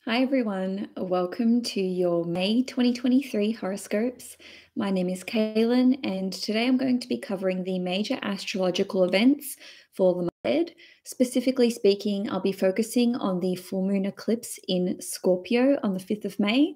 Hi everyone, welcome to your May 2023 horoscopes. My name is Kaylin, and today I'm going to be covering the major astrological events for the month ahead. Specifically speaking, I'll be focusing on the full moon eclipse in Scorpio on the 5th of May,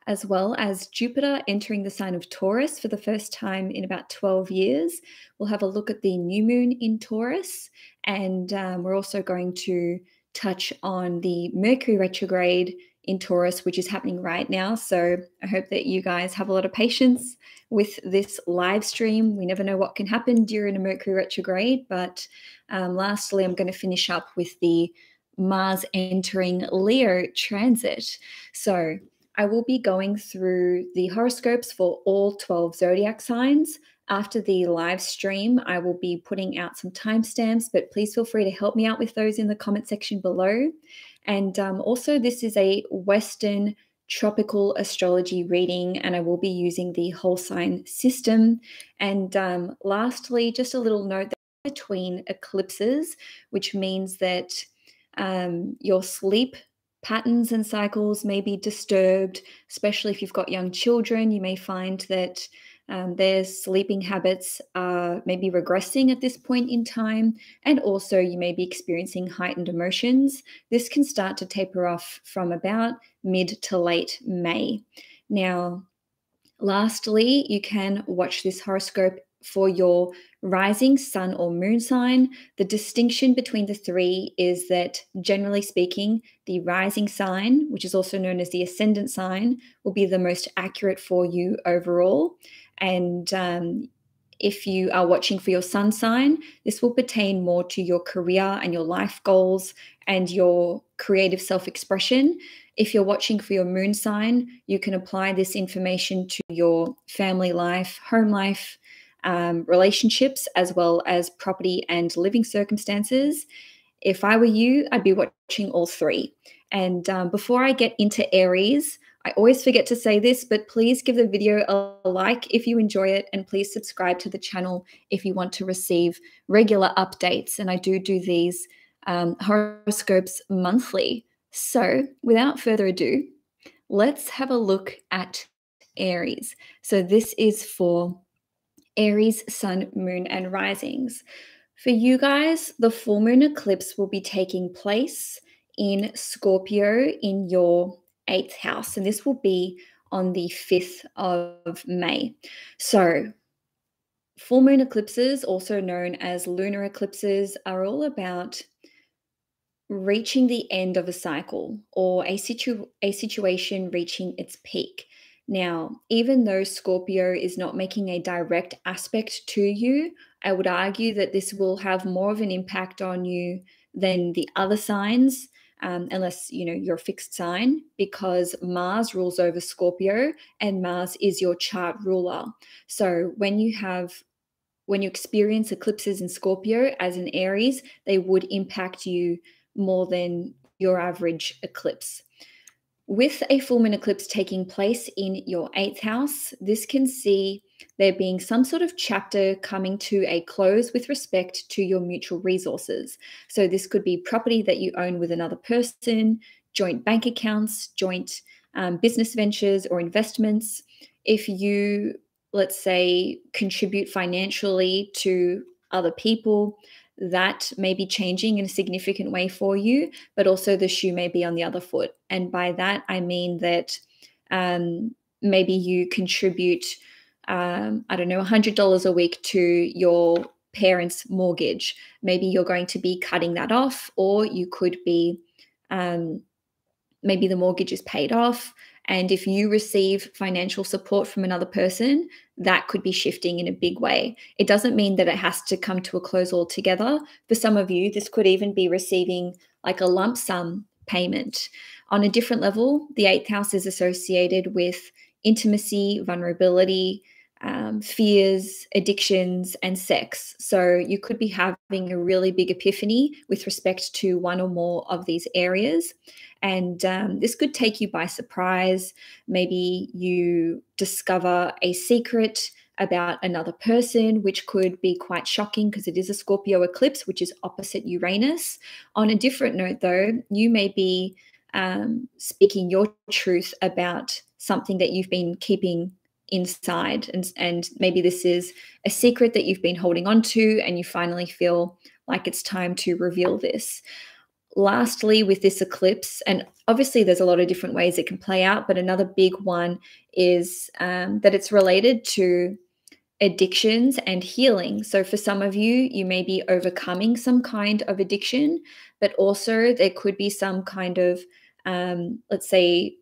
as well as Jupiter entering the sign of Taurus for the first time in about 12 years. We'll have a look at the new moon in Taurus, and we're also going to touch on the Mercury retrograde in Taurus, which is happening right now. So I hope that you guys have a lot of patience with this live stream. We never know what can happen during a Mercury retrograde. But lastly, I'm going to finish up with the Mars entering Leo transit. So I will be going through the horoscopes for all 12 zodiac signs. After the live stream, I will be putting out some timestamps, but please feel free to help me out with those in the comment section below. And also, this is a Western tropical astrology reading, and I will be using the whole sign system. And lastly, just a little note that between eclipses, which means that your sleep patterns and cycles may be disturbed, especially if you've got young children. You may find that their sleeping habits are maybe regressing at this point in time, and also you may be experiencing heightened emotions. This can start to taper off from about mid to late May. Now, lastly, you can watch this horoscope for your rising sun or moon sign. The distinction between the three is that, generally speaking, the rising sign, which is also known as the ascendant sign, will be the most accurate for you overall. And if you are watching for your sun sign, this will pertain more to your career and your life goals and your creative self-expression. If you're watching for your moon sign, you can apply this information to your family life, home life, relationships, as well as property and living circumstances. If I were you, I'd be watching all three. And before I get into Aries, I always forget to say this, but please give the video a like if you enjoy it, and please subscribe to the channel if you want to receive regular updates. And I do these horoscopes monthly. So without further ado, let's have a look at Aries. So this is for Aries, sun, moon, and risings. For you guys, the full moon eclipse will be taking place in Scorpio in your 8th house, and this will be on the 5th of May. So, full moon eclipses, also known as lunar eclipses, are all about reaching the end of a cycle or a situation reaching its peak. Now, even though Scorpio is not making a direct aspect to you, I would argue that this will have more of an impact on you than the other signs, unless you're a fixed sign, because Mars rules over Scorpio and Mars is your chart ruler. So when you experience eclipses in Scorpio as an Aries, they would impact you more than your average eclipse. With a full moon eclipse taking place in your 8th house, this can see there being some sort of chapter coming to a close with respect to your mutual resources. So this could be property that you own with another person, joint bank accounts, joint business ventures or investments. If you, let's say, contribute financially to other people, that may be changing in a significant way for you, but also the shoe may be on the other foot. And by that, I mean that maybe you contribute, $100 a week to your parents' mortgage. Maybe you're going to be cutting that off, or you could be, maybe the mortgage is paid off. And if you receive financial support from another person, that could be shifting in a big way. It doesn't mean that it has to come to a close altogether. For some of you, this could even be receiving like a lump sum payment. On a different level, the 8th house is associated with intimacy, vulnerability, fears, addictions, and sex. So you could be having a really big epiphany with respect to one or more of these areas. And this could take you by surprise. Maybe you discover a secret about another person, which could be quite shocking because it is a Scorpio eclipse, which is opposite Uranus. On a different note, though, you may be speaking your truth about something that you've been keeping inside, and maybe this is a secret that you've been holding on to and you finally feel like it's time to reveal this. Lastly, with this eclipse, and obviously there's a lot of different ways it can play out, but another big one is that it's related to addictions and healing. So for some of you, you may be overcoming some kind of addiction, but also there could be some kind of, let's say,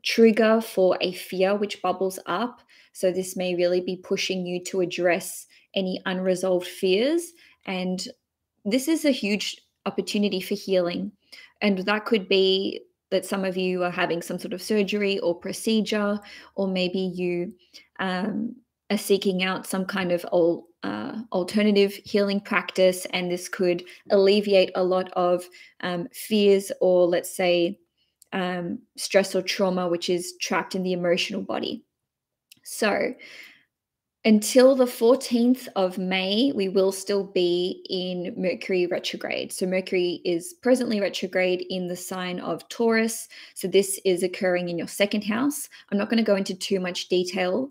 trigger for a fear which bubbles up. So this may really be pushing you to address any unresolved fears. And this is a huge opportunity for healing. And that could be that some of you are having some sort of surgery or procedure, or maybe you are seeking out some kind of alternative healing practice. And this could alleviate a lot of fears, or let's say stress or trauma, which is trapped in the emotional body. So until the 14th of May, we will still be in Mercury retrograde. So Mercury is presently retrograde in the sign of Taurus. So this is occurring in your second house. I'm not going to go into too much detail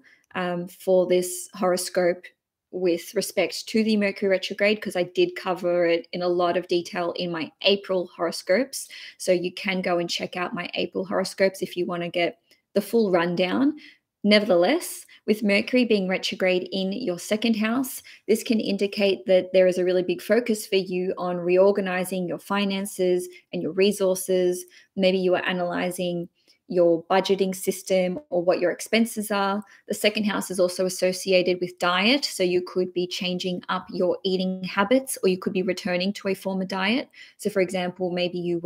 for this horoscope with respect to the Mercury retrograde, because I did cover it in a lot of detail in my April horoscopes. So you can go and check out my April horoscopes if you want to get the full rundown. Nevertheless, with Mercury being retrograde in your second house, this can indicate that there is a really big focus for you on reorganizing your finances and your resources. Maybe you are analyzing your budgeting system or what your expenses are. The second house is also associated with diet. So you could be changing up your eating habits, or you could be returning to a former diet. So for example, maybe you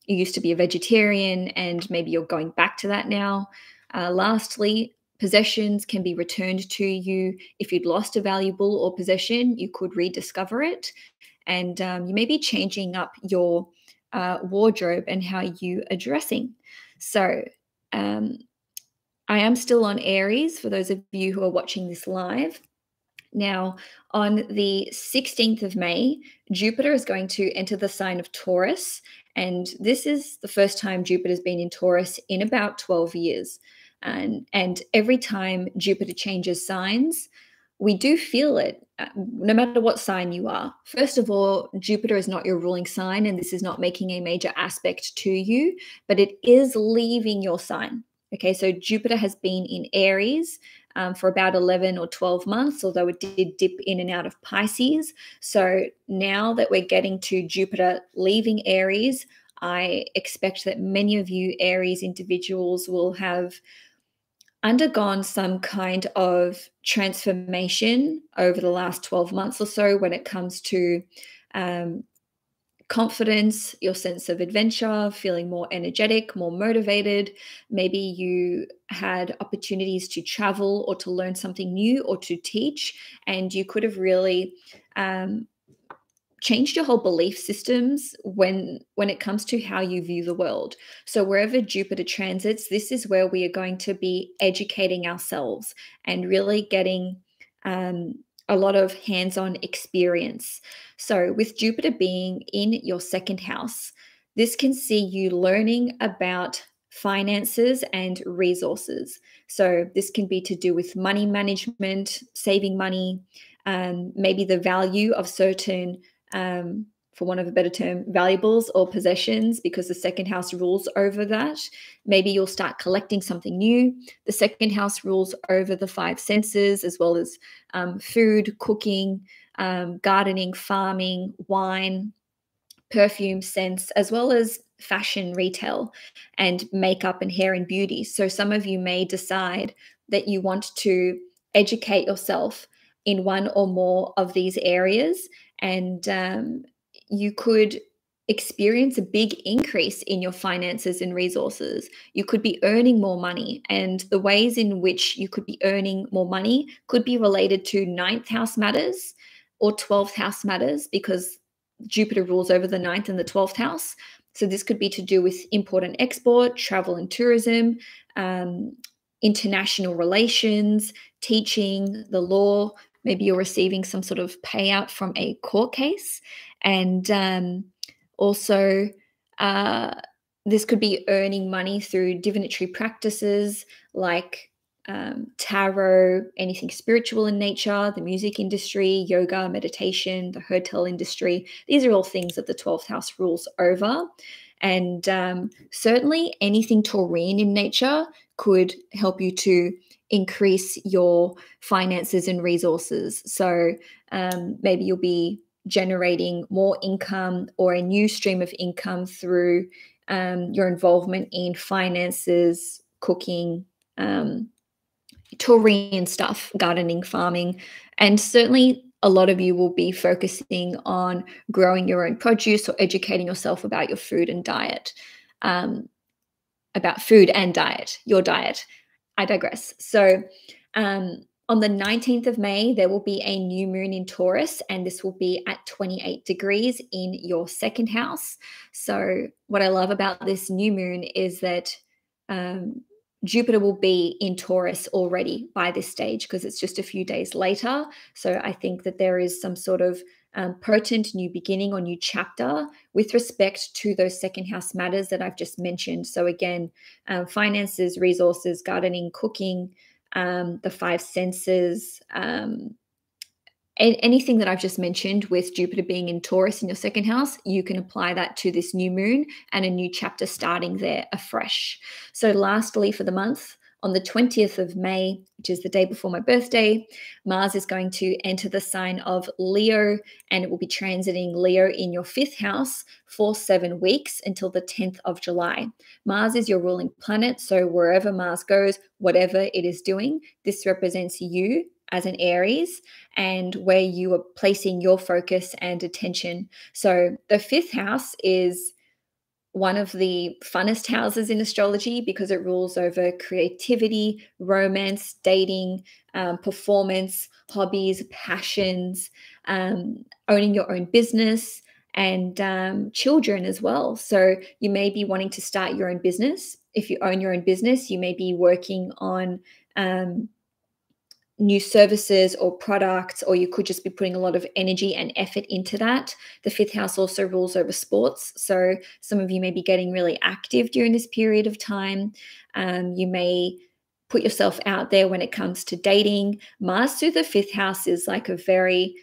used to be a vegetarian and maybe you're going back to that now. Lastly, possessions can be returned to you. If you'd lost a valuable or possession, you could rediscover it. And you may be changing up your wardrobe and how you are dressing. So I am still on Aries for those of you who are watching this live. Now, on the 16th of May, Jupiter is going to enter the sign of Taurus. And this is the first time Jupiter's been in Taurus in about 12 years. And every time Jupiter changes signs, we do feel it, no matter what sign you are. First of all, Jupiter is not your ruling sign, and this is not making a major aspect to you, but it is leaving your sign. Okay, so Jupiter has been in Aries for about 11 or 12 months, although it did dip in and out of Pisces. So now that we're getting to Jupiter leaving Aries, I expect that many of you Aries individuals will have undergone some kind of transformation over the last 12 months or so when it comes to confidence, your sense of adventure, feeling more energetic, more motivated. Maybe you had opportunities to travel or to learn something new or to teach, and you could have really changed your whole belief systems when it comes to how you view the world. So wherever Jupiter transits, this is where we are going to be educating ourselves and really getting a lot of hands-on experience. So with Jupiter being in your second house, this can see you learning about finances and resources. So this can be to do with money management, saving money, maybe the value of certain for want of a better term, valuables or possessions, because the second house rules over that. Maybe you'll start collecting something new. The second house rules over the five senses, as well as food, cooking, gardening, farming, wine, perfume, scents, as well as fashion, retail, and makeup and hair and beauty. So some of you may decide that you want to educate yourself in one or more of these areas, and you could experience a big increase in your finances and resources. You could be earning more money, and the ways in which you could be earning more money could be related to ninth house matters or 12th house matters, because Jupiter rules over the ninth and the 12th house. So this could be to do with import and export, travel and tourism, international relations, teaching, the law. Maybe you're receiving some sort of payout from a court case. And also This could be earning money through divinatory practices like tarot, anything spiritual in nature, the music industry, yoga, meditation, the hotel industry. These are all things that the 12th house rules over. And certainly anything Taurine in nature could help you to increase your finances and resources. So maybe you'll be generating more income or a new stream of income through your involvement in finances, cooking, Taurine stuff, gardening, farming, and certainly a lot of you will be focusing on growing your own produce or educating yourself about your food and diet, about food and diet, your diet. I digress. So on the 19th of May, there will be a new moon in Taurus, and this will be at 28 degrees in your second house. So what I love about this new moon is that Jupiter will be in Taurus already by this stage because it's just a few days later. So I think that there is some sort of potent new beginning or new chapter with respect to those second house matters that I've just mentioned. So again, finances, resources, gardening, cooking, the five senses, anything that I've just mentioned with Jupiter being in Taurus in your second house, you can apply that to this new moon and a new chapter starting there afresh. So lastly, for the month, on the 20th of May, which is the day before my birthday, Mars is going to enter the sign of Leo, and it will be transiting Leo in your fifth house for 7 weeks until the 10th of July. Mars is your ruling planet, so wherever Mars goes, whatever it is doing, this represents you as an Aries and where you are placing your focus and attention. So the fifth house is one of the funnest houses in astrology because it rules over creativity, romance, dating, performance, hobbies, passions, owning your own business, and children as well. So you may be wanting to start your own business. If you own your own business, you may be working on new services or products, or you could just be putting a lot of energy and effort into that. The fifth house also rules over sports. So some of you may be getting really active during this period of time. You may put yourself out there when it comes to dating. Mars through the fifth house is like a very,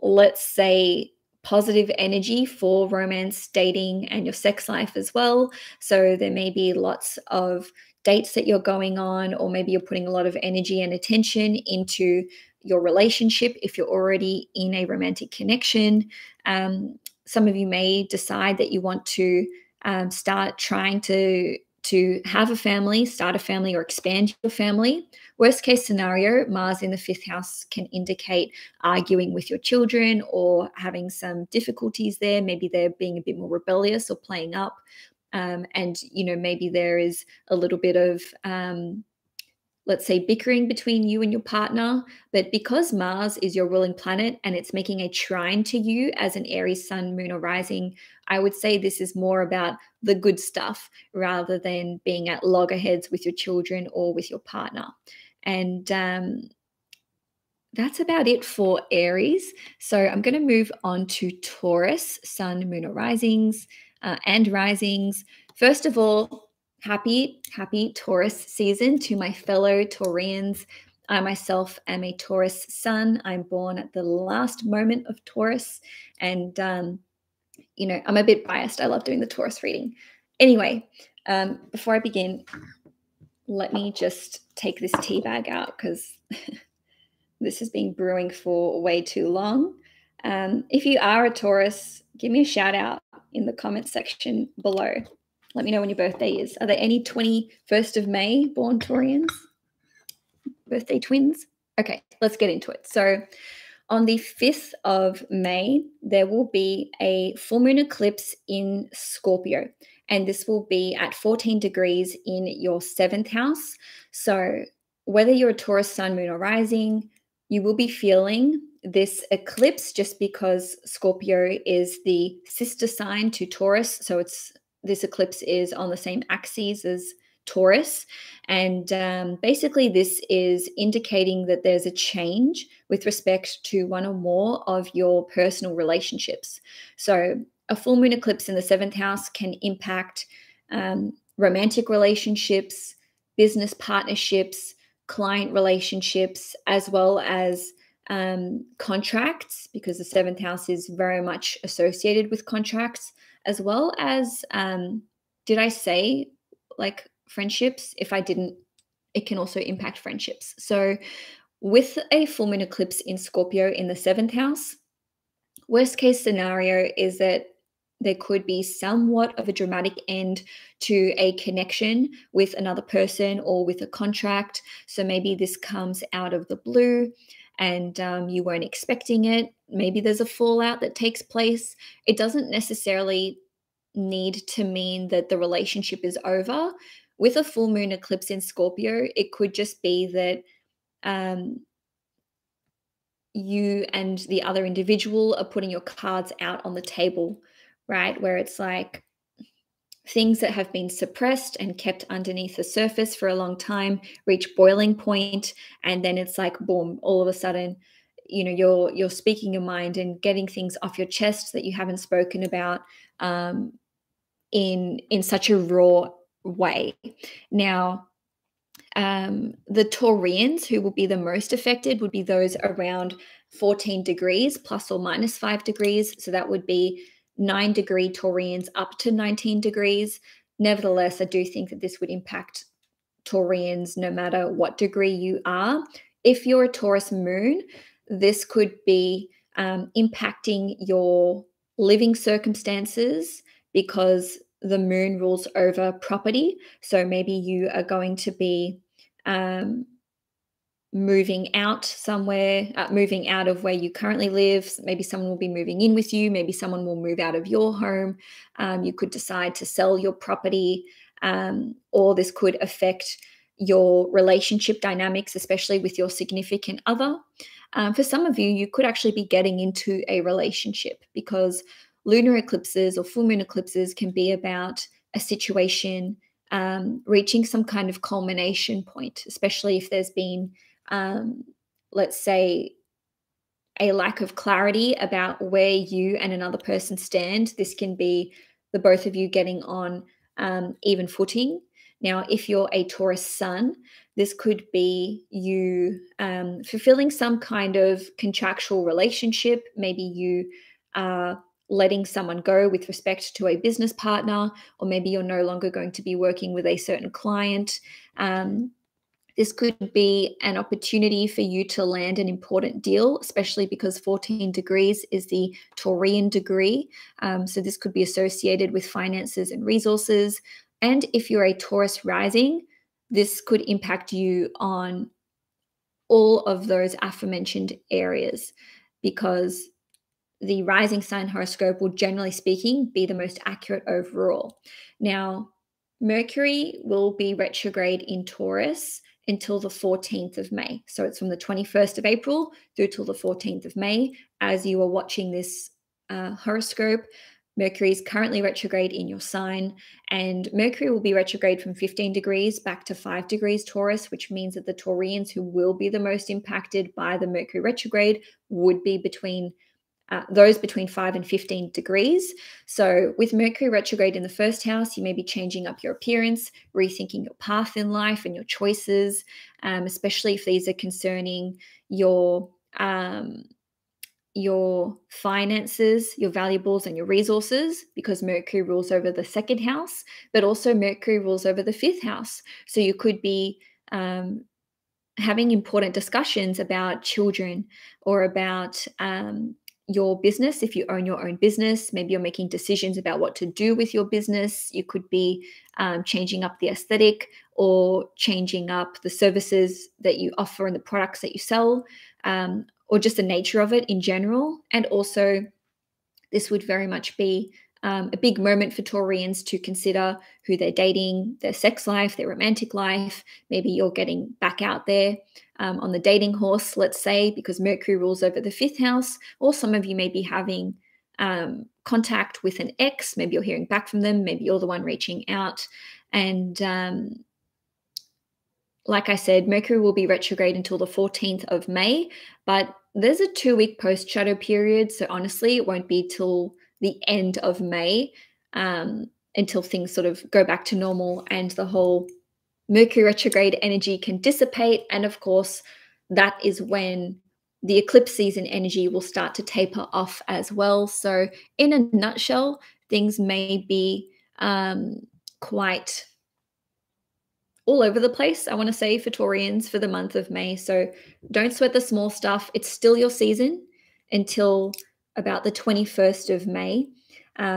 let's say, positive energy for romance, dating, and your sex life as well. So there may be lots of dates that you're going on, or maybe you're putting a lot of energy and attention into your relationship if you're already in a romantic connection. Some of you may decide that you want to start trying to have a family, start a family, or expand your family. Worst case scenario, Mars in the fifth house can indicate arguing with your children or having some difficulties there. Maybe they're being a bit more rebellious or playing up. And, maybe there is a little bit of, let's say, bickering between you and your partner. But because Mars is your ruling planet and it's making a trine to you as an Aries sun, moon, or rising, I would say this is more about the good stuff rather than being at loggerheads with your children or with your partner. And that's about it for Aries. So I'm going to move on to Taurus, sun, moon, or risings, and risings. First of all, happy Taurus season to my fellow Taurians. I myself am a Taurus sun. I'm born at the last moment of Taurus, and I'm a bit biased. I love doing the Taurus reading. Anyway, before I begin, let me just take this tea bag out because this has been brewing for way too long. If you are a Taurus, give me a shout out in the comment section below. Let me know when your birthday is. Are there any 21st of May born Taurians? Birthday twins? Okay, let's get into it. So on the 5th of May, there will be a full moon eclipse in Scorpio, and this will be at 14 degrees in your 7th house. So whether you're a Taurus sun, moon, or rising, you will be feeling this eclipse just because Scorpio is the sister sign to Taurus. So this eclipse is on the same axis as Taurus. And basically this is indicating that there's a change with respect to one or more of your personal relationships. So a full moon eclipse in the 7th house can impact romantic relationships, business partnerships, client relationships, as well as contracts, because the 7th house is very much associated with contracts, as well as, did I say like friendships? If I didn't, it can also impact friendships. So with a full moon eclipse in Scorpio in the 7th house, worst case scenario is that there could be somewhat of a dramatic end to a connection with another person or with a contract. So maybe this comes out of the blue and you weren't expecting it. Maybe there's a fallout that takes place. It doesn't necessarily need to mean that the relationship is over. With a full moon eclipse in Scorpio, it could just be that you and the other individual are putting your cards out on the table, right? Where it's like things that have been suppressed and kept underneath the surface for a long time reach boiling point, and then it's like boom, all of a sudden, you know, you're speaking your mind and getting things off your chest that you haven't spoken about in such a raw way. Now, the Taurians who will be the most affected would be those around 14 degrees plus or minus 5 degrees. So that would be 9-degree Taurians up to 19 degrees. Nevertheless, I do think that this would impact Taurians no matter what degree you are. If you're a Taurus moon, this could be impacting your living circumstances because the moon rules over property. So maybe you are going to be moving out somewhere, moving out of where you currently live. Maybe someone will be moving in with you. Maybe someone will move out of your home. You could decide to sell your property, or this could affect your relationship dynamics, especially with your significant other. For some of you, you could actually be getting into a relationship because lunar eclipses or full moon eclipses can be about a situation reaching some kind of culmination point, especially if there's been, let's say, a lack of clarity about where you and another person stand. This can be the both of you getting on even footing. Now, if you're a Taurus sun, this could be you fulfilling some kind of contractual relationship. Maybe you are letting someone go with respect to a business partner, or maybe you're no longer going to be working with a certain client. This could be an opportunity for you to land an important deal, especially because 14 degrees is the Taurian degree. So this could be associated with finances and resources. And if you're a Taurus rising, this could impact you on all of those aforementioned areas, because the rising sign horoscope will, generally speaking, be the most accurate overall. Now, Mercury will be retrograde in Taurus until the 14th of May. So it's from the 21st of April through till the 14th of May. As you are watching this horoscope, Mercury is currently retrograde in your sign, and Mercury will be retrograde from 15 degrees back to 5 degrees Taurus, which means that the Taurians who will be the most impacted by the Mercury retrograde would be those between 5 and 15 degrees. So with Mercury retrograde in the first house, you may be changing up your appearance, rethinking your path in life and your choices, especially if these are concerning your finances, your valuables, and your resources, because Mercury rules over the 2nd house, but also Mercury rules over the 5th house. So you could be having important discussions about children or about your business. If you own your own business, maybe you're making decisions about what to do with your business. You could be changing up the aesthetic or changing up the services that you offer and the products that you sell, or just the nature of it in general. And also, this would very much be a big moment for Taurians to consider who they're dating, their sex life, their romantic life. Maybe you're getting back out there on the dating horse, let's say, because Mercury rules over the 5th house. Or some of you may be having contact with an ex. Maybe you're hearing back from them. Maybe you're the one reaching out. And like I said, Mercury will be retrograde until the 14th of May, but there's a 2-week post-shadow period. So honestly, it won't be till the end of May, until things sort of go back to normal and the whole Mercury retrograde energy can dissipate. And of course, that is when the eclipse season energy will start to taper off as well. So, in a nutshell, things may be quite all over the place, I want to say, for Taurians for the month of May. So don't sweat the small stuff. It's still your season until about the 21st of May.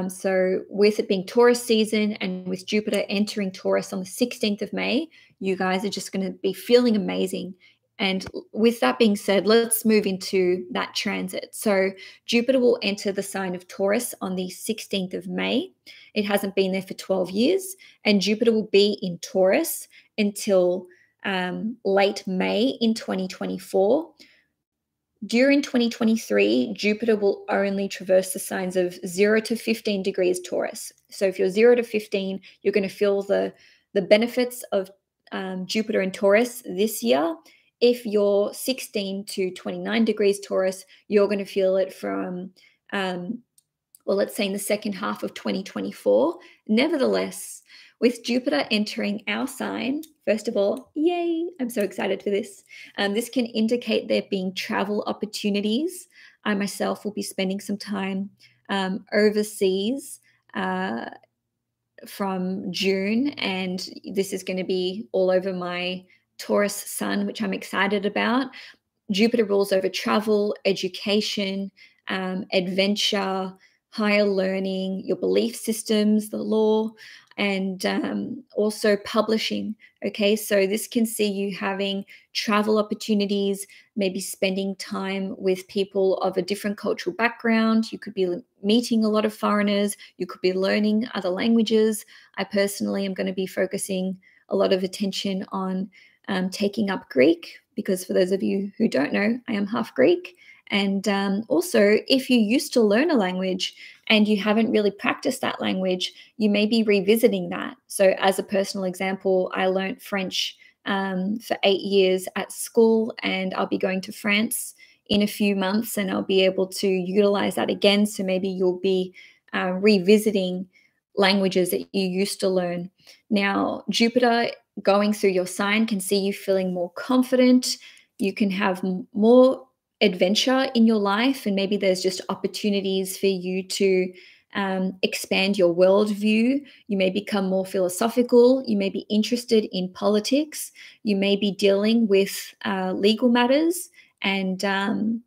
So with it being Taurus season and with Jupiter entering Taurus on the 16th of May, you guys are just going to be feeling amazing. And with that being said, let's move into that transit. So Jupiter will enter the sign of Taurus on the 16th of May. It hasn't been there for 12 years, and Jupiter will be in Taurus until late May in 2024. During 2023, Jupiter will only traverse the signs of 0 to 15 degrees Taurus. So if you're 0 to 15, you're going to feel the benefits of Jupiter in Taurus this year. If you're 16 to 29 degrees Taurus, you're going to feel it from, well, let's say in the second half of 2024. Nevertheless, with Jupiter entering our sign, first of all, yay, I'm so excited for this. This can indicate there being travel opportunities. I myself will be spending some time overseas from June, and this is going to be all over my Taurus sun, which I'm excited about. Jupiter rules over travel, education, adventure, higher learning, your belief systems, the law, and also publishing. Okay, so this can see you having travel opportunities, maybe spending time with people of a different cultural background. You could be meeting a lot of foreigners. You could be learning other languages. I personally am going to be focusing a lot of attention on taking up Greek, because for those of you who don't know, I am half Greek. And also, if you used to learn a language and you haven't really practiced that language, you may be revisiting that. So as a personal example, I learned French for 8 years at school, and I'll be going to France in a few months, and I'll be able to utilize that again. So maybe you'll be revisiting languages that you used to learn. Now, Jupiter going through your sign can see you feeling more confident. You can have more adventure in your life, and maybe there's just opportunities for you to expand your worldview. You may become more philosophical. You may be interested in politics. You may be dealing with legal matters. And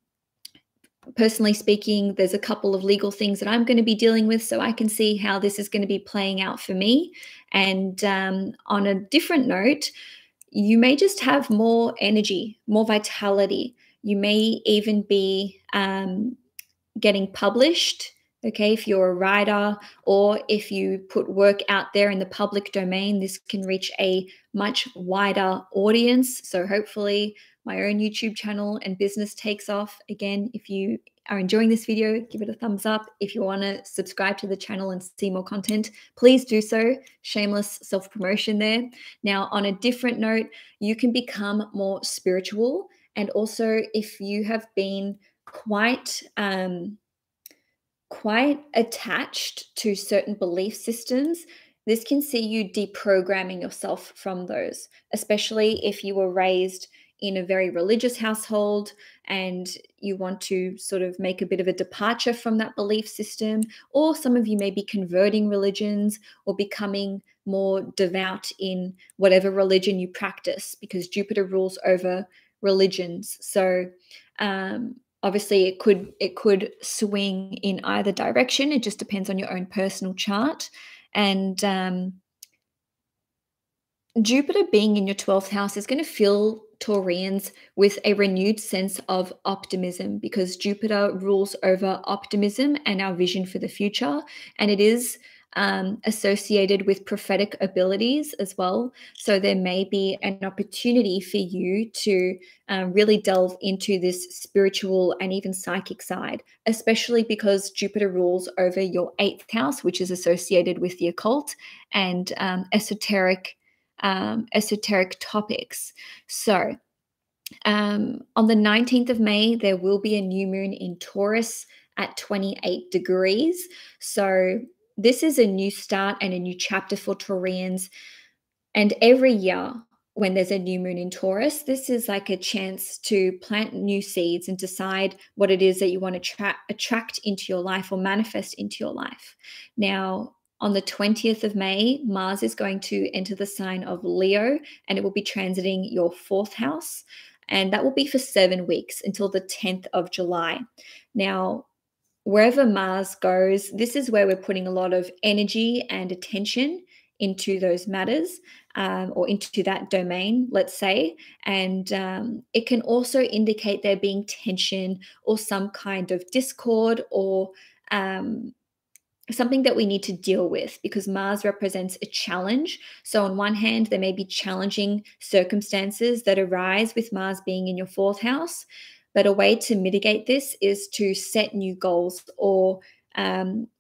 personally speaking, there's a couple of legal things that I'm going to be dealing with, so I can see how this is going to be playing out for me. And on a different note, you may just have more energy, more vitality. You may even be getting published, okay, if you're a writer, or if you put work out there in the public domain, this can reach a much wider audience. So hopefully my own YouTube channel and business takes off. Again, if you are enjoying this video, give it a thumbs up. If you want to subscribe to the channel and see more content, please do so. Shameless self-promotion there. Now, on a different note, you can become more spiritual. And also, if you have been quite attached to certain belief systems, this can see you deprogramming yourself from those, especially if you were raised in a very religious household and you want to sort of make a bit of a departure from that belief system. Or some of you may be converting religions or becoming more devout in whatever religion you practice, because Jupiter rules over religions. So obviously it could swing in either direction. It just depends on your own personal chart. And Jupiter being in your 12th house is going to fill Taurians with a renewed sense of optimism, because Jupiter rules over optimism and our vision for the future. And it is associated with prophetic abilities as well. So there may be an opportunity for you to really delve into this spiritual and even psychic side, especially because Jupiter rules over your 8th house, which is associated with the occult and esoteric topics. So on the 19th of May, there will be a new moon in Taurus. at 28 degrees. So this is a new start and a new chapter for Taurians. And every year, when there's a new moon in Taurus, this is like a chance to plant new seeds and decide what it is that you want to attract into your life or manifest into your life. Now, on the 20th of May, Mars is going to enter the sign of Leo, and it will be transiting your fourth house. And that will be for 7 weeks until the 10th of July. Now, wherever Mars goes, this is where we're putting a lot of energy and attention into those matters, or into that domain, let's say. And it can also indicate there being tension or some kind of discord or something that we need to deal with, because Mars represents a challenge. So on one hand, there may be challenging circumstances that arise with Mars being in your fourth house, but a way to mitigate this is to set new goals or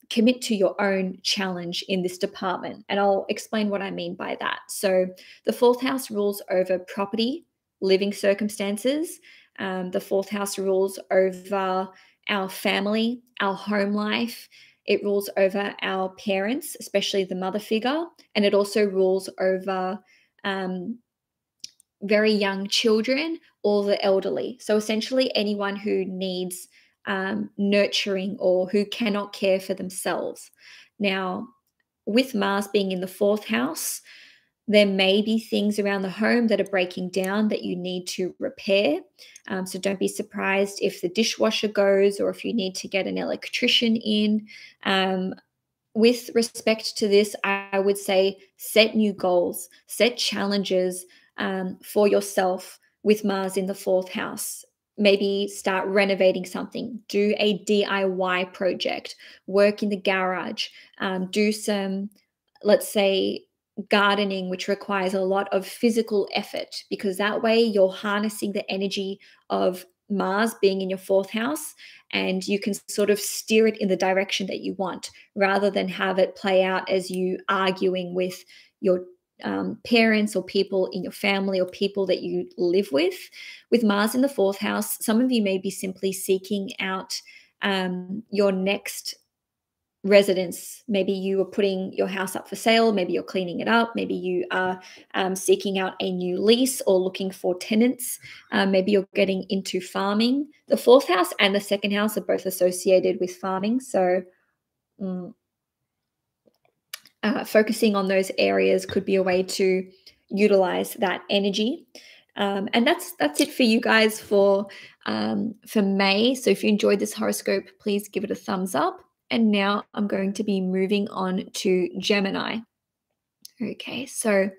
commit to your own challenge in this department. And I'll explain what I mean by that. So the fourth house rules over property, living circumstances. The fourth house rules over our family, our home life. It rules over our parents, especially the mother figure, and it also rules over very young children or the elderly. So essentially anyone who needs nurturing or who cannot care for themselves. Now, with Mars being in the fourth house, there may be things around the home that are breaking down that you need to repair. So don't be surprised if the dishwasher goes or if you need to get an electrician in. With respect to this, I would say set new goals, set challenges for yourself with Mars in the fourth house. Maybe start renovating something, do a DIY project, work in the garage, do some, let's say, gardening, which requires a lot of physical effort, because that way you're harnessing the energy of Mars being in your fourth house, and you can sort of steer it in the direction that you want rather than have it play out as you arguing with your parents or people in your family or people that you live with. With Mars in the fourth house, some of you may be simply seeking out your next residence. Maybe you are putting your house up for sale, maybe you're cleaning it up, maybe you are seeking out a new lease or looking for tenants, maybe you're getting into farming. The fourth house and the second house are both associated with farming, so focusing on those areas could be a way to utilize that energy. And that's it for you guys for May. So if you enjoyed this horoscope, please give it a thumbs up. And now I'm going to be moving on to Gemini. Okay, so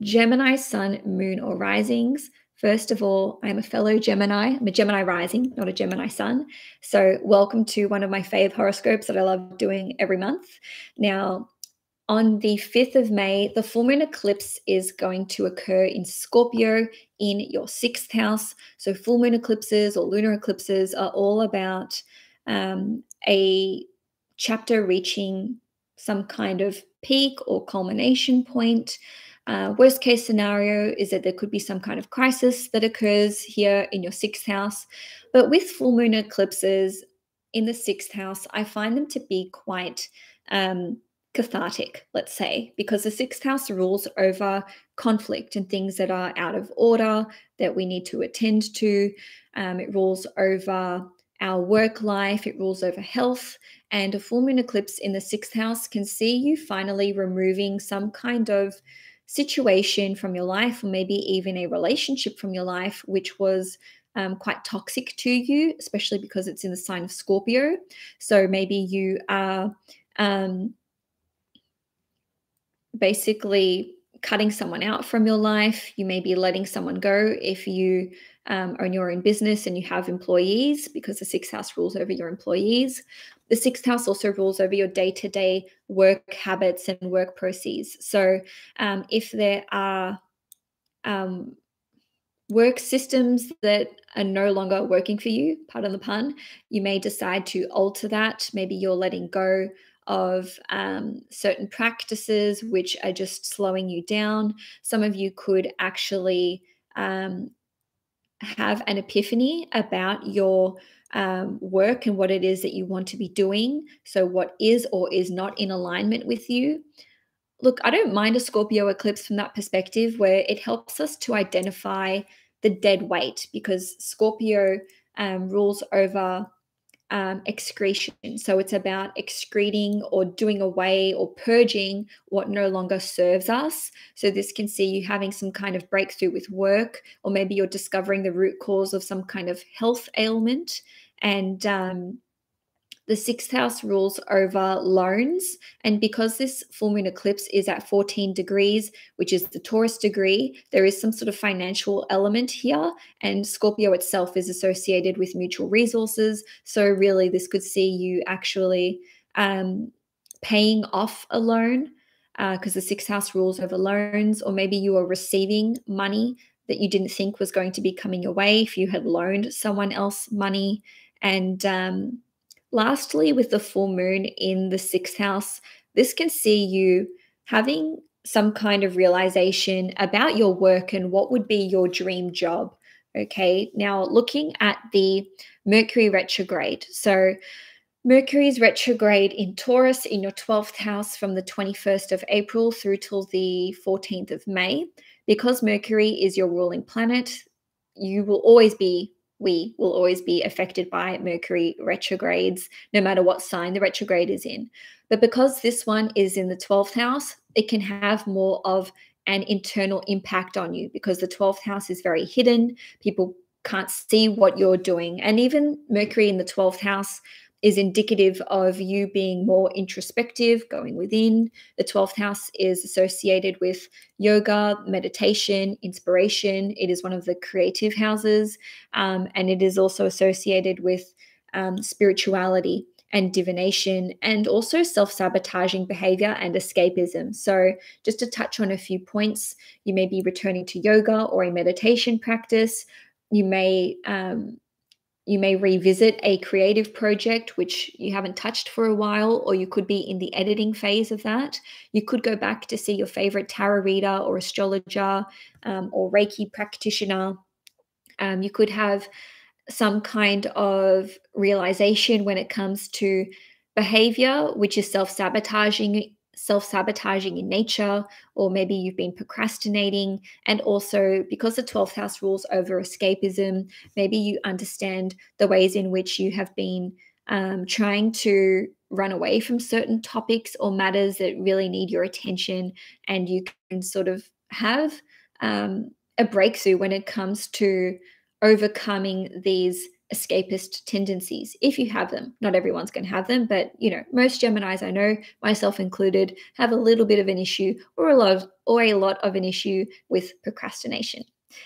Gemini sun, moon, or risings. First of all, I'm a fellow Gemini. I'm a Gemini rising, not a Gemini sun. So welcome to one of my fave horoscopes that I love doing every month. Now, on the 5th of May, the full moon eclipse is going to occur in Scorpio in your 6th house. So full moon eclipses or lunar eclipses are all about a chapter reaching some kind of peak or culmination point. Worst case scenario is that there could be some kind of crisis that occurs here in your 6th house. But with full moon eclipses in the 6th house, I find them to be quite cathartic, let's say, because the 6th house rules over conflict and things that are out of order that we need to attend to. It rules over our work life, it rules over health, and a full moon eclipse in the 6th house can see you finally removing some kind of situation from your life, or maybe even a relationship from your life, which was quite toxic to you, especially because it's in the sign of Scorpio. So maybe you are basically cutting someone out from your life. You may be letting someone go if you own your own business and you have employees, because the 6th house rules over your employees. The 6th house also rules over your day-to-day work habits and work processes. So if there are work systems that are no longer working for you, pardon the pun, you may decide to alter that. Maybe you're letting go of certain practices which are just slowing you down. Some of you could actually have an epiphany about your work and what it is that you want to be doing. So what is or is not in alignment with you. Look, I don't mind a Scorpio eclipse from that perspective, where it helps us to identify the dead weight, because Scorpio rules over excretion. So it's about excreting or doing away or purging what no longer serves us. So this can see you having some kind of breakthrough with work, or maybe you're discovering the root cause of some kind of health ailment. And the sixth house rules over loans. And because this full moon eclipse is at 14 degrees, which is the Taurus degree, there is some sort of financial element here. And Scorpio itself is associated with mutual resources. So really, this could see you actually paying off a loan, because the sixth house rules over loans, or maybe you are receiving money that you didn't think was going to be coming your way if you had loaned someone else money. And lastly, with the full moon in the sixth house, this can see you having some kind of realization about your work and what would be your dream job. Okay, now looking at the Mercury retrograde. So Mercury is retrograde in Taurus in your 12th house from the 21st of April through till the 14th of May. Because Mercury is your ruling planet, we will always be affected by Mercury retrogrades, no matter what sign the retrograde is in. But because this one is in the 12th house, it can have more of an internal impact on you, because the 12th house is very hidden. People can't see what you're doing. And even Mercury in the 12th house is indicative of you being more introspective, going within. The 12th house is associated with yoga, meditation, inspiration. It is one of the creative houses, and it is also associated with spirituality and divination, and also self-sabotaging behavior and escapism. So just to touch on a few points, you may be returning to yoga or a meditation practice. You may revisit a creative project which you haven't touched for a while, or you could be in the editing phase of that. You could go back to see your favorite tarot reader or astrologer, or Reiki practitioner. You could have some kind of realization when it comes to behavior which is self-sabotaging in nature, or maybe you've been procrastinating. And also, because the 12th house rules over escapism, maybe you understand the ways in which you have been trying to run away from certain topics or matters that really need your attention, and you can sort of have a breakthrough when it comes to overcoming these escapist tendencies, if you have them. Not everyone's going to have them, but most Geminis I know, myself included, have a little bit of an issue, or a lot of an issue with procrastination.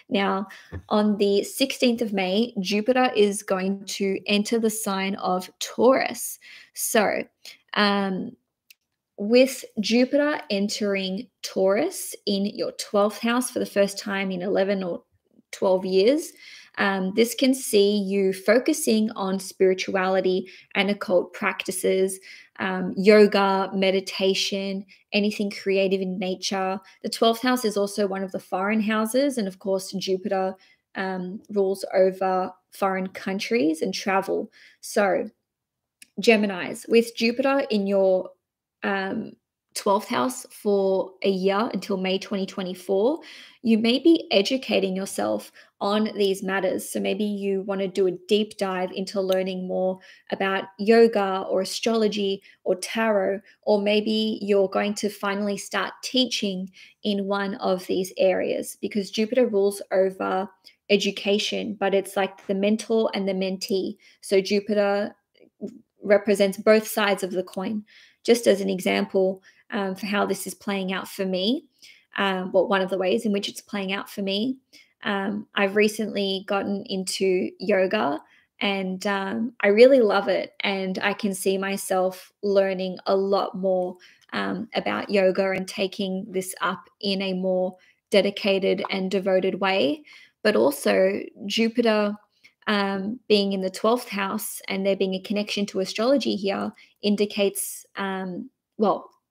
Now, on the 16th of May, Jupiter is going to enter the sign of Taurus. So, with Jupiter entering Taurus in your 12th house for the first time in 11 or 12 years, this can see you focusing on spirituality and occult practices, yoga, meditation, anything creative in nature. The 12th house is also one of the foreign houses. And of course, Jupiter rules over foreign countries and travel. So Geminis, with Jupiter in your 12th house for a year until May 2024, you may be educating yourself on these matters. So maybe you want to do a deep dive into learning more about yoga or astrology or tarot, or maybe you're going to finally start teaching in one of these areas, because Jupiter rules over education, but it's like the mentor and the mentee. So Jupiter represents both sides of the coin. Just as an example, for how this is playing out for me, one of the ways in which it's playing out for me, I've recently gotten into yoga, and I really love it. And I can see myself learning a lot more about yoga and taking this up in a more dedicated and devoted way. But also, Jupiter being in the 12th house and there being a connection to astrology here indicates,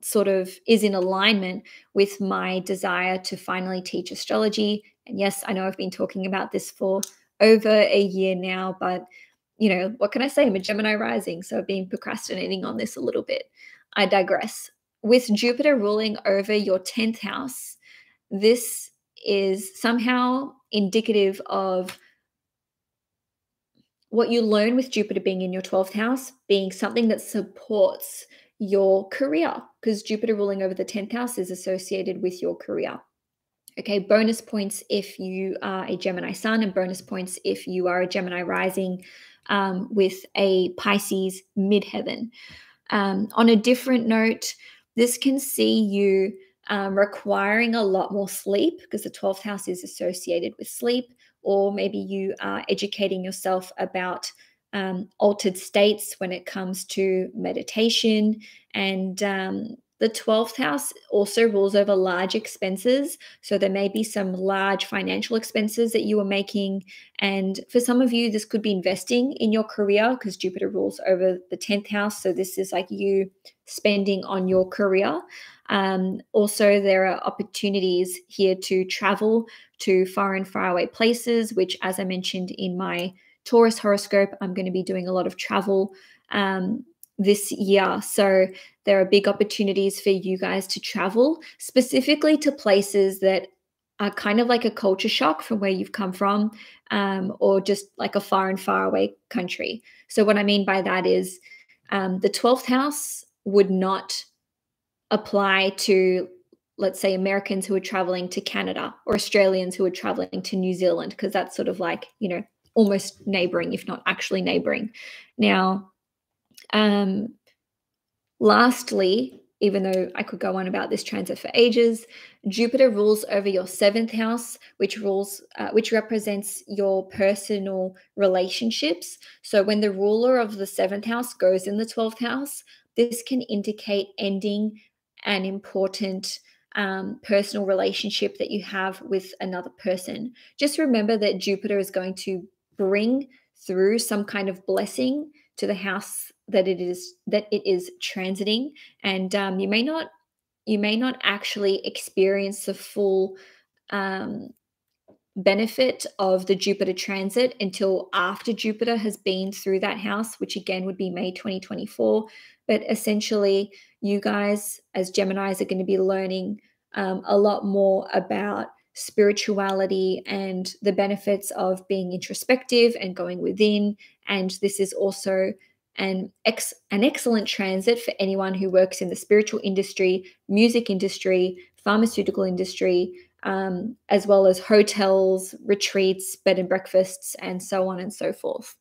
sort of is in alignment with my desire to finally teach astrology. And yes, I know I've been talking about this for over a year now, but what can I say? I'm a Gemini rising, so I've been procrastinating on this a little bit. I digress. With Jupiter ruling over your 10th house, this is somehow indicative of what you learn with Jupiter being in your 12th house, being something that supports your career, because Jupiter ruling over the 10th house is associated with your career. Okay, bonus points if you are a Gemini sun, and bonus points if you are a Gemini rising with a Pisces midheaven. On a different note, this can see you requiring a lot more sleep, because the 12th house is associated with sleep, or maybe you are educating yourself about altered states when it comes to meditation. And the 12th house also rules over large expenses. So there may be some large financial expenses that you are making. And for some of you, this could be investing in your career, because Jupiter rules over the 10th house. So this is like you spending on your career. Also, there are opportunities here to travel to far and far away places, which, as I mentioned in my Taurus horoscope, I'm going to be doing a lot of travel this year. So there are big opportunities for you guys to travel, specifically to places that are kind of like a culture shock from where you've come from, or just like a far and far away country. So what I mean by that is the 12th house would not apply to, let's say, Americans who are traveling to Canada, or Australians who are traveling to New Zealand, because that's sort of like, almost neighboring, if not actually neighboring. Now, lastly, even though I could go on about this transit for ages, Jupiter rules over your 7th house, which represents your personal relationships. So when the ruler of the 7th house goes in the 12th house, this can indicate ending an important personal relationship that you have with another person. Just remember that Jupiter is going to bring through some kind of blessing to the house that it is transiting, and you may not actually experience the full benefit of the Jupiter transit until after Jupiter has been through that house, which again would be May 2024. But essentially, you guys as Geminis are going to be learning a lot more about spirituality and the benefits of being introspective and going within. And this is also an excellent transit for anyone who works in the spiritual industry, music industry, pharmaceutical industry, as well as hotels, retreats, bed and breakfasts, and so on and so forth.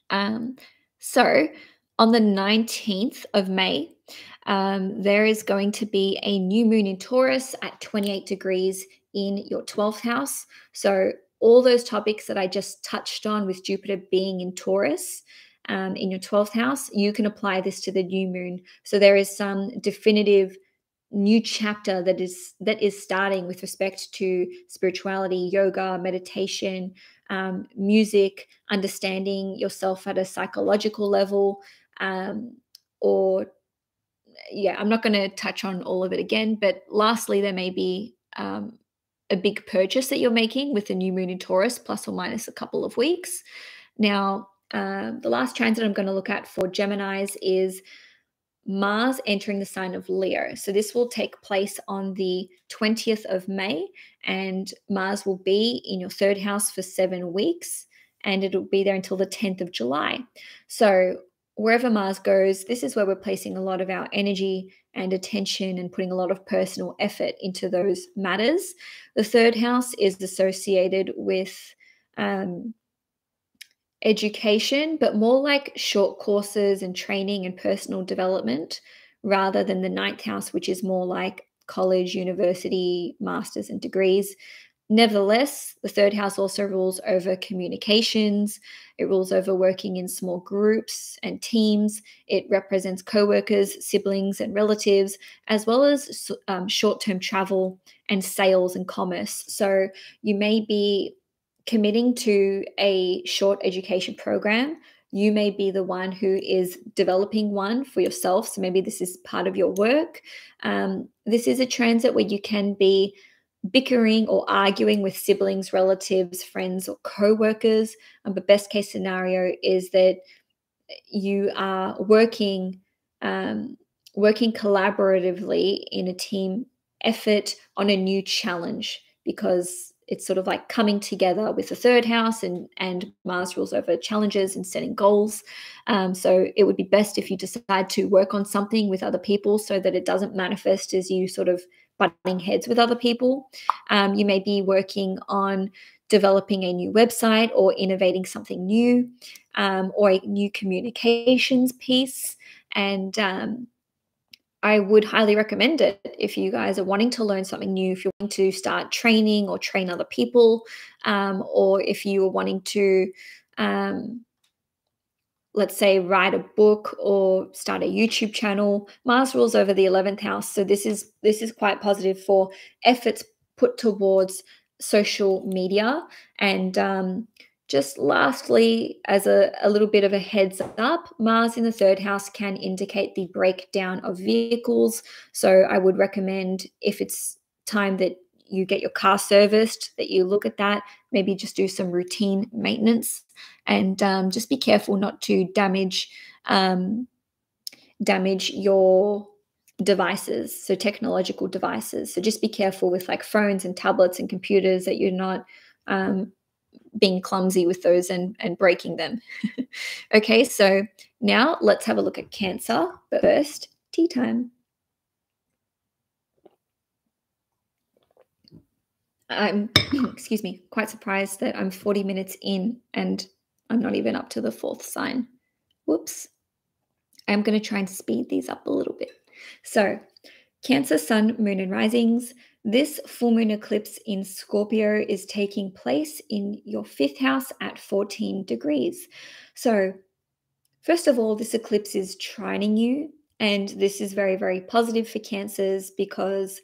So on the 19th of May, there is going to be a new moon in Taurus at 28 degrees in your 12th house. So all those topics that I just touched on with Jupiter being in Taurus in your 12th house, you can apply this to the new moon. So there is some definitive new chapter that is starting with respect to spirituality, yoga, meditation, music, understanding yourself at a psychological level, or yeah, I'm not going to touch on all of it again. But lastly, there may be a big purchase that you're making with the new moon in Taurus, plus or minus a couple of weeks. Now, the last transit I'm going to look at for Geminis is Mars entering the sign of Leo. So this will take place on the 20th of May, and Mars will be in your 3rd house for 7 weeks, and it'll be there until the 10th of July. So wherever Mars goes, this is where we're placing a lot of our energy and attention and putting a lot of personal effort into those matters. The 3rd house is associated with education, but more like short courses and training and personal development, rather than the 9th house, which is more like college, university, masters and degrees. Nevertheless, the 3rd house also rules over communications. It rules over working in small groups and teams. It represents co-workers, siblings and relatives, as well as short-term travel and sales and commerce. So you may be committing to a short education program. You may be the one who is developing one for yourself. So maybe this is part of your work. This is a transit where you can be bickering or arguing with siblings, relatives, friends, or co-workers. The best case scenario is that you are working collaboratively in a team effort on a new challenge, because it's sort of like coming together with the third house, and Mars rules over challenges and setting goals. So it would be best if you decide to work on something with other people so that it doesn't manifest as you sort of butting heads with other people. You may be working on developing a new website or innovating something new, or a new communications piece. And I would highly recommend it if you guys are wanting to learn something new, if you're wanting to start training or train other people, or if you are wanting to, let's say, write a book or start a YouTube channel. Mars rules over the 11th house, so this is quite positive for efforts put towards social media. And just lastly, as a little bit of a heads up, Mars in the third house can indicate the breakdown of vehicles. So I would recommend, if it's time that you get your car serviced, that you look at that, maybe just do some routine maintenance, and just be careful not to damage your devices, so technological devices. So just be careful with like phones and tablets and computers, that you're not being clumsy with those and breaking them. Okay, so now let's have a look at Cancer. But first, tea time. I'm excuse me, quite surprised that I'm 40 minutes in and I'm not even up to the fourth sign. Whoops. I'm going to try and speed these up a little bit. So, Cancer, Sun, Moon, and Risings. This full moon eclipse in Scorpio is taking place in your fifth house at 14 degrees. So, first of all, this eclipse is trining you, and this is very, very positive for Cancers, because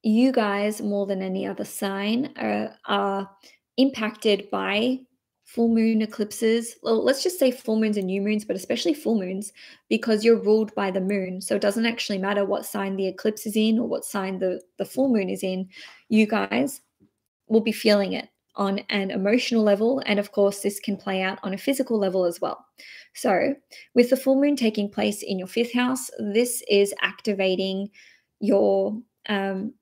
you guys, more than any other sign, are impacted by full moon eclipses. Well, let's just say full moons and new moons, but especially full moons, because you're ruled by the moon. So it doesn't actually matter what sign the eclipse is in or what sign the full moon is in. You guys will be feeling it on an emotional level. And of course, this can play out on a physical level as well. So with the full moon taking place in your fifth house, this is activating your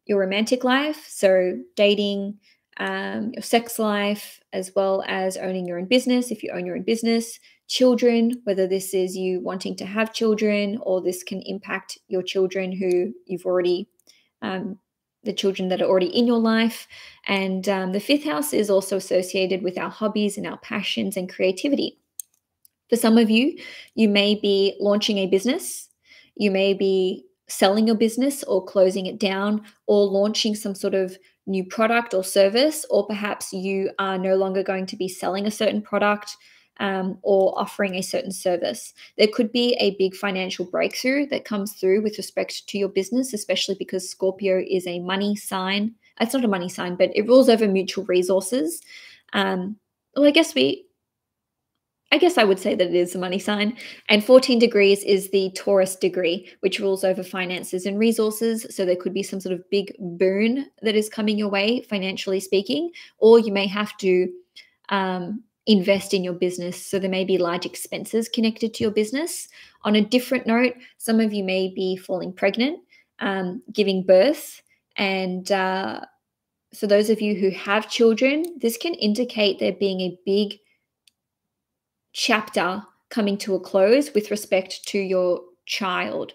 romantic life, so dating, your sex life, as well as owning your own business, if you own your own business, children, whether this is you wanting to have children, or this can impact your children who you've already, the children that are already in your life. And the fifth house is also associated with our hobbies and our passions and creativity. For some of you, you may be launching a business, you may be selling your business or closing it down, or launching some sort of new product or service, or perhaps you are no longer going to be selling a certain product, or offering a certain service. There could be a big financial breakthrough that comes through with respect to your business, especially because Scorpio is a money sign. It's not a money sign, but it rules over mutual resources. Well, I guess I would say that it is a money sign. And 14 degrees is the Taurus degree, which rules over finances and resources. So there could be some sort of big boon that is coming your way, financially speaking, or you may have to invest in your business. So there may be large expenses connected to your business. On a different note, some of you may be falling pregnant, giving birth. And for those of you who have children, this can indicate there being a big chapter coming to a close with respect to your child,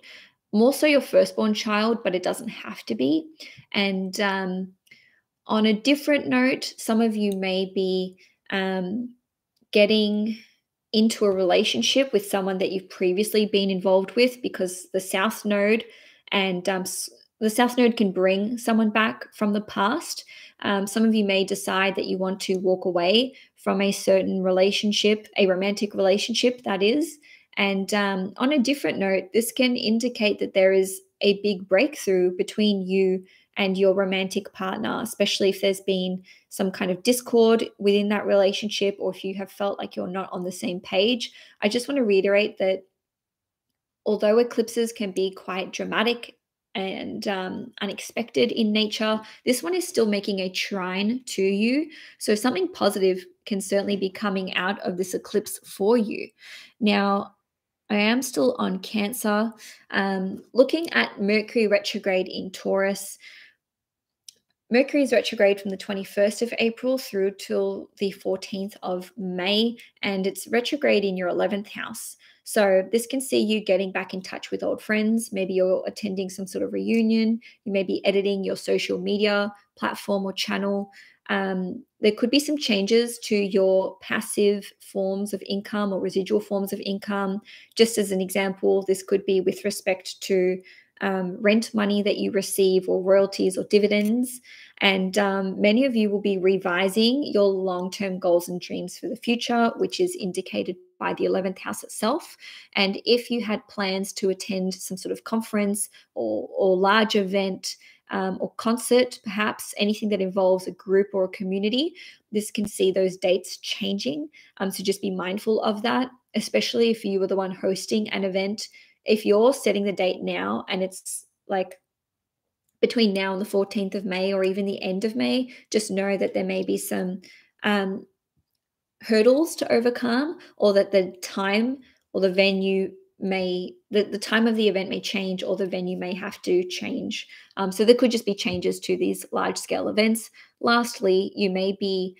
more so your firstborn child, but it doesn't have to be. And on a different note, some of you may be getting into a relationship with someone that you've previously been involved with, because the South Node and the South Node can bring someone back from the past. Some of you may decide that you want to walk away from a certain relationship, a romantic relationship, that is. And on a different note, this can indicate that there is a big breakthrough between you and your romantic partner, especially if there's been some kind of discord within that relationship, or if you have felt like you're not on the same page. I just want to reiterate that although eclipses can be quite dramatic and unexpected in nature. This one is still making a trine to you. So something positive can certainly be coming out of this eclipse for you. Now, I am still on Cancer. Looking at Mercury retrograde in Taurus, Mercury is retrograde from the 21st of April through till the 14th of May, and it's retrograde in your 11th house. So this can see you getting back in touch with old friends. Maybe you're attending some sort of reunion. You may be editing your social media platform or channel. There could be some changes to your passive forms of income or residual forms of income. Just as an example, this could be with respect to rent money that you receive or royalties or dividends. And many of you will be revising your long-term goals and dreams for the future, which is indicated by the 11th house itself. And if you had plans to attend some sort of conference or large event or concert, perhaps anything that involves a group or a community, this can see those dates changing. So just be mindful of that, especially if you were the one hosting an event. If you're setting the date now and it's like between now and the 14th of May or even the end of May, just know that there may be some hurdles to overcome, or that the time or the venue the time of the event may change, or the venue may have to change. So there could just be changes to these large scale events. Lastly, you may be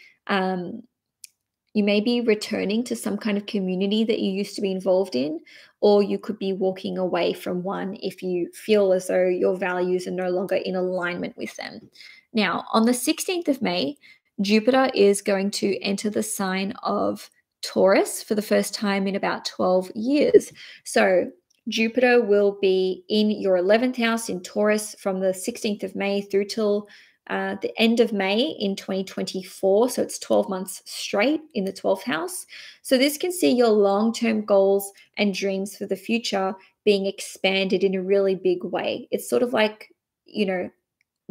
returning to some kind of community that you used to be involved in, or you could be walking away from one if you feel as though your values are no longer in alignment with them. Now, on the 16th of May, Jupiter is going to enter the sign of Taurus for the first time in about 12 years. So Jupiter will be in your 11th house in Taurus from the 16th of May through till the end of May in 2024. So it's 12 months straight in the 12th house. So this can see your long-term goals and dreams for the future being expanded in a really big way. It's sort of like,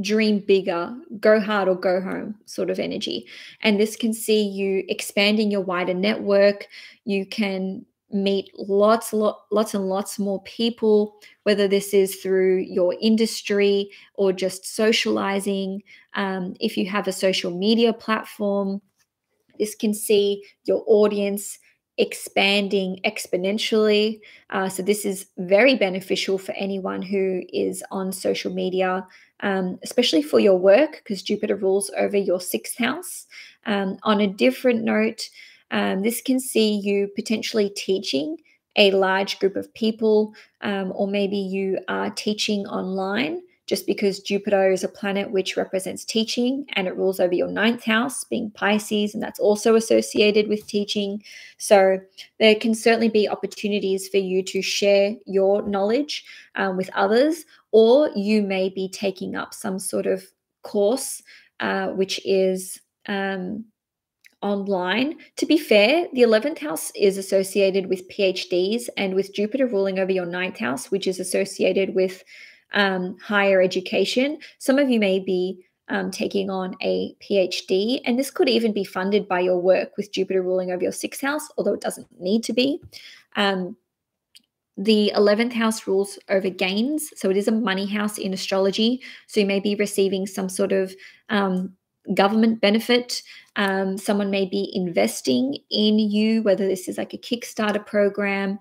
dream bigger, go hard or go home sort of energy. And this can see you expanding your wider network. You can meet lots and lots more people, whether this is through your industry or just socializing. If you have a social media platform, this can see your audience expanding exponentially. So this is very beneficial for anyone who is on social media, especially for your work, because Jupiter rules over your 6th house. On a different note, this can see you potentially teaching a large group of people, or maybe you are teaching online, just because Jupiter is a planet which represents teaching, and it rules over your 9th house, being Pisces, and that's also associated with teaching. So there can certainly be opportunities for you to share your knowledge with others, or you may be taking up some sort of course which is online. To be fair, the 11th house is associated with PhDs, and with Jupiter ruling over your 9th house, which is associated with higher education, some of you may be taking on a PhD, and this could even be funded by your work with Jupiter ruling over your 6th house, although it doesn't need to be. The 11th house rules over gains, so it is a money house in astrology. So you may be receiving some sort of government benefit. Someone may be investing in you, whether this is like a Kickstarter program,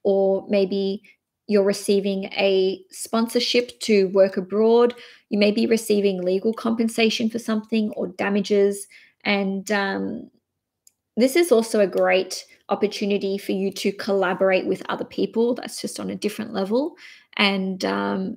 or maybe you're receiving a sponsorship to work abroad. You may be receiving legal compensation for something or damages. And this is also a great opportunity for you to collaborate with other people. That's just on a different level. And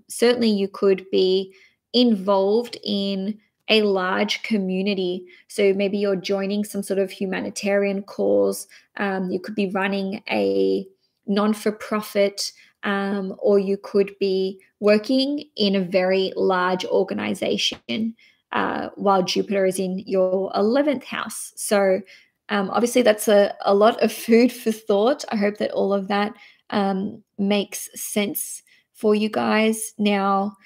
certainly you could be involved in a large community. So maybe you're joining some sort of humanitarian cause. You could be running a non-for-profit, or you could be working in a very large organization while Jupiter is in your 11th house. So obviously that's a lot of food for thought. I hope that all of that makes sense for you guys. Now,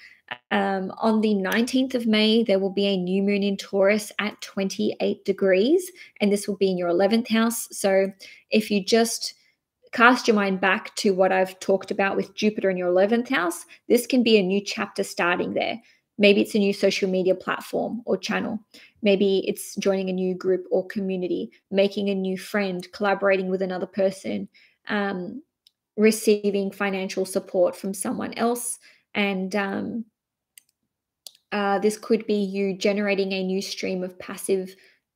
on the 19th of May, there will be a new moon in Taurus at 28 degrees, and this will be in your 11th house. So if you just cast your mind back to what I've talked about with Jupiter in your 11th house, this can be a new chapter starting there. Maybe it's a new social media platform or channel. Maybe it's joining a new group or community, making a new friend, collaborating with another person, receiving financial support from someone else. And this could be you generating a new stream of passive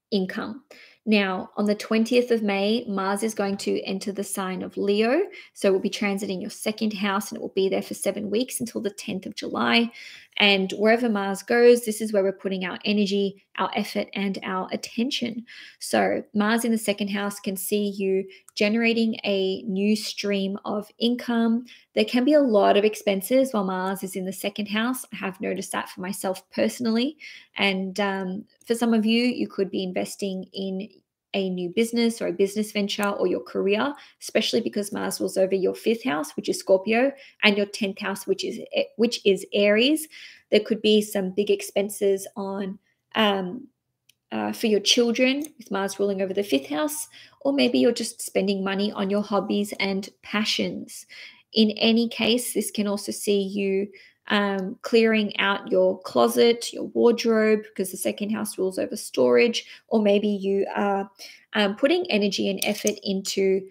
income. Now, on the 20th of May, Mars is going to enter the sign of Leo. So it will be transiting your second house, and it will be there for 7 weeks until the 10th of July. And wherever Mars goes, this is where we're putting our energy, our effort, and our attention. So Mars in the second house can see you generating a new stream of income. There can be a lot of expenses while Mars is in the second house. I have noticed that for myself personally. And for some of you, you could be investing in a new business or a business venture or your career, especially because Mars rules over your 5th house, which is Scorpio, and your 10th house, which is Aries. There could be some big expenses on for your children with Mars ruling over the 5th house, or maybe you're just spending money on your hobbies and passions. In any case, this can also see you clearing out your closet, your wardrobe, because the second house rules over storage, or maybe you are putting energy and effort into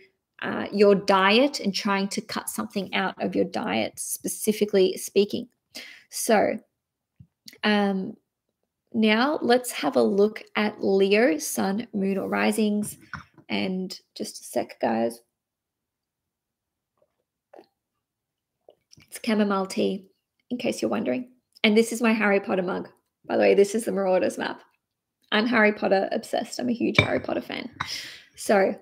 your diet and trying to cut something out of your diet, specifically speaking. So now let's have a look at Leo, Sun, Moon, or Risings. And just a sec, guys. It's chamomile tea, in case you're wondering. And this is my Harry Potter mug. By the way, this is the Marauders map. I'm Harry Potter obsessed. I'm a huge Harry Potter fan. So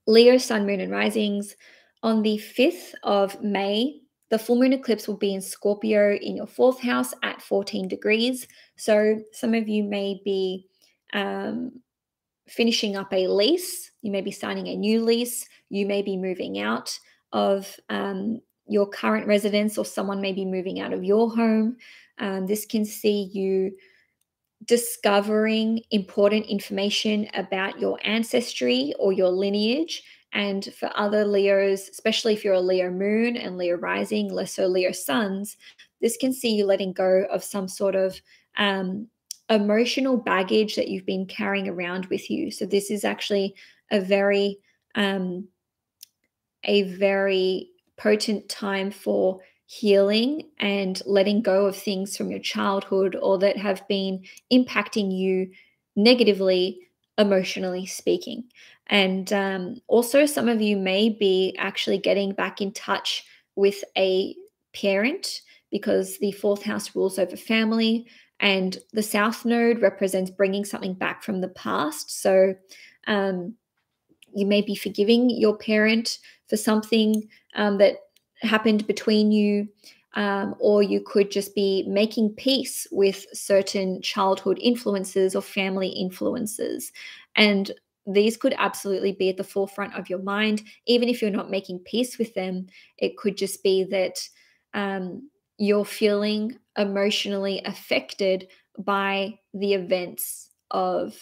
Leo, Sun, Moon, and Risings. On the 5th of May, the full moon eclipse will be in Scorpio in your 4th house at 14 degrees. So some of you may be finishing up a lease. You may be signing a new lease. You may be moving out of your current residence, or someone may be moving out of your home. This can see you discovering important information about your ancestry or your lineage. And for other Leos, especially if you're a Leo moon and Leo rising, less so Leo suns, this can see you letting go of some sort of emotional baggage that you've been carrying around with you. So this is actually a very potent time for healing and letting go of things from your childhood or that have been impacting you negatively, emotionally speaking. And also some of you may be actually getting back in touch with a parent, because the 4th house rules over family, and the South Node represents bringing something back from the past. So you may be forgiving your parent for something that happened between you, or you could just be making peace with certain childhood influences or family influences. And these could absolutely be at the forefront of your mind. Even if you're not making peace with them, it could just be that you're feeling emotionally affected by the events of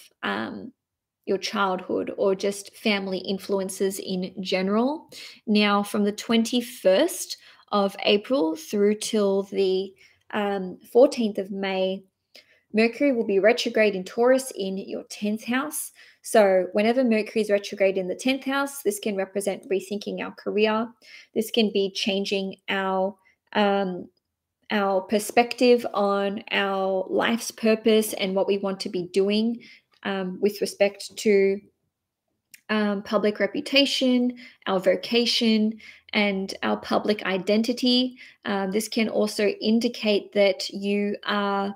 your childhood or just family influences in general. Now, from the 21st of April through till the 14th of May, Mercury will be retrograde in Taurus in your 10th house. So whenever Mercury is retrograde in the 10th house, this can represent rethinking our career. This can be changing our perspective on our life's purpose and what we want to be doing with respect to public reputation, our vocation, and our public identity. This can also indicate that you are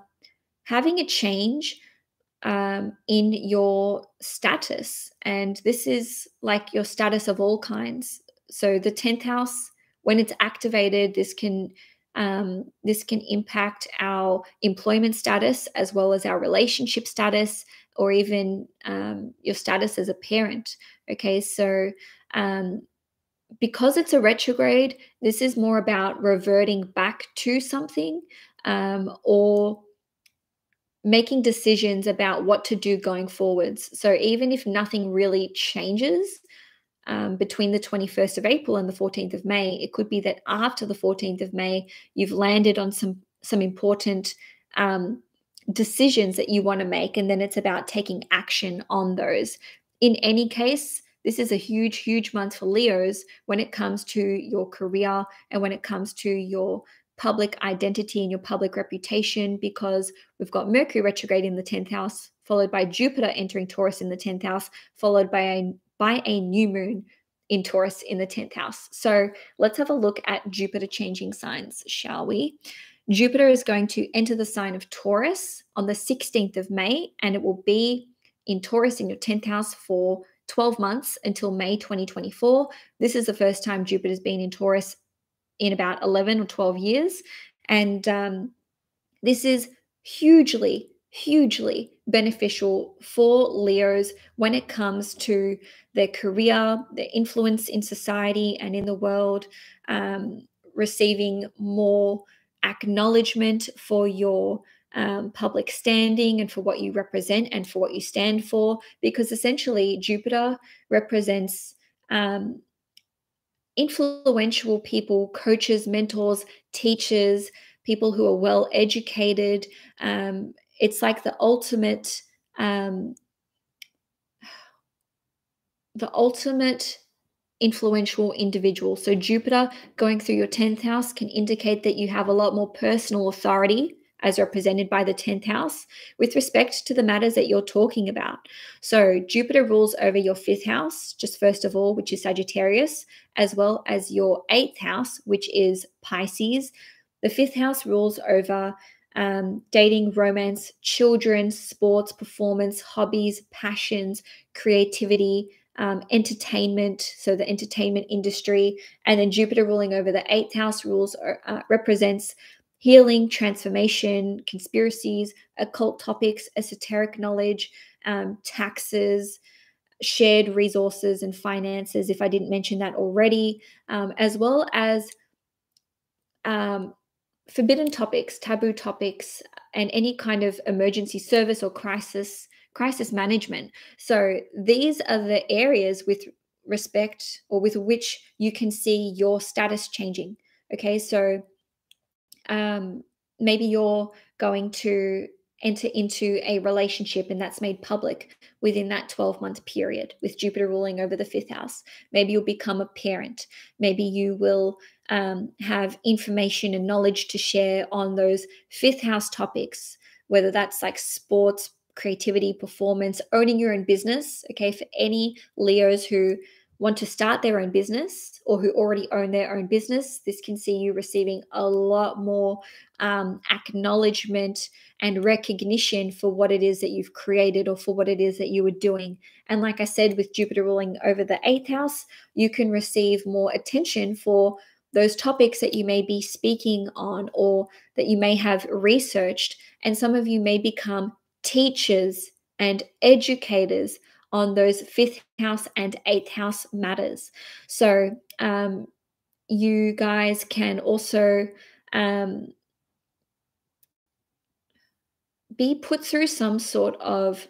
having a change in your status. And this is like your status of all kinds. So the 10th house, when it's activated, this can impact our employment status as well as our relationship status, or even your status as a parent. Okay, so because it's a retrograde, this is more about reverting back to something or making decisions about what to do going forwards. So even if nothing really changes, between the 21st of April and the 14th of May. It could be that after the 14th of May, you've landed on some important decisions that you want to make, and then it's about taking action on those. In any case, this is a huge, huge month for Leos when it comes to your career and when it comes to your public identity and your public reputation, because we've got Mercury retrograde in the 10th house, followed by Jupiter entering Taurus in the 10th house, followed by a new moon in Taurus in the 10th house. So let's have a look at Jupiter changing signs, shall we? Jupiter is going to enter the sign of Taurus on the 16th of May, and it will be in Taurus in your 10th house for 12 months until May 2024. This is the first time Jupiter's been in Taurus in about 11 or 12 years. And this is hugely, hugely beneficial for Leos when it comes to their career, their influence in society and in the world, receiving more acknowledgement for your public standing and for what you represent and for what you stand for, because essentially Jupiter represents influential people, coaches, mentors, teachers, people who are well educated. It's like the ultimate influential individual. So Jupiter going through your 10th house can indicate that you have a lot more personal authority, as represented by the 10th house, with respect to the matters that you're talking about. So Jupiter rules over your 5th house, just first of all, which is Sagittarius, as well as your 8th house, which is Pisces. The 5th house rules over dating, romance, children, sports, performance, hobbies, passions, creativity, entertainment, so the entertainment industry. And then Jupiter ruling over the 8th house represents healing, transformation, conspiracies, occult topics, esoteric knowledge, taxes, shared resources and finances, if I didn't mention that already, as well as forbidden topics, taboo topics, and any kind of emergency service or crisis management. So these are the areas with respect or with which you can see your status changing. Okay, so maybe you're going to enter into a relationship and that's made public within that 12-month period with Jupiter ruling over the 5th house. Maybe you'll become a parent. Maybe you will have information and knowledge to share on those 5th house topics, whether that's like sports, creativity, performance, owning your own business. Okay, for any Leos who want to start their own business or who already own their own business, this can see you receiving a lot more acknowledgement and recognition for what it is that you've created or for what it is that you are doing. And like I said, with Jupiter ruling over the 8th house, you can receive more attention for those topics that you may be speaking on or that you may have researched. And some of you may become teachers and educators on those 5th house and 8th house matters. So you guys can also be put through some sort of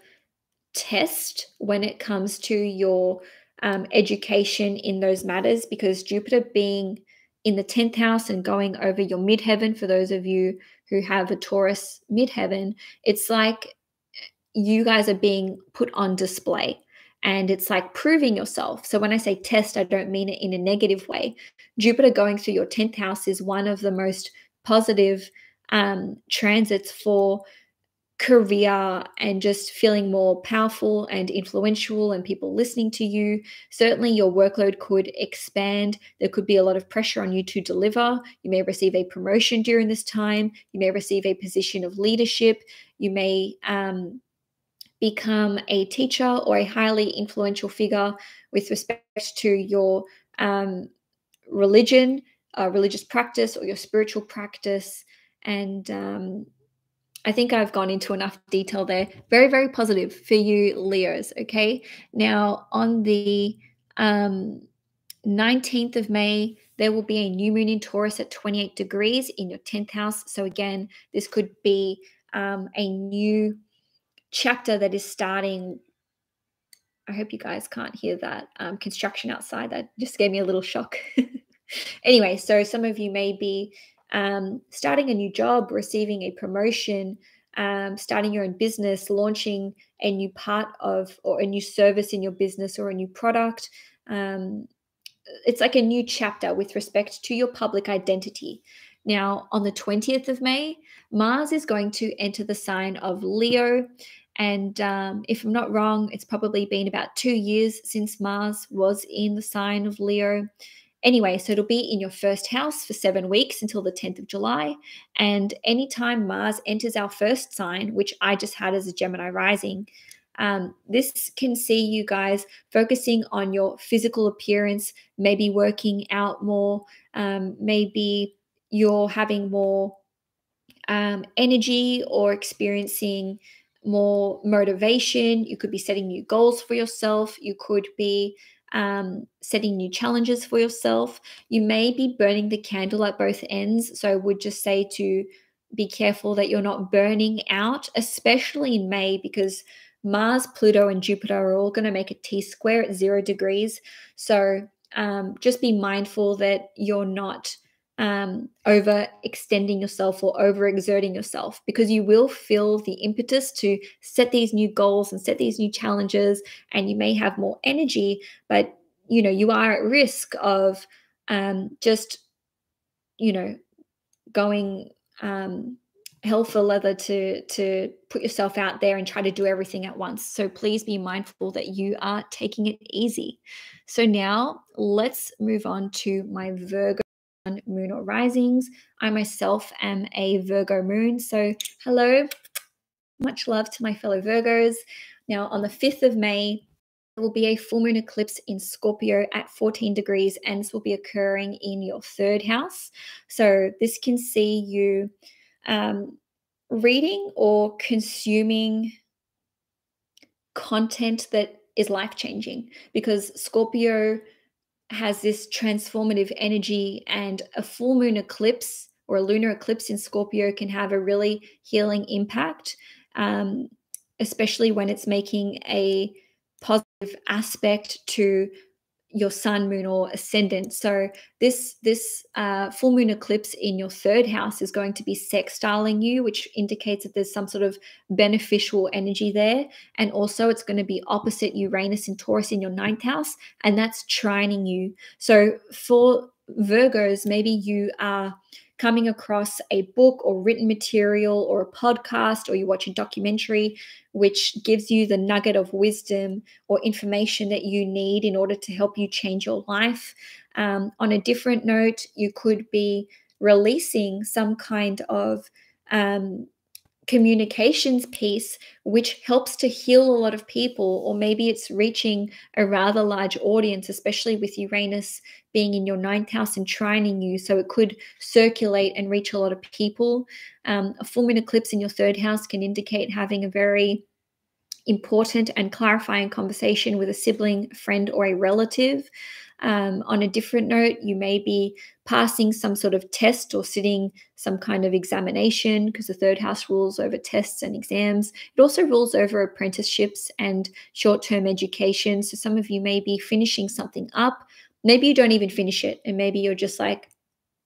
test when it comes to your education in those matters, because Jupiter being in the 10th house and going over your midheaven, for those of you who have a Taurus midheaven, it's like you guys are being put on display and it's like proving yourself. So when I say test, I don't mean it in a negative way. Jupiter going through your 10th house is one of the most positive transits for career and just feeling more powerful and influential and people listening to you. Certainly your workload could expand. There could be a lot of pressure on you to deliver. You may receive a promotion during this time. You may receive a position of leadership. You may become a teacher or a highly influential figure with respect to your religion, religious practice, or your spiritual practice. And I think I've gone into enough detail there. Very, very positive for you, Leos. Okay. Now, on the 19th of May, there will be a new moon in Taurus at 28 degrees in your 10th house. So again, this could be a new chapter that is starting I hope you guys can't hear that construction outside. That just gave me a little shock. Anyway, so some of you may be starting a new job, receiving a promotion, starting your own business, launching a new part of or a new service in your business or a new product. It's like a new chapter with respect to your public identity. Now, on the 20th of May, Mars is going to enter the sign of Leo. And if I'm not wrong, it's probably been about 2 years since Mars was in the sign of Leo. Anyway, so it'll be in your first house for 7 weeks until the 10th of July. And anytime Mars enters our first sign, which I just had as a Gemini rising, this can see you guys focusing on your physical appearance, maybe working out more, maybe you're having more energy or experiencing more motivation. You could be setting new goals for yourself. You could be setting new challenges for yourself. You may be burning the candle at both ends. So I would just say to be careful that you're not burning out, especially in May, because Mars, Pluto, and Jupiter are all going to make a T-square at 0 degrees. So just be mindful that you're not overextending yourself or overexerting yourself, because you will feel the impetus to set these new goals and set these new challenges, and you may have more energy, but you are at risk of just going hell for leather to put yourself out there and try to do everything at once. So please be mindful that you are taking it easy. So now let's move on to my Virgo moon or risings. I myself am a Virgo moon. So hello, much love to my fellow Virgos. Now on the 5th of May, there will be a full moon eclipse in Scorpio at 14 degrees, and this will be occurring in your 3rd house. So this can see you reading or consuming content that is life-changing, because Scorpio has this transformative energy, and a full moon eclipse or a lunar eclipse in Scorpio can have a really healing impact, especially when it's making a positive aspect to your sun, moon, or ascendant. So this full moon eclipse in your 3rd house is going to be sextiling you, which indicates that there's some sort of beneficial energy there. And also it's going to be opposite Uranus and Taurus in your 9th house, and that's trining you. So for Virgos, maybe you are coming across a book or written material or a podcast, or you watch a documentary which gives you the nugget of wisdom or information that you need in order to help you change your life. On a different note, you could be releasing some kind of communications piece which helps to heal a lot of people, or maybe it's reaching a rather large audience, especially with Uranus being in your 9th house and trining you. So it could circulate and reach a lot of people. A full moon eclipse in your 3rd house can indicate having a very important and clarifying conversation with a sibling, friend, or a relative. On a different note, you may be passing some sort of test or sitting some kind of examination, because the 3rd house rules over tests and exams. It also rules over apprenticeships and short-term education. So some of you may be finishing something up. Maybe you don't even finish it, and maybe you're just like,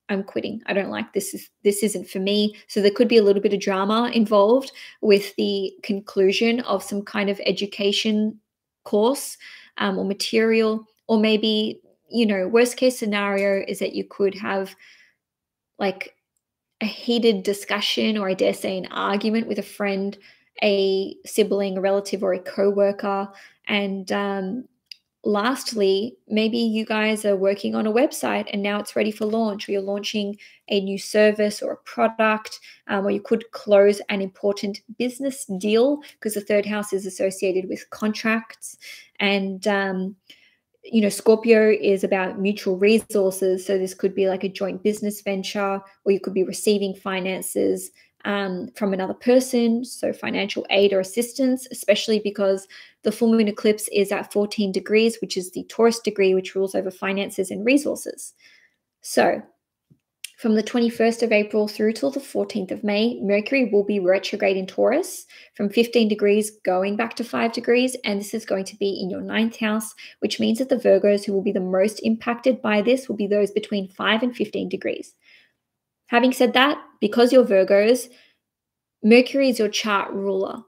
I'm quitting. I don't like this. This isn't for me. So there could be a little bit of drama involved with the conclusion of some kind of education course or material. Or maybe, worst case scenario is that you could have like a heated discussion, or I dare say an argument with a friend, a sibling, a relative, or a coworker. And lastly, maybe you guys are working on a website and now it's ready for launch, or you're launching a new service or a product, or you could close an important business deal, because the 3rd house is associated with contracts. And Scorpio is about mutual resources. So this could be like a joint business venture, or you could be receiving finances from another person. So financial aid or assistance, especially because the full moon eclipse is at 14 degrees, which is the Taurus degree, which rules over finances and resources. So From the 21st of April through till the 14th of May, Mercury will be retrograde in Taurus from 15 degrees going back to 5 degrees. And this is going to be in your 9th house, which means that the Virgos who will be the most impacted by this will be those between 5 and 15 degrees. Having said that, because you're Virgos, Mercury is your chart ruler.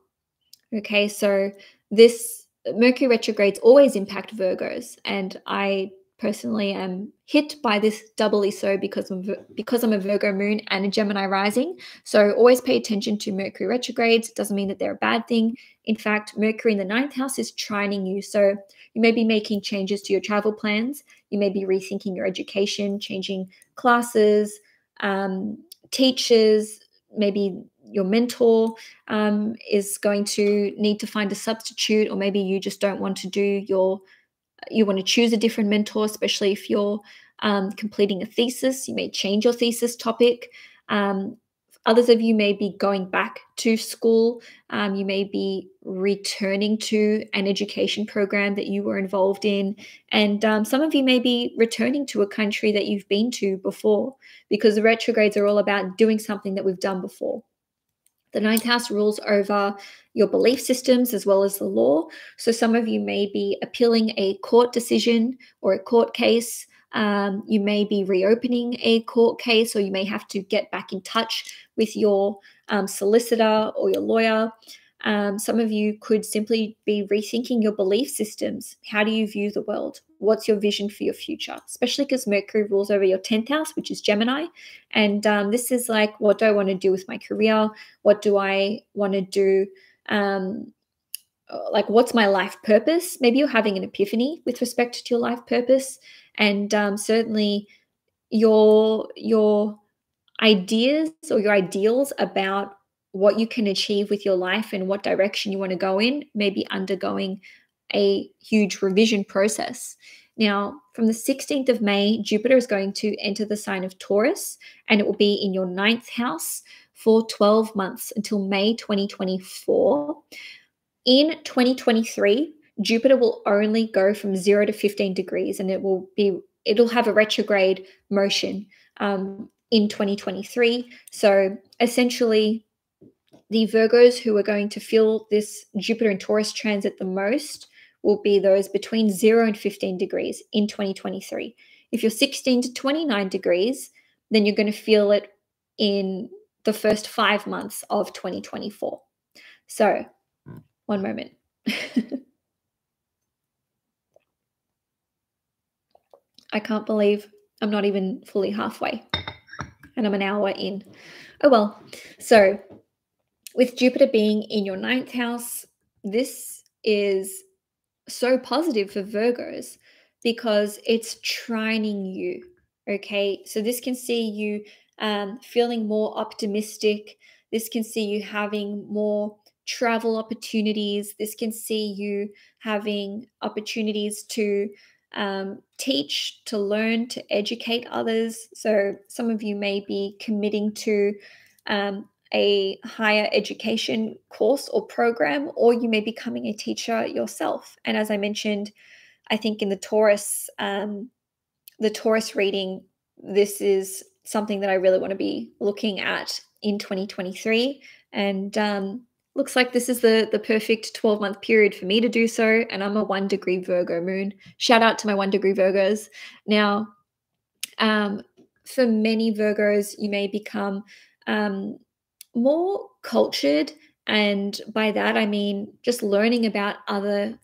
Okay, so this Mercury retrogrades always impact Virgos, and I personally am hit by this doubly so because I'm a Virgo moon and a Gemini rising. So always pay attention to Mercury retrogrades. It doesn't mean that they're a bad thing. In fact, Mercury in the 9th house is trining you. So you may be making changes to your travel plans. You may be rethinking your education, changing classes, teachers, maybe your mentor is going to need to find a substitute, or maybe you just don't want to do you want to choose a different mentor, especially if you're completing a thesis. You may change your thesis topic. Others of you may be going back to school. You may be returning to an education program that you were involved in. And some of you may be returning to a country that you've been to before, because the retrogrades are all about doing something that we've done before. The 9th house rules over your belief systems as well as the law. So some of you may be appealing a court decision or a court case. You may be reopening a court case, or you may have to get back in touch with your solicitor or your lawyer. Some of you could simply be rethinking your belief systems. How do you view the world? What's your vision for your future? Especially because Mercury rules over your 10th house, which is Gemini. And this is like, what do I want to do with my career? What do I want to do? Like, what's my life purpose? Maybe you're having an epiphany with respect to your life purpose. And certainly your ideas or your ideals about what you can achieve with your life and what direction you want to go in may be undergoing a huge revision process. Now, from the 16th of May, Jupiter is going to enter the sign of Taurus, and it will be in your 9th house for 12 months until May 2024. In 2023, Jupiter will only go from 0 to 15 degrees, and it'll have a retrograde motion in 2023. So essentially, the Virgos who are going to feel this Jupiter and Taurus transit the most will be those between 0 and 15 degrees in 2023. If you're 16 to 29 degrees, then you're going to feel it in the first 5 months of 2024. So, one moment. I can't believe I'm not even fully halfway, and I'm an hour in. Oh well. So, with Jupiter being in your 9th house, this is so positive for Virgos because it's trining you. Okay, so this can see you feeling more optimistic. This can see you having more travel opportunities. This can see you having opportunities to teach, to learn, to educate others. So some of you may be committing to a higher education course or program, or you may be becoming a teacher yourself. And as I mentioned, I think in the Taurus reading, this is something that I really want to be looking at in 2023. And looks like this is the perfect 12-month period for me to do so. And I'm a 1 degree Virgo moon. Shout out to my 1 degree Virgos. Now, for many Virgos, you may become more cultured, and by that I mean just learning about other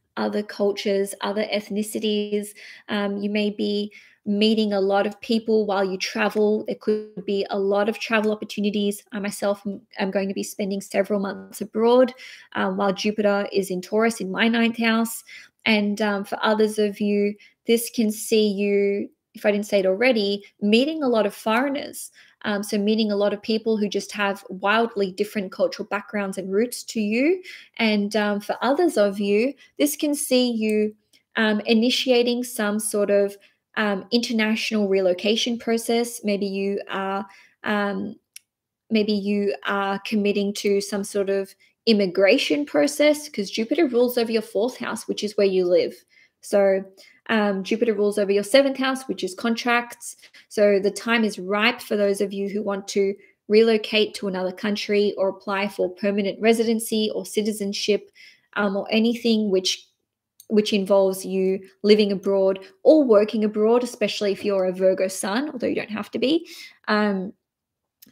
cultures, other ethnicities. You may be meeting a lot of people while you travel. There could be a lot of travel opportunities. I myself am going to be spending several months abroad while Jupiter is in Taurus in my 9th house. And for others of you, this can see you, if I didn't say it already, meeting a lot of foreigners. So meeting a lot of people who just have wildly different cultural backgrounds and roots to you. And for others of you, this can see you initiating some sort of international relocation process. Maybe you are committing to some sort of immigration process, because Jupiter rules over your 4th house, which is where you live. So Jupiter rules over your 7th house, which is contracts. So the time is ripe for those of you who want to relocate to another country or apply for permanent residency or citizenship, or anything which involves you living abroad or working abroad, especially if you're a Virgo sun, although you don't have to be.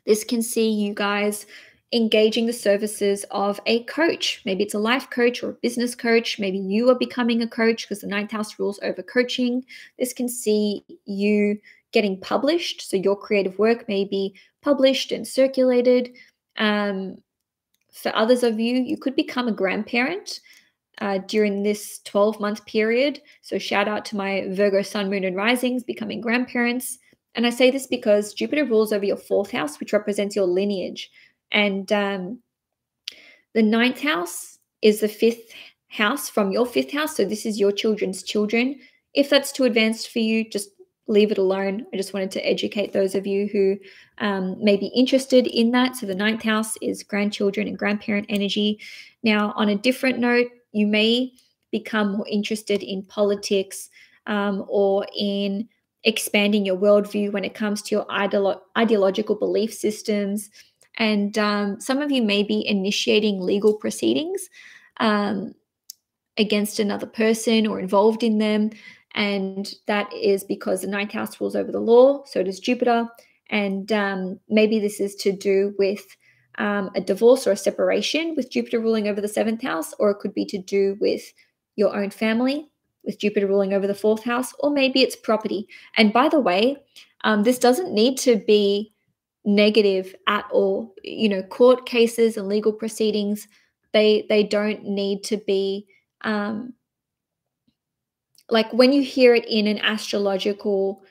This can see you guys engaging the services of a coach. Maybe it's a life coach or a business coach. Maybe you are becoming a coach because the ninth house rules over coaching. This can see you getting published. So your creative work may be published and circulated. For others of you, you could become a grandparent during this 12-month period. So shout out to my Virgo sun, moon, and risings becoming grandparents. And I say this because Jupiter rules over your fourth house, which represents your lineage. And the ninth house is the fifth house from your fifth house. So this is your children's children. If that's too advanced for you, just leave it alone. I just wanted to educate those of you who may be interested in that. So the ninth house is grandchildren and grandparent energy. Now, on a different note, you may become more interested in politics or in expanding your worldview when it comes to your ideological belief systems. And some of you may be initiating legal proceedings against another person or involved in them. And that is because the ninth house rules over the law. So does Jupiter. And maybe this is to do with a divorce or a separation with Jupiter ruling over the seventh house, or it could be to do with your own family with Jupiter ruling over the fourth house, or maybe it's property. And by the way, this doesn't need to be negative at all. You know, court cases and legal proceedings, they don't need to be like when you hear it in an astrological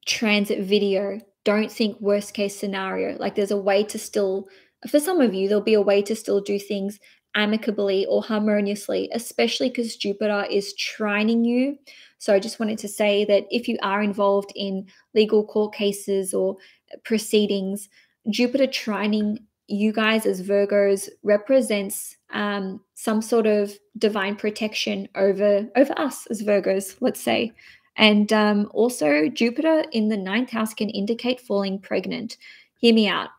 transit video, don't think worst case scenario. Like there's a way to still, for some of you, there'll be a way to still do things amicably or harmoniously, especially because Jupiter is trining you. So I just wanted to say that if you are involved in legal court cases or proceedings, Jupiter trining you guys as Virgos represents some sort of divine protection over us as Virgos, let's say. And also Jupiter in the ninth house can indicate falling pregnant. Hear me out.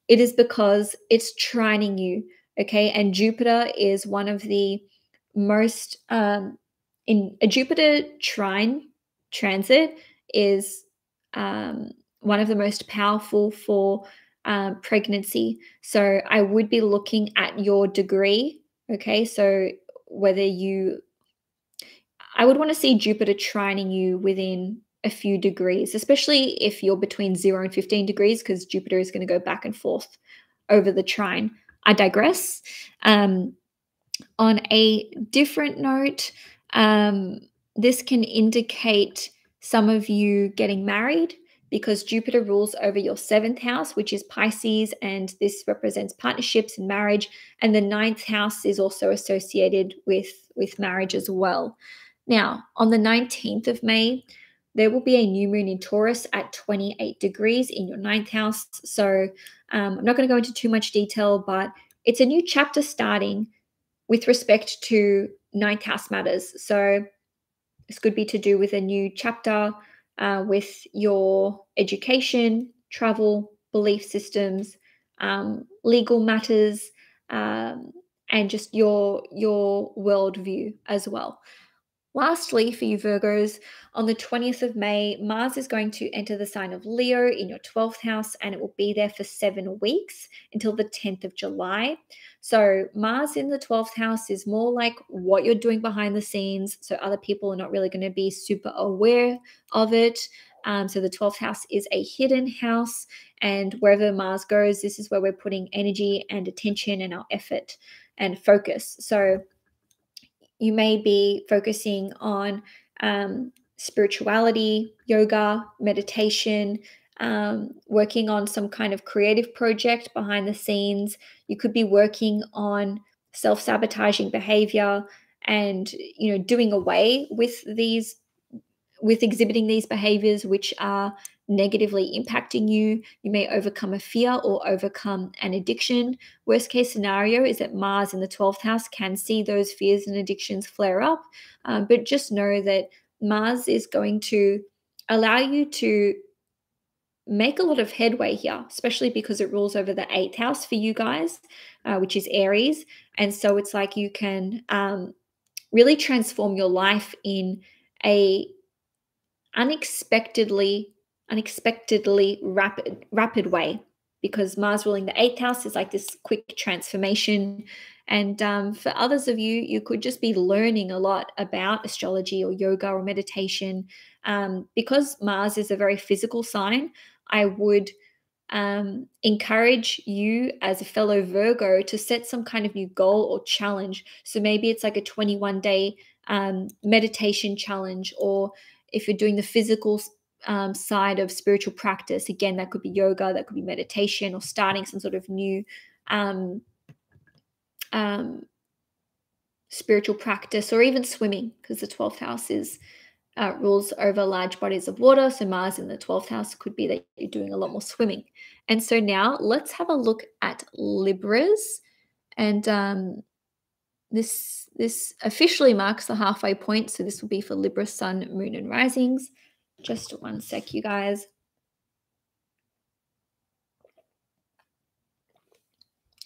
It is because it's trining you, okay? And Jupiter is one of the most, in a Jupiter trine transit is one of the most powerful for pregnancy. So I would be looking at your degree, okay? So whether I would want to see Jupiter trining you within a few degrees, especially if you're between 0 and 15 degrees, because Jupiter is going to go back and forth over the trine. I digress. On a different note, this can indicate some of you getting married because Jupiter rules over your seventh house, which is Pisces, and this represents partnerships and marriage. And the ninth house is also associated with marriage as well. Now, on the 19th of May, there will be a new moon in Taurus at 28 degrees in your ninth house. So I'm not going to go into too much detail, but it's a new chapter starting with respect to ninth house matters. So this could be to do with a new chapter with your education, travel, belief systems, legal matters, and just your worldview as well. Lastly, for you Virgos, on the 20th of May, Mars is going to enter the sign of Leo in your 12th house, and it will be there for 7 weeks until the 10th of July. So Mars in the 12th house is more like what you're doing behind the scenes. So other people are not really going to be super aware of it. So the 12th house is a hidden house, and wherever Mars goes, this is where we're putting energy and attention and our effort and focus. So you may be focusing on spirituality, yoga, meditation, working on some kind of creative project behind the scenes. You could be working on self-sabotaging behavior and, doing away with exhibiting these behaviors which are negatively impacting you. You may overcome a fear or overcome an addiction. Worst case scenario is that Mars in the 12th house can see those fears and addictions flare up. But just know that Mars is going to allow you to make a lot of headway here, especially because it rules over the 8th house for you guys, which is Aries. And so it's like you can really transform your life in a unexpectedly rapid way, because Mars ruling the 8th house is like this quick transformation. And for others of you, you could just be learning a lot about astrology or yoga or meditation. Because Mars is a very physical sign, I would encourage you as a fellow Virgo to set some kind of new goal or challenge. So maybe it's like a 21-day meditation challenge, or if you're doing the physical side of spiritual practice, again, that could be yoga, that could be meditation, or starting some sort of new um, um, spiritual practice, or even swimming, because the 12th house is rules over large bodies of water. So Mars in the 12th house could be that you're doing a lot more swimming. And so now let's have a look at Libras. And this officially marks the halfway point. So this will be for Libra, Sun, Moon, and Risings. Just one sec, you guys.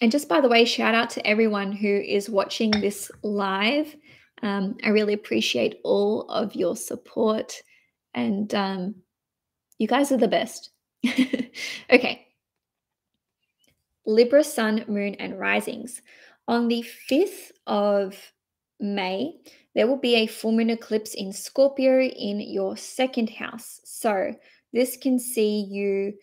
And just by the way, shout out to everyone who is watching this live. I really appreciate all of your support, and you guys are the best. Okay. Libra, Sun, Moon, and Risings. On the 5th of May, there will be a full moon eclipse in Scorpio in your 2nd house. So this can see you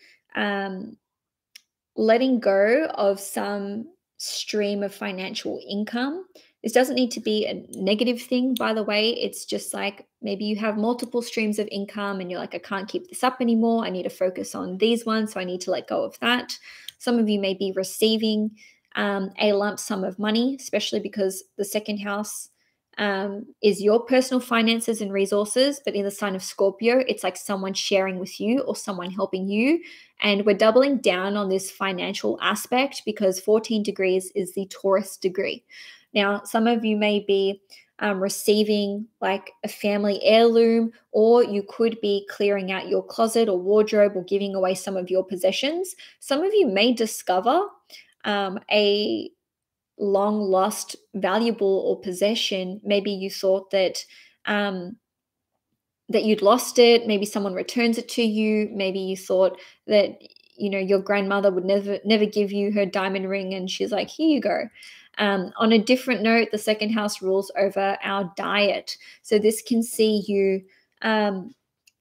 letting go of some stream of financial income. This doesn't need to be a negative thing, by the way. It's just like maybe you have multiple streams of income and you're like, I can't keep this up anymore. I need to focus on these ones. So I need to let go of that. Some of you may be receiving a lump sum of money, especially because the 2nd house is your personal finances and resources. But in the sign of Scorpio, it's like someone sharing with you or someone helping you. And we're doubling down on this financial aspect because 14 degrees is the Taurus degree. Now, some of you may be receiving like a family heirloom, or you could be clearing out your closet or wardrobe or giving away some of your possessions. Some of you may discover a long lost valuable or possession. Maybe you thought that that you'd lost it. Maybe someone returns it to you. Maybe you thought that your grandmother would never give you her diamond ring, and she's like, here you go. On a different note, the 2nd house rules over our diet. So this can see you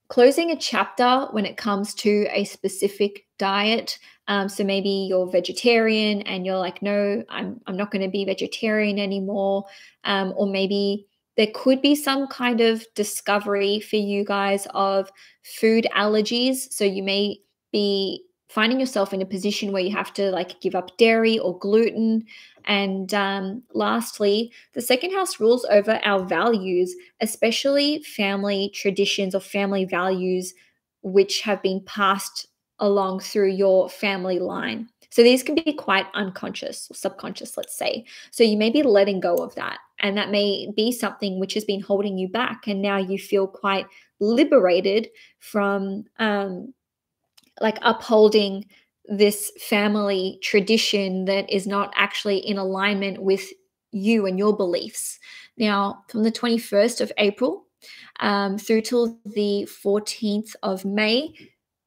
closing a chapter when it comes to a specific diet. So maybe you're vegetarian and you're like, no, I'm not going to be vegetarian anymore. Or maybe there could be some kind of discovery for you guys of food allergies. So you may be finding yourself in a position where you have to like give up dairy or gluten. And lastly, the 2nd house rules over our values, especially family traditions or family values, which have been passed along through your family line. So these can be quite unconscious or subconscious, let's say. So you may be letting go of that. And that may be something which has been holding you back. And now you feel quite liberated from like upholding this family tradition that is not actually in alignment with you and your beliefs. Now, from the 21st of April through till the 14th of May,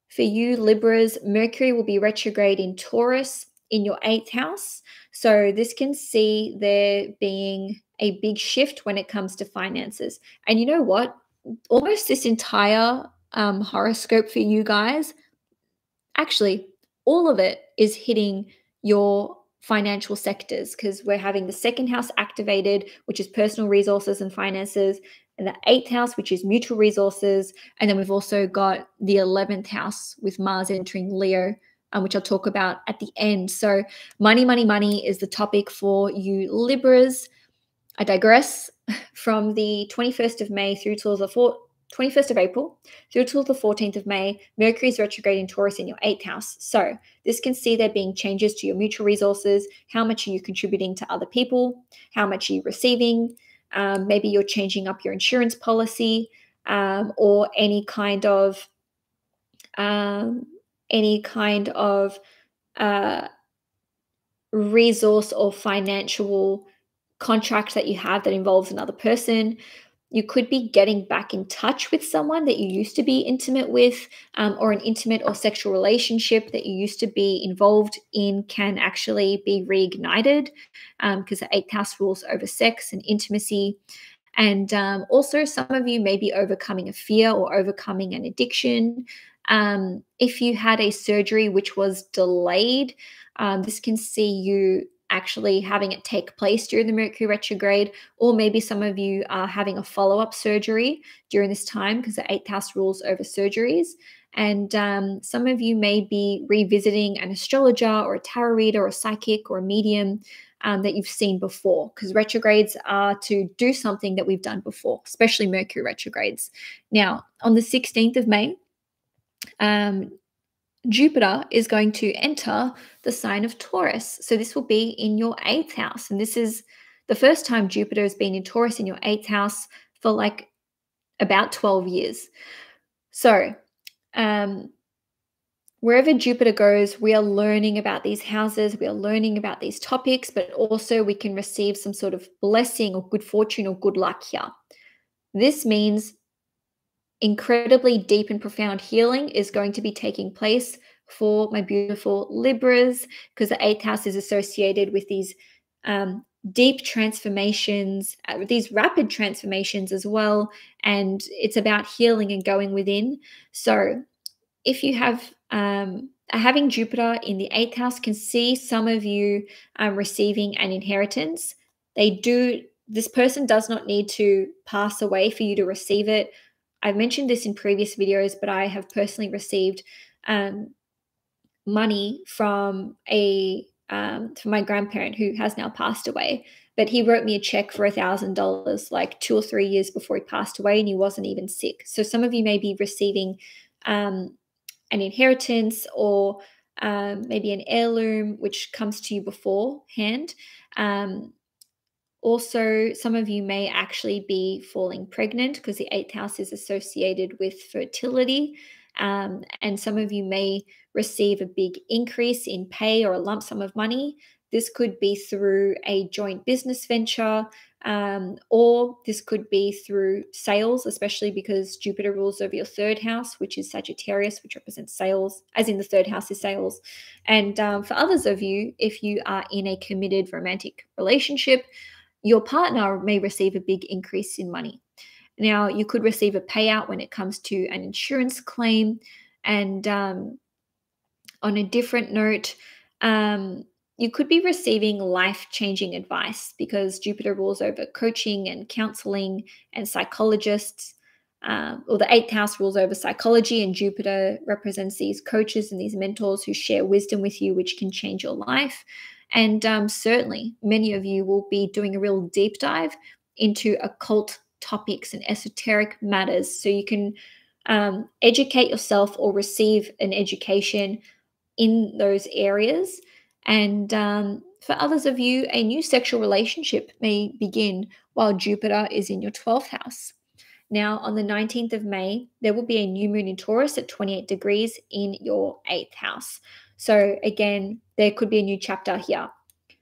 for you Libras, Mercury will be retrograde in Taurus in your 8th house. So this can see there being a big shift when it comes to finances. And you know what? Almost this entire horoscope for you guys, actually, all of it is hitting your financial sectors, because we're having the 2nd house activated, which is personal resources and finances, and the 8th house, which is mutual resources. And then we've also got the 11th house with Mars entering Leo, which I'll talk about at the end. So money, money, money is the topic for you Libras. I digress. From the 21st of May through till the 21st of April through till the 14th of May, Mercury is retrograde in Taurus in your 8th house. So this can see there being changes to your mutual resources. How much are you contributing to other people? How much are you receiving? Maybe you're changing up your insurance policy, or any kind of any kind of resource or financial contract that you have that involves another person. You could be getting back in touch with someone that you used to be intimate with, or an intimate or sexual relationship that you used to be involved in can actually be reignited, because the eighth house rules over sex and intimacy. And also, some of you may be overcoming a fear or overcoming an addiction. If you had a surgery which was delayed, this can see you actually having it take place during the Mercury retrograde, or maybe some of you are having a follow-up surgery during this time because the eighth house rules over surgeries. And some of you may be revisiting an astrologer or a tarot reader or a psychic or a medium that you've seen before, because retrogrades are to do something that we've done before, especially Mercury retrogrades. Now, on the 16th of May, Jupiter is going to enter the sign of Taurus. So this will be in your eighth house. And this is the first time Jupiter has been in Taurus in your eighth house for like about 12 years. So wherever Jupiter goes, we are learning about these houses, we are learning about these topics, but also we can receive some sort of blessing or good fortune or good luck here. This means incredibly deep and profound healing is going to be taking place for my beautiful Libras, because the eighth house is associated with these deep transformations, these rapid transformations as well. And it's about healing and going within. So if you have having Jupiter in the eighth house can see some of you receiving an inheritance. This person does not need to pass away for you to receive it. I've mentioned this in previous videos, but I have personally received money from my grandparent who has now passed away. But he wrote me a check for $1,000 like 2 or 3 years before he passed away, and he wasn't even sick. So some of you may be receiving an inheritance or maybe an heirloom which comes to you beforehand. Also, some of you may actually be falling pregnant because the eighth house is associated with fertility. And some of you may receive a big increase in pay or a lump sum of money. This could be through a joint business venture, or this could be through sales, especially because Jupiter rules over your third house, which is Sagittarius, which represents sales, as in the third house is sales. And for others of you, if you are in a committed romantic relationship, your partner may receive a big increase in money. Now, you could receive a payout when it comes to an insurance claim. And on a different note, you could be receiving life-changing advice because Jupiter rules over coaching and counseling and psychologists. Or the eighth house rules over psychology, and Jupiter represents these coaches and these mentors who share wisdom with you, which can change your life. And certainly many of you will be doing a real deep dive into occult topics and esoteric matters, so you can educate yourself or receive an education in those areas. And for others of you, a new sexual relationship may begin while Jupiter is in your 12th house. Now, on the 19th of May, there will be a new moon in Taurus at 28 degrees in your 8th house. So again, there could be a new chapter here.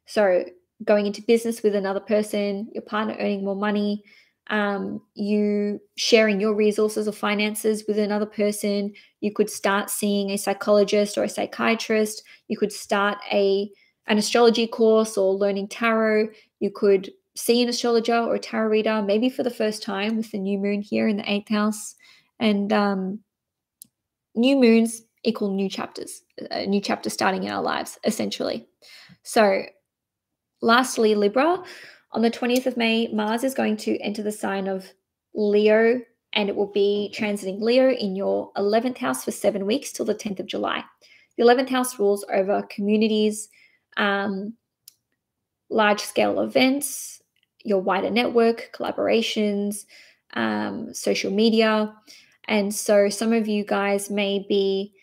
So going into business with another person, your partner earning more money, you sharing your resources or finances with another person. You could start seeing a psychologist or a psychiatrist. You could start an astrology course or learning tarot. You could see an astrologer or a tarot reader, maybe for the first time with the new moon here in the 8th house. And new moons equal new chapters, a new chapter starting in our lives, essentially. So lastly, Libra, on the 20th of May, Mars is going to enter the sign of Leo, and it will be transiting Leo in your 11th house for 7 weeks till the 10th of July. The 11th house rules over communities, large-scale events, your wider network, collaborations, social media. And so some of you guys may be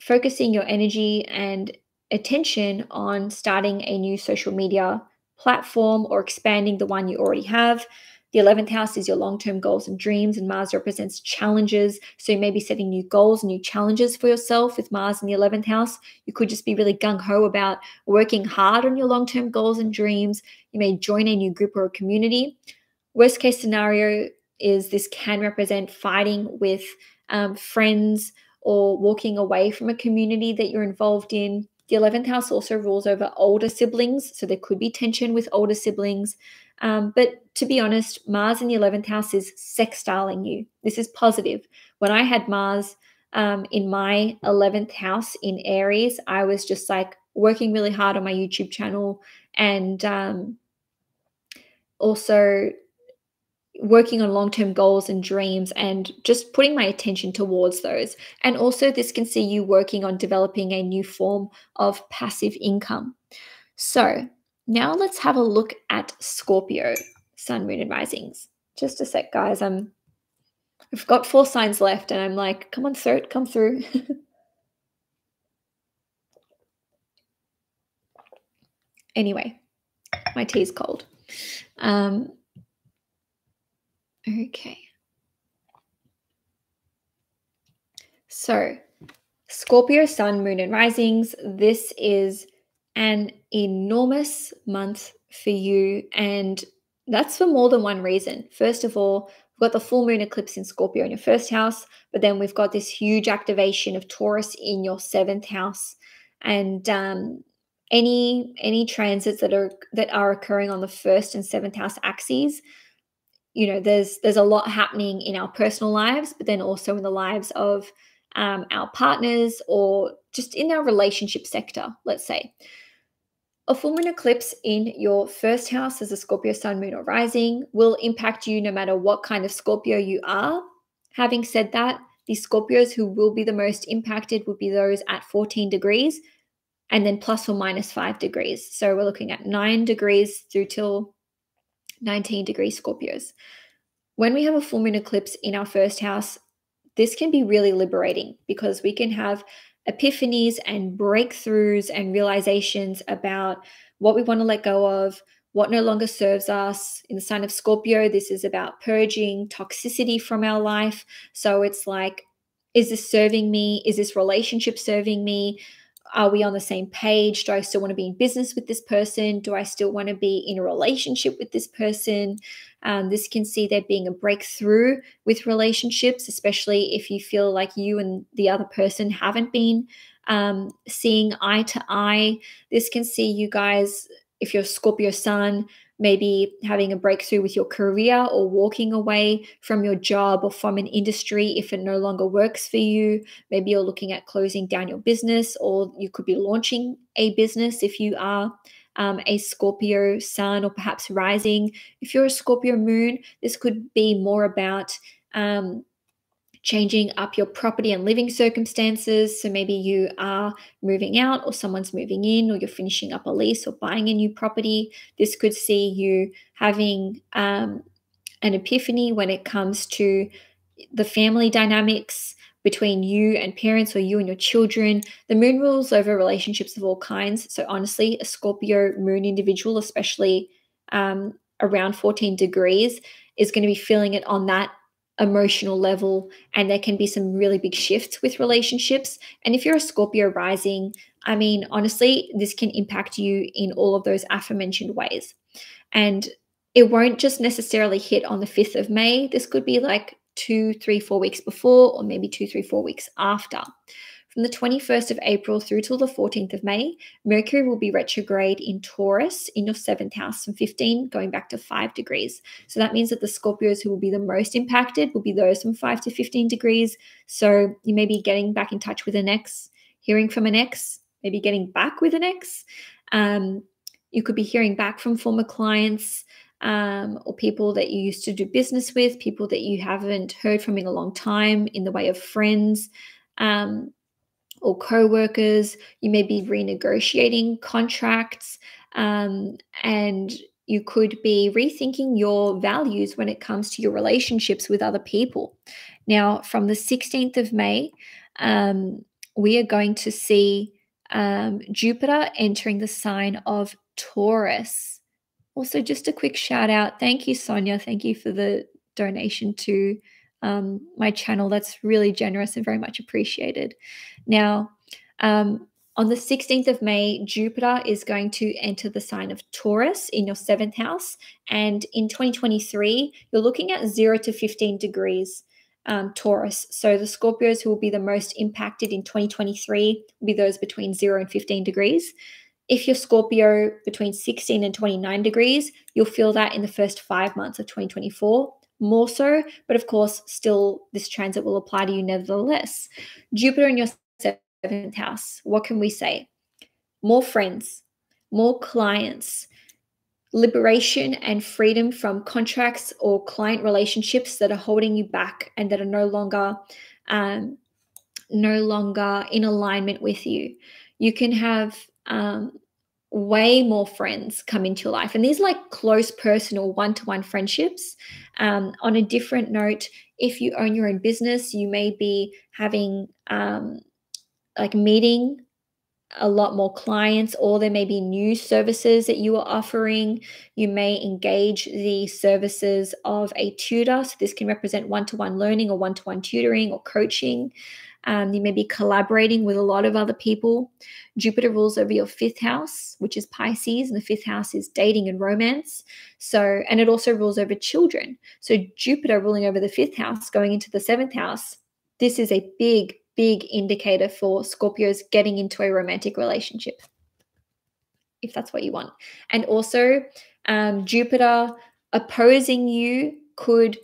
focusing your energy and attention on starting a new social media platform or expanding the one you already have. The 11th house is your long-term goals and dreams, and Mars represents challenges. So you may be setting new goals and new challenges for yourself with Mars in the 11th house. You could just be really gung-ho about working hard on your long-term goals and dreams. You may join a new group or a community. Worst case scenario is this can represent fighting with friends or walking away from a community that you're involved in. The 11th house also rules over older siblings, so there could be tension with older siblings. But to be honest, Mars in the 11th house is sextiling you. This is positive. When I had Mars in my 11th house in Aries, I was just like working really hard on my YouTube channel and also working on long-term goals and dreams and just putting my attention towards those. And also this can see you working on developing a new form of passive income. So now let's have a look at Scorpio, Sun, Moon, and Risings. Just a sec, guys. I've got 4 signs left and I'm like, come on, third, come through. Anyway, my tea's cold. Okay. So Scorpio, Sun, Moon, and Risings. This is an enormous month for you, and that's for more than one reason. First of all, we've got the full moon eclipse in Scorpio in your first house, but then we've got this huge activation of Taurus in your 7th house, and any transits that are occurring on the 1st and 7th house axes. There's a lot happening in our personal lives, but then also in the lives of our partners or just in our relationship sector, let's say. A full moon eclipse in your first house as a Scorpio, Sun, Moon, or Rising will impact you no matter what kind of Scorpio you are. Having said that, the Scorpios who will be the most impacted will be those at 14 degrees and then plus or minus 5 degrees. So we're looking at 9 degrees through till 19 degrees Scorpios. When we have a full moon eclipse in our first house, this can be really liberating because we can have epiphanies and breakthroughs and realizations about what we want to let go of, what no longer serves us. In the sign of Scorpio, this is about purging toxicity from our life. So it's like, is this serving me? Is this relationship serving me? Are we on the same page? Do I still want to be in business with this person? Do I still want to be in a relationship with this person? This can see there being a breakthrough with relationships, especially if you feel like you and the other person haven't been seeing eye to eye. This can see you guys, if you're Scorpio Sun, maybe having a breakthrough with your career or walking away from your job or from an industry if it no longer works for you. Maybe you're looking at closing down your business, or you could be launching a business if you are a Scorpio Sun or perhaps Rising. If you're a Scorpio Moon, this could be more about changing up your property and living circumstances. So maybe you are moving out or someone's moving in, or you're finishing up a lease or buying a new property. This could see you having an epiphany when it comes to the family dynamics between you and parents or you and your children. The moon rules over relationships of all kinds. So honestly, a Scorpio moon individual, especially around 14 degrees, is going to be feeling it on that emotional level, and there can be some really big shifts with relationships. And if you're a Scorpio rising, I mean, honestly, this can impact you in all of those aforementioned ways. And it won't just necessarily hit on the 5th of May. This could be like 2, 3, 4 weeks before, or maybe 2, 3, 4 weeks after. From the 21st of April through till the 14th of May, Mercury will be retrograde in Taurus in your 7th house from 15 going back to 5 degrees. So that means that the Scorpios who will be the most impacted will be those from 5 to 15 degrees. So you may be getting back in touch with an ex, hearing from an ex, maybe getting back with an ex. You could be hearing back from former clients, or people that you used to do business with, people that you haven't heard from in a long time in the way of friends, or co-workers. You may be renegotiating contracts, and you could be rethinking your values when it comes to your relationships with other people. Now, from the 16th of May, we are going to see Jupiter entering the sign of Taurus. Also, just a quick shout out. Thank you, Sonia. Thank you for the donation to my channel. That's really generous and very much appreciated. Now, on the 16th of May, Jupiter is going to enter the sign of Taurus in your seventh house. And in 2023, you're looking at 0 to 15 degrees Taurus. So the Scorpios who will be the most impacted in 2023 will be those between 0 and 15 degrees. If you're Scorpio between 16 and 29 degrees, you'll feel that in the first 5 months of 2024, more so. But of course, still this transit will apply to you nevertheless. Jupiter in your seventh house, what can we say? More friends, more clients, liberation and freedom from contracts or client relationships that are holding you back and that are no longer in alignment with you. You can have way more friends come into your life, and these are like close personal one-to-one friendships. On a different note, if you own your own business, you may be having like meeting a lot more clients, or there may be new services that you are offering. You may engage the services of a tutor. So this can represent one-to-one learning or one-to-one tutoring or coaching. You may be collaborating with a lot of other people. Jupiter rules over your fifth house, which is Pisces, and the fifth house is dating and romance. So, and it also rules over children. So Jupiter ruling over the fifth house, going into the seventh house, this is a big indicator for Scorpios getting into a romantic relationship, if that's what you want. And also, Jupiter opposing you could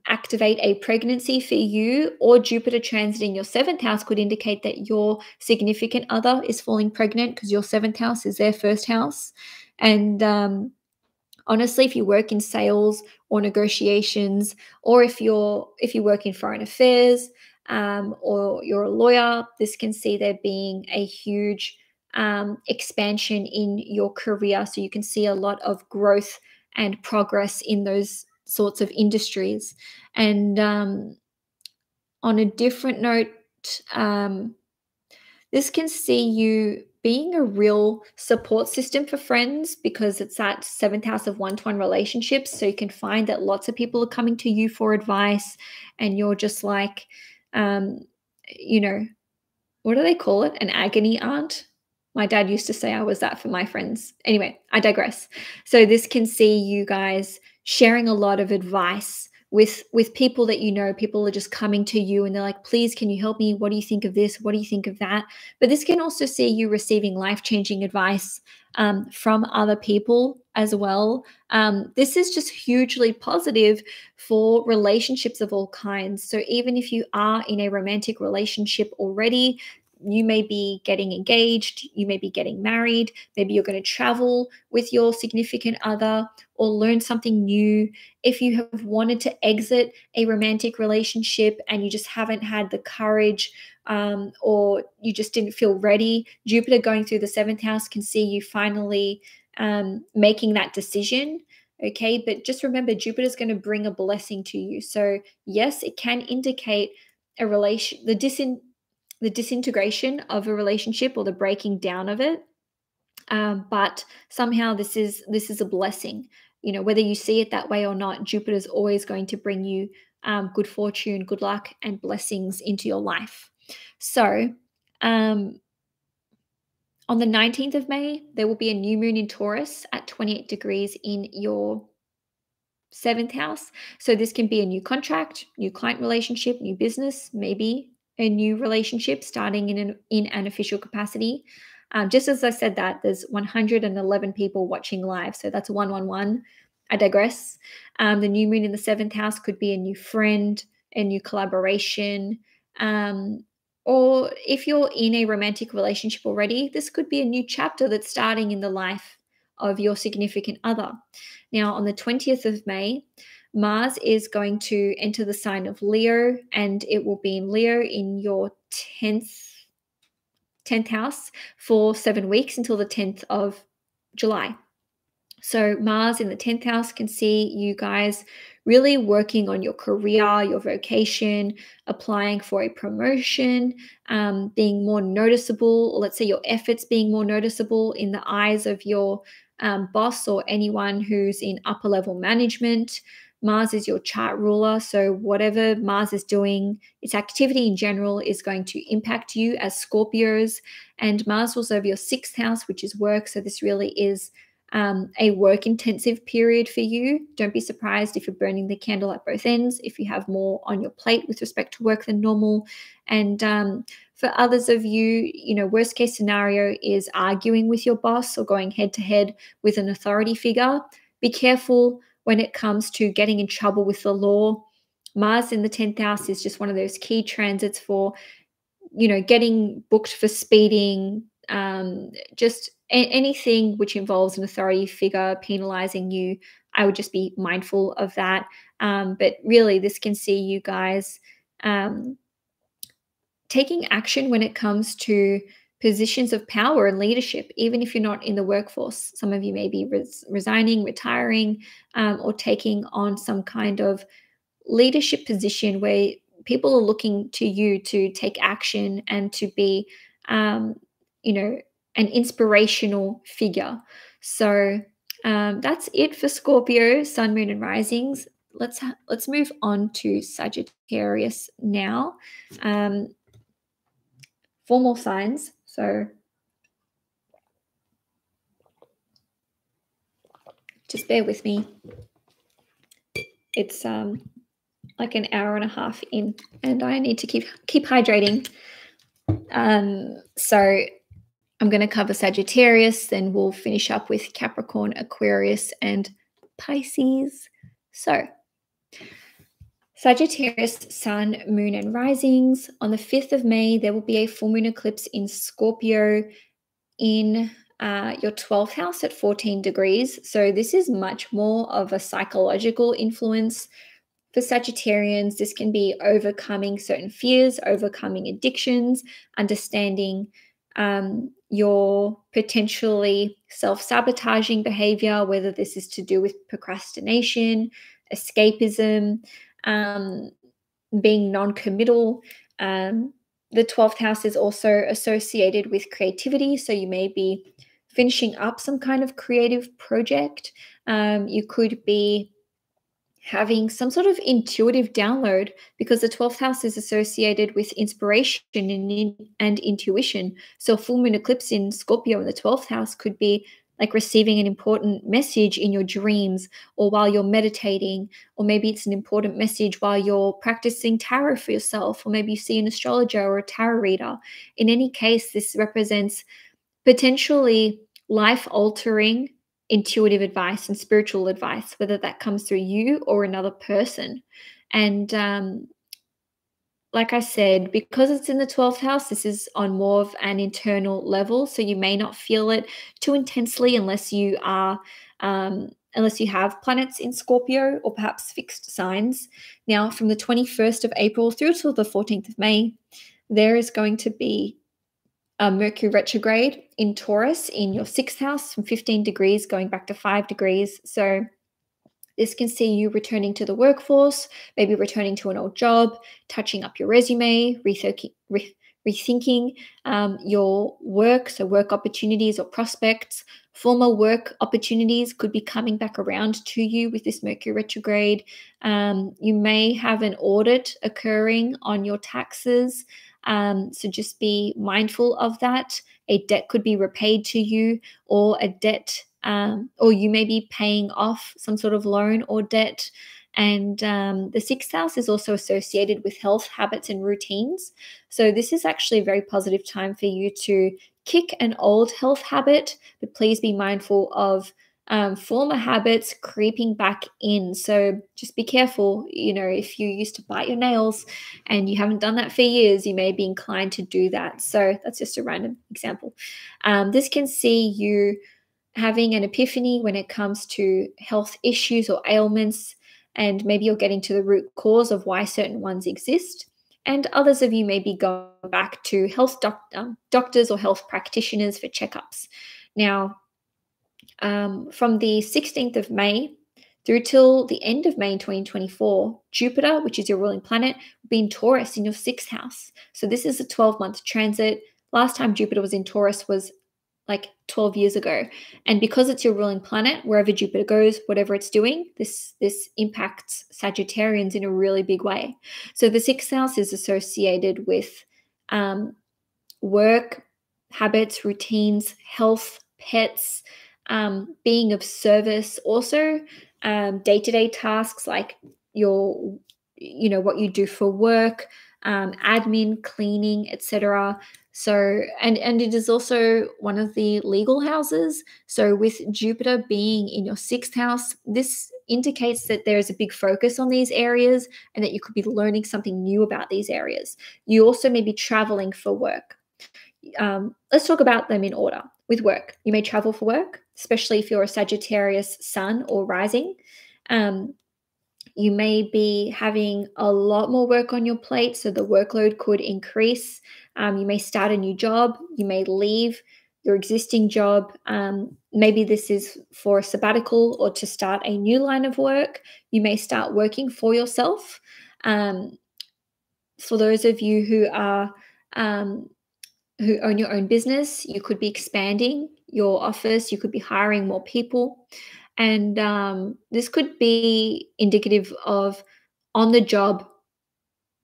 activate a pregnancy for you, or Jupiter transiting your seventh house could indicate that your significant other is falling pregnant, because your seventh house is their first house. And honestly, if you work in sales or negotiations, or if you work in foreign affairs, or you're a lawyer, this can see there being a huge expansion in your career. So you can see a lot of growth and progress in those sorts of industries. And on a different note, this can see you being a real support system for friends, because it's that seventh house of one-to-one relationships. So you can find that lots of people are coming to you for advice, and you're just like, what do they call it? An agony aunt. My dad used to say I was that for my friends. Anyway, I digress. So this can see you guys sharing a lot of advice with people that you know. People are just coming to you and they're like, please, can you help me? What do you think of this? What do you think of that? But this can also see you receiving life-changing advice from other people as well. This is just hugely positive for relationships of all kinds. So even if you are in a romantic relationship already, you may be getting engaged, you may be getting married, maybe you're going to travel with your significant other or learn something new. If you have wanted to exit a romantic relationship and you just haven't had the courage, or you just didn't feel ready, Jupiter going through the seventh house can see you finally making that decision. Okay, but just remember, Jupiter is going to bring a blessing to you. So yes, it can indicate a relation, the disintegration of a relationship or the breaking down of it. But somehow this is a blessing. Whether you see it that way or not, Jupiter is always going to bring you good fortune, good luck, and blessings into your life. So on the 19th of May, there will be a new moon in Taurus at 28 degrees in your seventh house. So this can be a new contract, new client relationship, new business, maybe a new relationship starting in an official capacity. Just as I said that, there's 111 people watching live. So that's 111. I digress. The new moon in the seventh house could be a new friend, a new collaboration, or if you're in a romantic relationship already, this could be a new chapter that's starting in the life of your significant other. Now, on the 20th of May, Mars is going to enter the sign of Leo, and it will be in Leo in your 10th house for 7 weeks until the 10th of July. So Mars in the 10th house can see you guys really working on your career, your vocation, applying for a promotion, being more noticeable, or let's say your efforts being more noticeable in the eyes of your boss or anyone who's in upper level management. Mars is your chart ruler. So whatever Mars is doing, its activity in general is going to impact you as Scorpios. And Mars rules over your 6th house, which is work. So this really is a work intensive period for you. Don't be surprised if you're burning the candle at both ends, if you have more on your plate with respect to work than normal. And for others of you, worst case scenario is arguing with your boss or going head to head with an authority figure. Be careful when it comes to getting in trouble with the law. Mars in the 10th house is just one of those key transits for getting booked for speeding, just anything which involves an authority figure penalizing you. I would just be mindful of that. But really, this can see you guys taking action when it comes to positions of power and leadership, even if you're not in the workforce. Some of you may be resigning, retiring, or taking on some kind of leadership position where people are looking to you to take action and to be, an inspirational figure. So that's it for Scorpio, Sun, Moon, and Risings. Let's move on to Sagittarius now. Formal signs. So just bear with me. It's like an hour and a half in, and I need to keep hydrating. So I'm going to cover Sagittarius, then we'll finish up with Capricorn, Aquarius, and Pisces. So Sagittarius, Sun, Moon, and Risings. On the 5th of May, there will be a full moon eclipse in Scorpio in your 12th house at 14 degrees. So this is much more of a psychological influence. For Sagittarians, this can be overcoming certain fears, overcoming addictions, understanding your potentially self-sabotaging behavior, whether this is to do with procrastination, escapism, being non-committal. The 12th house is also associated with creativity, so you may be finishing up some kind of creative project. You could be having some sort of intuitive download, because the 12th house is associated with inspiration and intuition. So a full moon eclipse in Scorpio in the 12th house could be like receiving an important message in your dreams or while you're meditating, or maybe it's an important message while you're practicing tarot for yourself, or maybe you see an astrologer or a tarot reader. In any case, this represents potentially life-altering intuitive advice and spiritual advice, whether that comes through you or another person. And like I said, because it's in the 12th house, this is on more of an internal level, so you may not feel it too intensely unless you are unless you have planets in Scorpio or perhaps fixed signs. Now, from the 21st of April through till the 14th of May, there is going to be Mercury retrograde in Taurus in your 6th house from 15 degrees going back to 5 degrees. So this can see you returning to the workforce, maybe returning to an old job, touching up your resume, rethinking your work, so work opportunities or prospects. Former work opportunities could be coming back around to you with this Mercury retrograde. You may have an audit occurring on your taxes. So just be mindful of that. A debt could be repaid to you, or a debt, or you may be paying off some sort of loan or debt. And the 6th house is also associated with health habits and routines. So this is actually a very positive time for you to kick an old health habit, but please be mindful of former habits creeping back in. So just be careful. If you used to bite your nails and you haven't done that for years, you may be inclined to do that. So that's just a random example. This can see you having an epiphany when it comes to health issues or ailments, and maybe you're getting to the root cause of why certain ones exist. And others of you may be going back to health doctors or health practitioners for checkups. Now, From the 16th of May through till the end of May 2024, Jupiter, which is your ruling planet, will be in Taurus in your 6th house. So this is a 12-month transit. Last time Jupiter was in Taurus was like 12 years ago. And because it's your ruling planet, wherever Jupiter goes, whatever it's doing, this impacts Sagittarians in a really big way. So the 6th house is associated with work, habits, routines, health, pets, being of service, also day-to-day tasks like what you do for work, admin, cleaning, etc. So, and it is also one of the legal houses. So with Jupiter being in your 6th house, this indicates that there is a big focus on these areas and that you could be learning something new about these areas. You also may be traveling for work. Let's talk about them in order. With work, you may travel for work, especially if you're a Sagittarius sun or rising. You may be having a lot more work on your plate, so the workload could increase. You may start a new job. You may leave your existing job. Maybe this is for a sabbatical or to start a new line of work. You may start working for yourself. For those of you who own your own business, you could be expanding your office. You could be hiring more people. And this could be indicative of on-the-job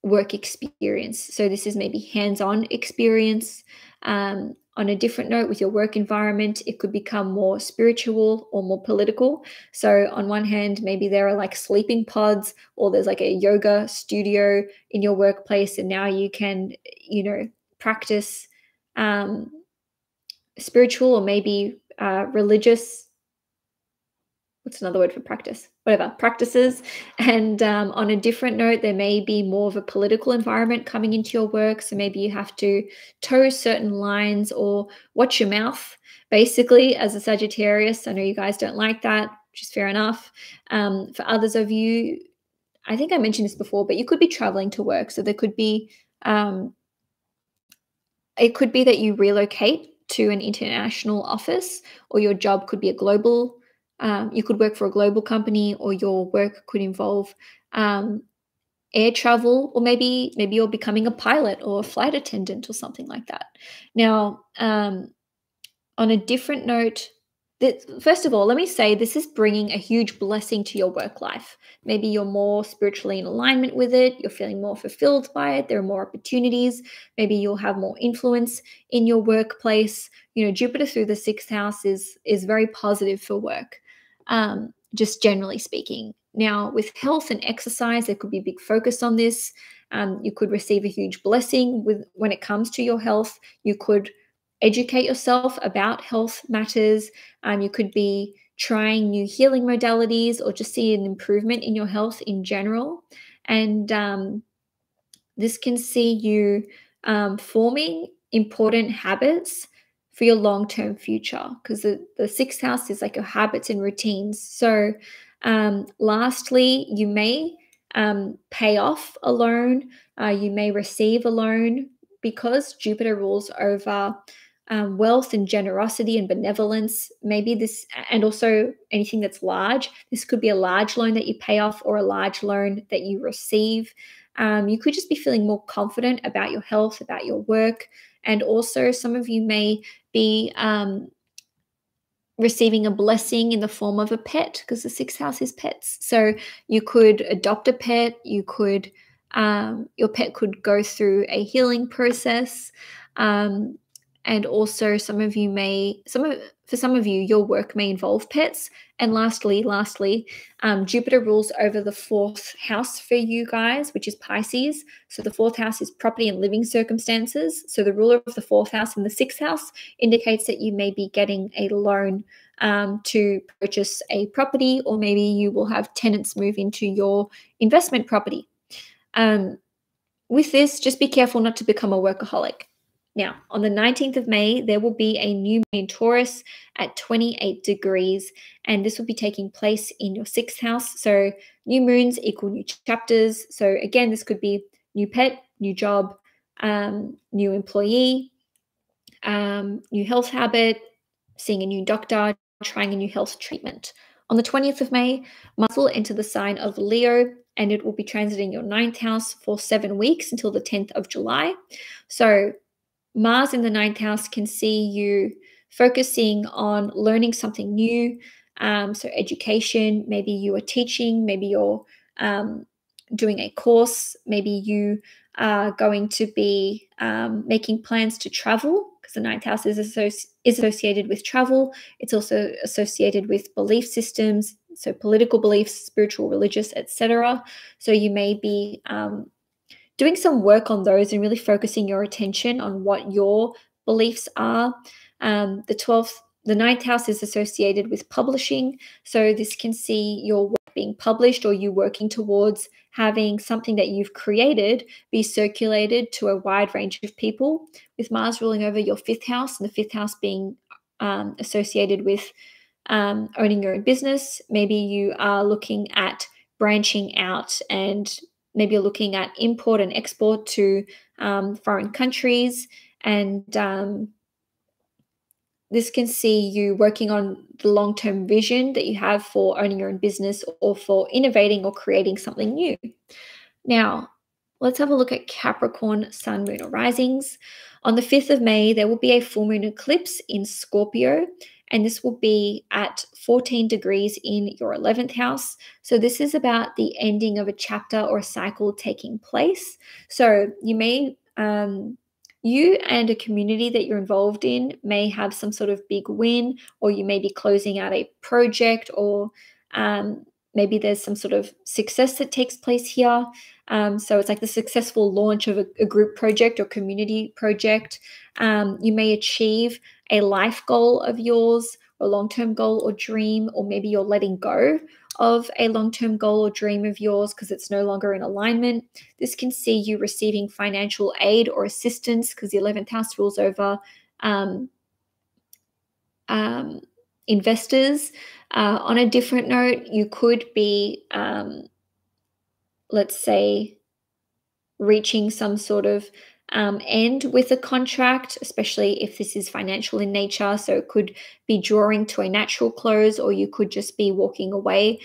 work experience. So this is maybe hands-on experience. On a different note, with your work environment, it could become more spiritual or more political. So on one hand, maybe there are like sleeping pods, or there's like a yoga studio in your workplace, and now you can, practice spiritual or maybe religious, what's another word for practice? Whatever, practices. And on a different note, there may be more of a political environment coming into your work. So maybe you have to toe certain lines or watch your mouth, basically, as a Sagittarius. I know you guys don't like that, which is fair enough. For others of you, I think I mentioned this before, but you could be traveling to work. So there could be, it could be that you relocate to an international office, or your job could be a global. You could work for a global company, or your work could involve air travel, or maybe you're becoming a pilot or a flight attendant or something like that. Now, on a different note, first of all, let me say this is bringing a huge blessing to your work life. Maybe you're more spiritually in alignment with it. You're feeling more fulfilled by it. There are more opportunities. Maybe you'll have more influence in your workplace. Jupiter through the 6th house is very positive for work, just generally speaking. Now, with health and exercise, there could be a big focus on this. You could receive a huge blessing when it comes to your health. You could educate yourself about health matters. You could be trying new healing modalities, or just see an improvement in your health in general. And this can see you forming important habits for your long-term future, because the 6th house is like your habits and routines. So lastly, you may pay off a loan. You may receive a loan, because Jupiter rules over wealth and generosity and benevolence. Maybe this, and also anything that's large. This could be a large loan that you pay off, or a large loan that you receive. You could just be feeling more confident about your health, about your work. And also some of you may be receiving a blessing in the form of a pet, because the 6th house is pets. So you could adopt a pet. You could, your pet could go through a healing process. And also for some of you, your work may involve pets. And lastly, Jupiter rules over the 4th house for you guys, which is Pisces. So the 4th house is property and living circumstances. So the ruler of the 4th house and the 6th house indicates that you may be getting a loan to purchase a property, or maybe you will have tenants move into your investment property. With this, just be careful not to become a workaholic. Now, on the 19th of May, there will be a new moon in Taurus at 28 degrees, and this will be taking place in your 6th house. So new moons equal new chapters. So again, this could be new pet, new job, new employee, new health habit, seeing a new doctor, trying a new health treatment. On the 20th of May, Mars will enter the sign of Leo, and it will be transiting your 9th house for 7 weeks until the 10th of July. So Mars in the 9th house can see you focusing on learning something new. So education, maybe you are teaching, maybe you're doing a course, maybe you are going to be making plans to travel, because the 9th house is associated with travel. It's also associated with belief systems, so political beliefs, spiritual, religious, etc. So you may be doing some work on those and really focusing your attention on what your beliefs are. The 9th house is associated with publishing. So this can see your work being published, or you working towards having something that you've created be circulated to a wide range of people, with Mars ruling over your 5th house, and the 5th house being associated with owning your own business. Maybe you are looking at branching out, and maybe you're looking at import and export to foreign countries, and this can see you working on the long-term vision that you have for owning your own business, or for innovating or creating something new. Now, let's have a look at Capricorn, Sun, Moon, or Risings. On the 5th of May, there will be a full moon eclipse in Scorpio, and this will be at 14 degrees in your 11th house. So this is about the ending of a chapter or a cycle taking place. So you may, you and a community that you're involved in may have some sort of big win, or you may be closing out a project, or maybe there's some sort of success that takes place here. So it's like the successful launch of a group project or community project. You may achieve a life goal of yours, or long-term goal or dream, or maybe you're letting go of a long-term goal or dream of yours because it's no longer in alignment. This can see you receiving financial aid or assistance, because the 11th house rules over investors. On a different note, you could be, let's say, reaching some sort of end with a contract, especially if this is financial in nature. So it could be drawing to a natural close, or you could just be walking away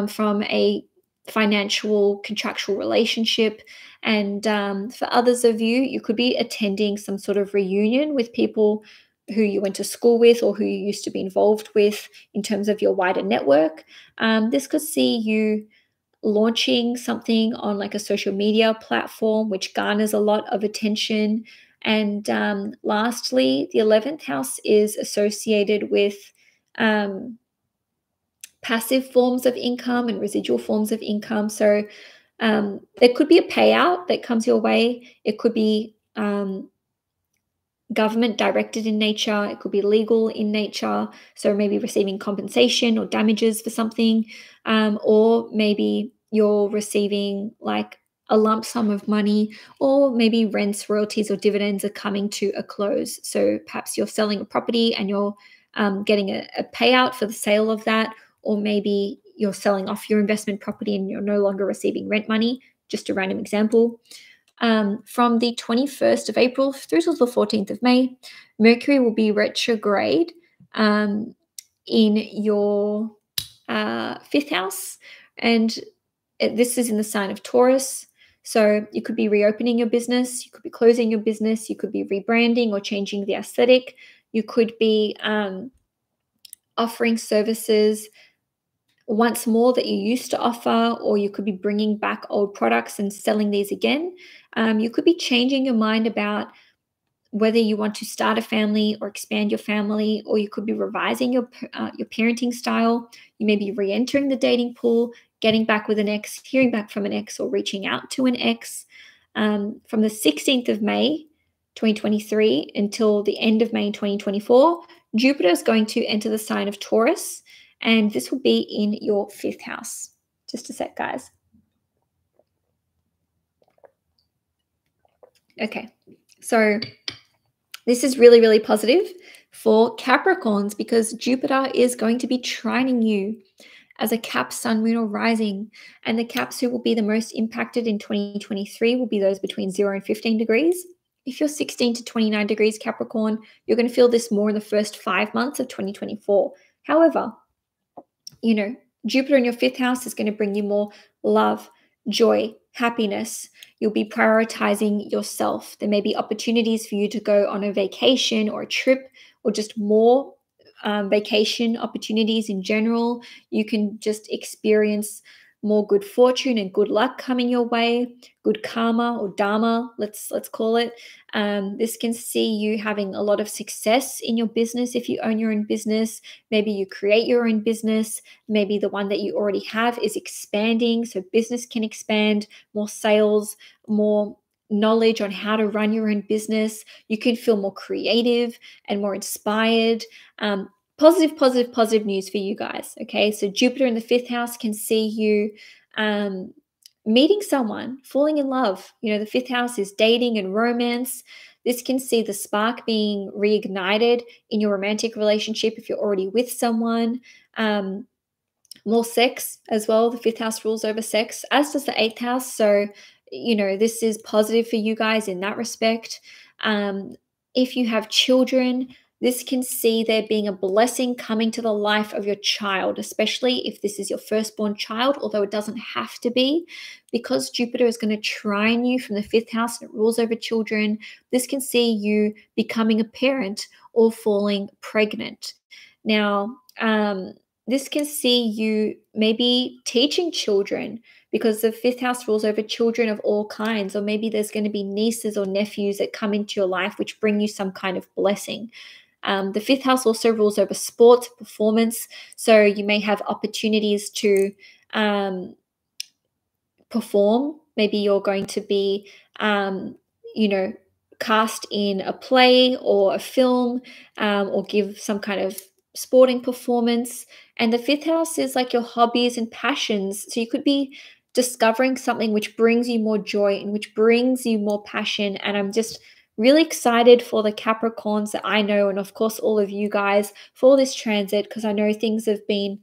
from a financial contractual relationship. And for others of you, you could be attending some sort of reunion with people who you went to school with, or who you used to be involved with in terms of your wider network. This could see you launching something on like a social media platform, which garners a lot of attention. And lastly, the 11th house is associated with passive forms of income and residual forms of income. So there could be a payout that comes your way. It could be government directed in nature. It could be legal in nature. So maybe receiving compensation or damages for something, or maybe you're receiving like a lump sum of money, or maybe rents, royalties, or dividends are coming to a close. So perhaps you're selling a property and you're getting a payout for the sale of that, or maybe you're selling off your investment property and you're no longer receiving rent money. Just a random example. From the 21st of April through to the 14th of May, Mercury will be retrograde in your 5th house, and this is in the sign of Taurus. So you could be reopening your business, you could be closing your business, you could be rebranding or changing the aesthetic, you could be offering services once more that you used to offer, or you could be bringing back old products and selling these again. You could be changing your mind about whether you want to start a family or expand your family, or you could be revising your parenting style. You may be re-entering the dating pool, getting back with an ex, hearing back from an ex, or reaching out to an ex. From the 16th of May 2023 until the end of May 2024, Jupiter is going to enter the sign of Taurus, and this will be in your 5th house. Just a sec, guys. Okay, so this is really, really positive for Capricorns, because Jupiter is going to be trining you as a Cap, Sun, Moon, or Rising. And the Caps who will be the most impacted in 2023 will be those between 0 and 15 degrees. If you're 16 to 29 degrees Capricorn, you're going to feel this more in the first 5 months of 2024. However, Jupiter in your 5th house is going to bring you more love, joy, happiness. You'll be prioritizing yourself. There may be opportunities for you to go on a vacation or a trip, or just more vacation opportunities in general. You can just experience more good fortune and good luck coming your way, good karma or dharma, let's call it. This can see you having a lot of success in your business if you own your own business. Maybe you create your own business. Maybe the one that you already have is expanding, so business can expand, more sales, more knowledge on how to run your own business. You can feel more creative and more inspired. Positive news for you guys. Okay, so Jupiter in the 5th house can see you meeting someone, falling in love. The 5th house is dating and romance. This can see the spark being reignited in your romantic relationship if you're already with someone. More sex as well. The 5th house rules over sex, as does the 8th house. So, this is positive for you guys in that respect. If you have children, this can see there being a blessing coming to the life of your child, especially if this is your firstborn child, although it doesn't have to be. Because Jupiter is going to trine you from the 5th house and it rules over children, this can see you becoming a parent or falling pregnant. Now, this can see you maybe teaching children, because the 5th house rules over children of all kinds, or maybe there's going to be nieces or nephews that come into your life which bring you some kind of blessing. The 5th house also rules over sports, performance, so you may have opportunities to perform. Maybe you're going to be, cast in a play or a film, or give some kind of sporting performance. And the 5th house is like your hobbies and passions. So you could be discovering something which brings you more joy and which brings you more passion. And I'm just really excited for the Capricorns that I know, and of course all of you guys, for this transit, because I know things have been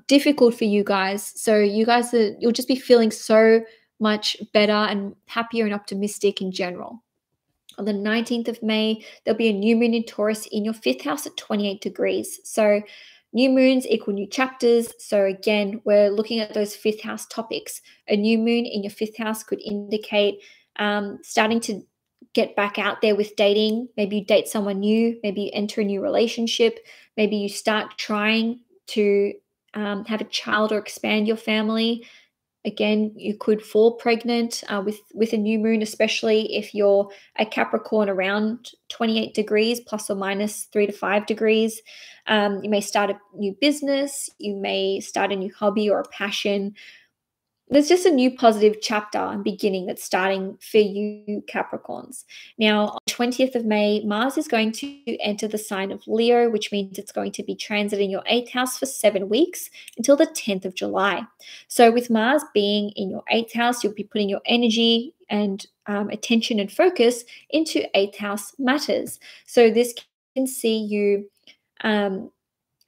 difficult for you guys. So you'll just be feeling so much better and happier and optimistic in general. On the 19th of May, there'll be a new moon in Taurus in your 5th house at 28 degrees. So new moons equal new chapters. So again, we're looking at those 5th house topics. A new moon in your 5th house could indicate starting to get back out there with dating. Maybe you date someone new. Maybe you enter a new relationship. Maybe you start trying to have a child or expand your family. Again, you could fall pregnant with a new moon, especially if you're a Capricorn around 28 degrees, plus or minus 3 to 5 degrees. You may start a new business. You may start a new hobby or a passion. There's just a new positive chapter and beginning that's starting for you Capricorns. Now, on 20th of May, Mars is going to enter the sign of Leo, which means it's going to be transiting your 8th house for 7 weeks until the 10th of July. So with Mars being in your 8th house, you'll be putting your energy and attention and focus into 8th house matters. So this can see you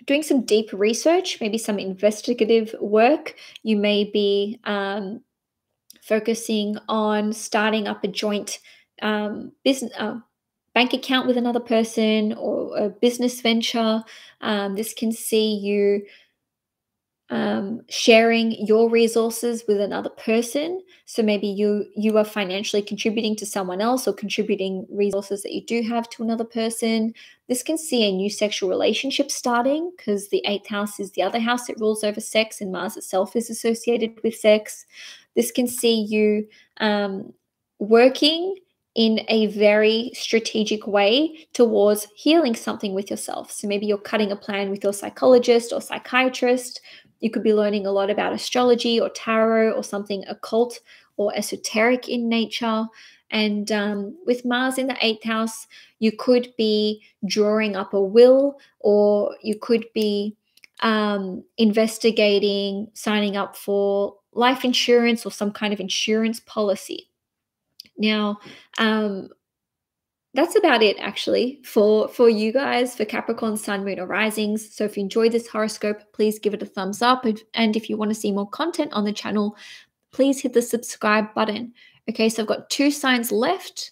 doing some deep research, maybe some investigative work. You may be focusing on starting up a joint business bank account with another person, or a business venture. This can see you sharing your resources with another person. So maybe you are financially contributing to someone else, or contributing resources that you do have to another person. This can see a new sexual relationship starting, because the 8th house is the other house that rules over sex, and Mars itself is associated with sex. This can see you working in a very strategic way towards healing something with yourself. So maybe you're cutting a plan with your psychologist or psychiatrist. You could be learning a lot about astrology or tarot or something occult or esoteric in nature. And with Mars in the 8th house, you could be drawing up a will, or you could be investigating signing up for life insurance or some kind of insurance policy. Now, that's about it actually for you guys, for Capricorn, Sun, Moon, or Risings. So if you enjoyed this horoscope, please give it a thumbs up. And if you want to see more content on the channel, please hit the subscribe button. Okay, so I've got 2 signs left.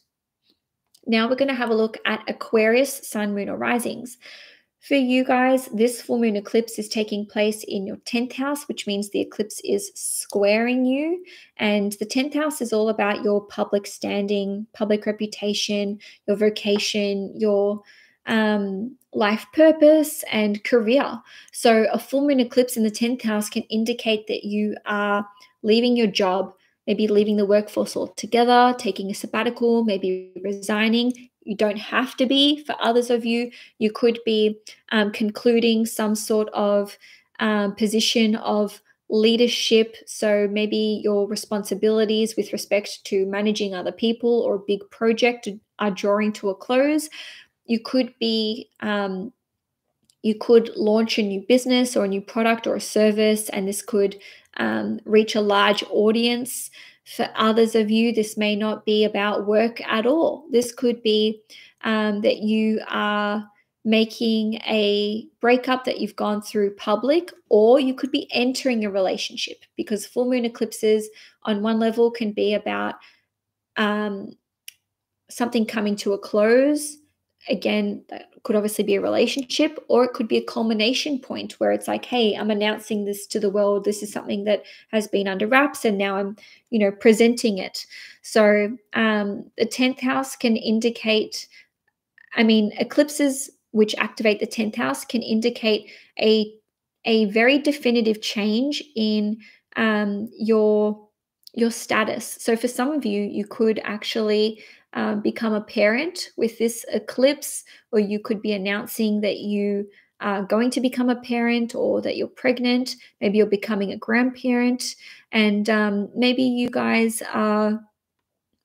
Now we're going to have a look at Aquarius, Sun, Moon, or Risings. For you guys, this full moon eclipse is taking place in your 10th house, which means the eclipse is squaring you. And the 10th house is all about your public standing, public reputation, your vocation, your life purpose and career. So a full moon eclipse in the 10th house can indicate that you are leaving your job, maybe leaving the workforce altogether, taking a sabbatical, maybe resigning. You don't have to be. For others of you, you could be concluding some sort of position of leadership. So maybe your responsibilities with respect to managing other people or a big project are drawing to a close. You could be you could launch a new business or a new product or a service, and this could reach a large audience. For others of you, this may not be about work at all. This could be that you are making a breakup that you've gone through public, or you could be entering a relationship, because full moon eclipses on one level can be about something coming to a close. Again, that could obviously be a relationship, or it could be a culmination point where it's like, hey, I'm announcing this to the world. This is something that has been under wraps, and now I'm, presenting it. So the 10th house can indicate, eclipses which activate the 10th house can indicate a very definitive change in your status. So for some of you, you could actually become a parent with this eclipse, or you could be announcing that you are going to become a parent, or that you're pregnant. Maybe you're becoming a grandparent, and maybe you guys are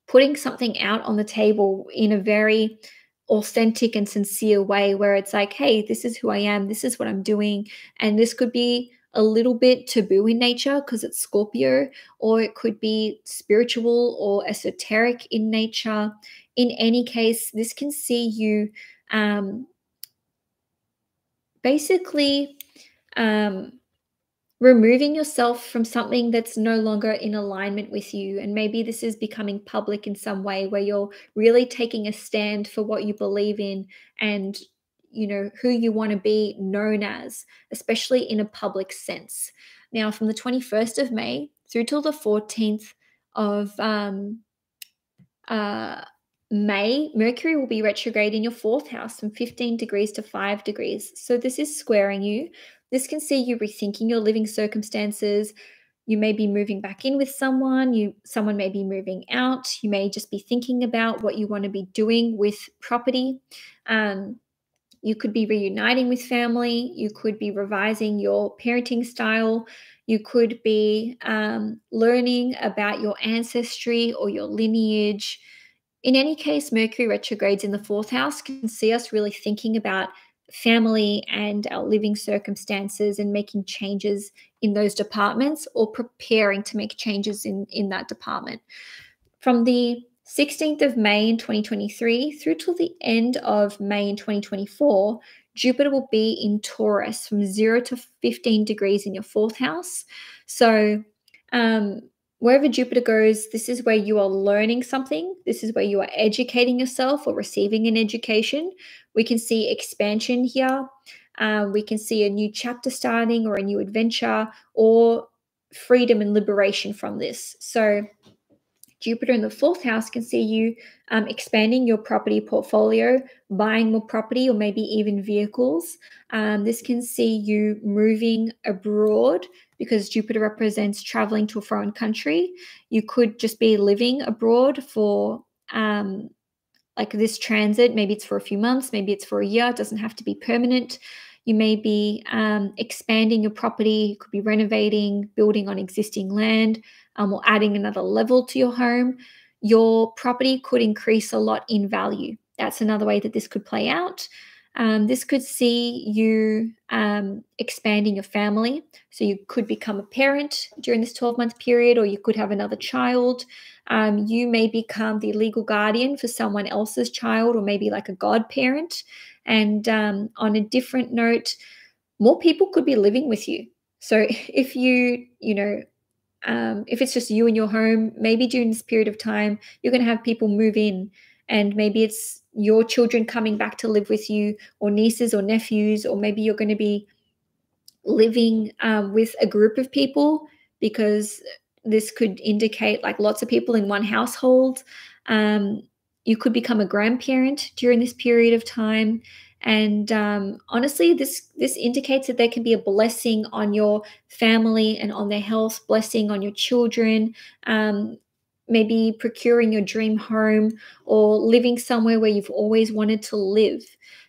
putting something out on the table in a very authentic and sincere way, where it's like, hey, this is who I am, this is what I'm doing. And this could be a little bit taboo in nature because it's Scorpio, or it could be spiritual or esoteric in nature. In any case, this can see you basically removing yourself from something that's no longer in alignment with you. And maybe this is becoming public in some way, where you're really taking a stand for what you believe in, and who you want to be known as, especially in a public sense. Now, from the 21st of May through till the 14th of May, Mercury will be retrograde in your 4th house from 15 degrees to 5 degrees. So this is squaring you. This can see you rethinking your living circumstances. You may be moving back in with someone. Someone may be moving out. You may just be thinking about what you want to be doing with property. You could be reuniting with family. You could be revising your parenting style. You could be learning about your ancestry or your lineage. In any case, Mercury retrogrades in the 4th house can see us really thinking about family and our living circumstances, and making changes in those departments, or preparing to make changes in that department. From the 16th of May in 2023 through till the end of May in 2024, Jupiter will be in Taurus from 0 to 15 degrees in your 4th house. So wherever Jupiter goes, this is where you are learning something. This is where you are educating yourself or receiving an education. We can see expansion here. We can see a new chapter starting, or a new adventure, or freedom and liberation from this. So Jupiter in the 4th house can see you expanding your property portfolio, buying more property, or maybe even vehicles. This can see you moving abroad, because Jupiter represents traveling to a foreign country. You could just be living abroad for like this transit. Maybe it's for a few months, maybe it's for a year. It doesn't have to be permanent. You may be expanding your property. You could be renovating, building on existing land, or adding another level to your home. Your property could increase a lot in value. That's another way that this could play out. This could see you expanding your family. So you could become a parent during this 12-month period, or you could have another child. You may become the legal guardian for someone else's child, or maybe like a godparent. And on a different note, more people could be living with you. So if if it's just you in your home, maybe during this period of time, you're going to have people move in, and maybe it's your children coming back to live with you, or nieces or nephews, or maybe you're going to be living with a group of people, because this could indicate like lots of people in one household. You could become a grandparent during this period of time. And honestly, this indicates that there can be a blessing on your family and on their health, blessing on your children, maybe procuring your dream home or living somewhere where you've always wanted to live.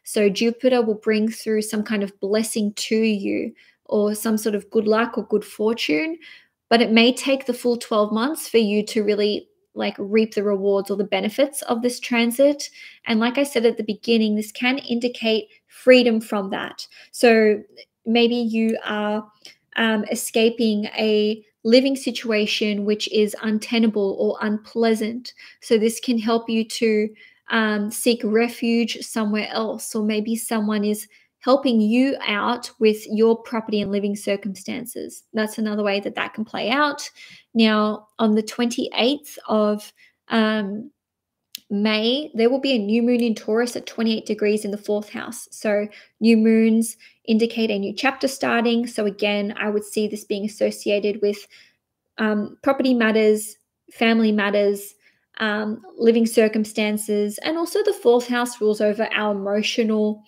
So Jupiter will bring through some kind of blessing to you, or some sort of good luck or good fortune, but it may take the full 12 months for you to really like reap the rewards or the benefits of this transit. And like I said at the beginning, this can indicate freedom from that. So maybe you are escaping a living situation which is untenable or unpleasant. So this can help you to seek refuge somewhere else, or maybe someone is helping you out with your property and living circumstances. That's another way that that can play out. Now, on the 28th of May, there will be a new moon in Taurus at 28 degrees in the 4th house. So new moons indicate a new chapter starting. So again, I would see this being associated with property matters, family matters, living circumstances, and also the 4th house rules over our emotional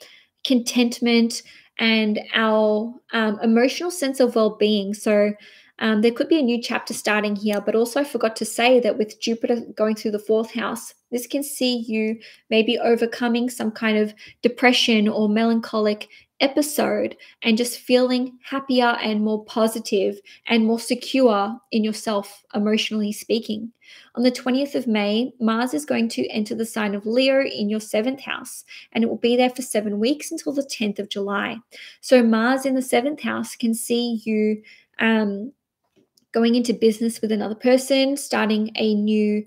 contentment and our emotional sense of well-being. So there could be a new chapter starting here, but also I forgot to say that with Jupiter going through the 4th house, this can see you maybe overcoming some kind of depression or melancholic episode and just feeling happier and more positive and more secure in yourself, emotionally speaking. On the 20th of May, Mars is going to enter the sign of Leo in your 7th house, and it will be there for 7 weeks until the 10th of July. So Mars in the 7th house can see you going into business with another person, starting a new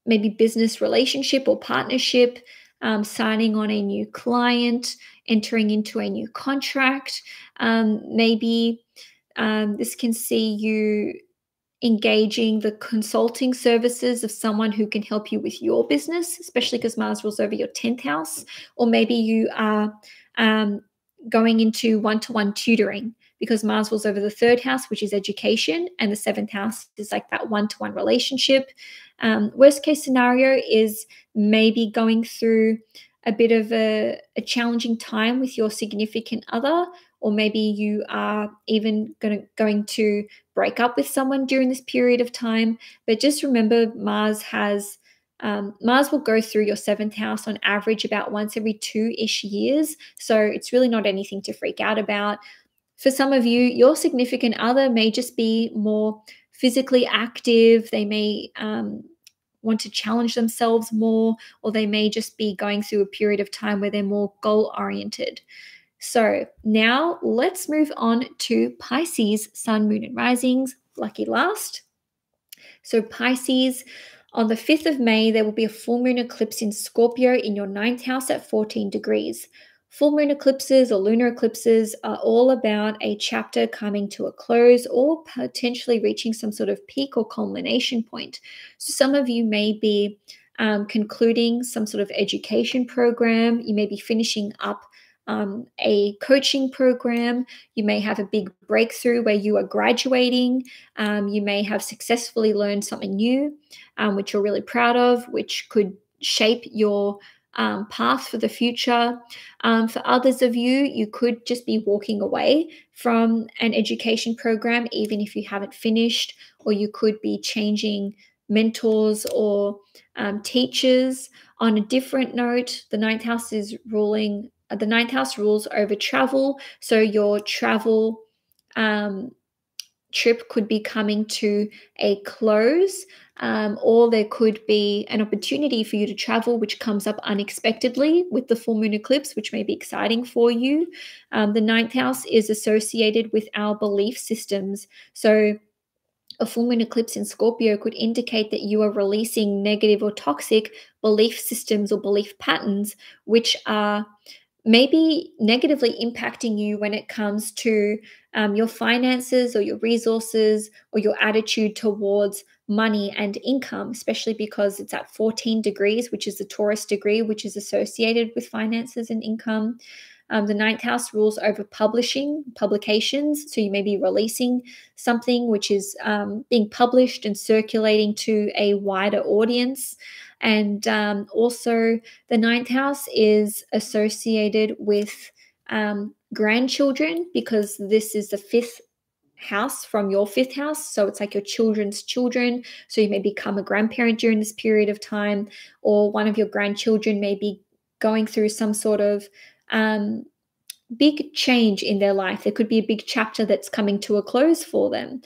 maybe business relationship or partnership, signing on a new client, entering into a new contract. Maybe this can see you engaging the consulting services of someone who can help you with your business, especially because Mars rules over your 10th house. Or maybe you are going into one-to-one tutoring, because Mars rules over the 3rd house, which is education, and the 7th house is like that one-to-one relationship. Worst case scenario is maybe going through a bit of a challenging time with your significant other, or maybe you are even going to break up with someone during this period of time. But just remember, Mars will go through your 7th house on average about once every 2-ish years. So it's really not anything to freak out about. For some of you, your significant other may just be more physically active. They may want to challenge themselves more, or they may just be going through a period of time where they're more goal-oriented. So now let's move on to Pisces, Sun, Moon, and Risings. Lucky last. So Pisces, on the 5th of May, there will be a full moon eclipse in Scorpio in your 9th house at 14 degrees. Full moon eclipses or lunar eclipses are all about a chapter coming to a close or potentially reaching some sort of peak or culmination point. So some of you may be concluding some sort of education program. You may be finishing up a coaching program. You may have a big breakthrough where you are graduating. You may have successfully learned something new, which you're really proud of, which could shape your path for the future. For others of you, you could just be walking away from an education program, even if you haven't finished, or you could be changing mentors or teachers. On a different note, the 9th house is ruling. The 9th house rules over travel, so your travel trip could be coming to a close, or there could be an opportunity for you to travel which comes up unexpectedly with the full moon eclipse, which may be exciting for you. The 9th house is associated with our belief systems, so a full moon eclipse in Scorpio could indicate that you are releasing negative or toxic belief systems or belief patterns, which are maybe negatively impacting you when it comes to your finances or your resources or your attitude towards money and income, especially because it's at 14 degrees, which is the Taurus degree, which is associated with finances and income. The ninth house rules over publications. So you may be releasing something which is being published and circulating to a wider audience. And also, the ninth house is associated with grandchildren, because this is the fifth house from your fifth house. So it's like your children's children. So you may become a grandparent during this period of time, or one of your grandchildren may be going through some sort of big change in their life. There could be a big chapter that's coming to a close for them.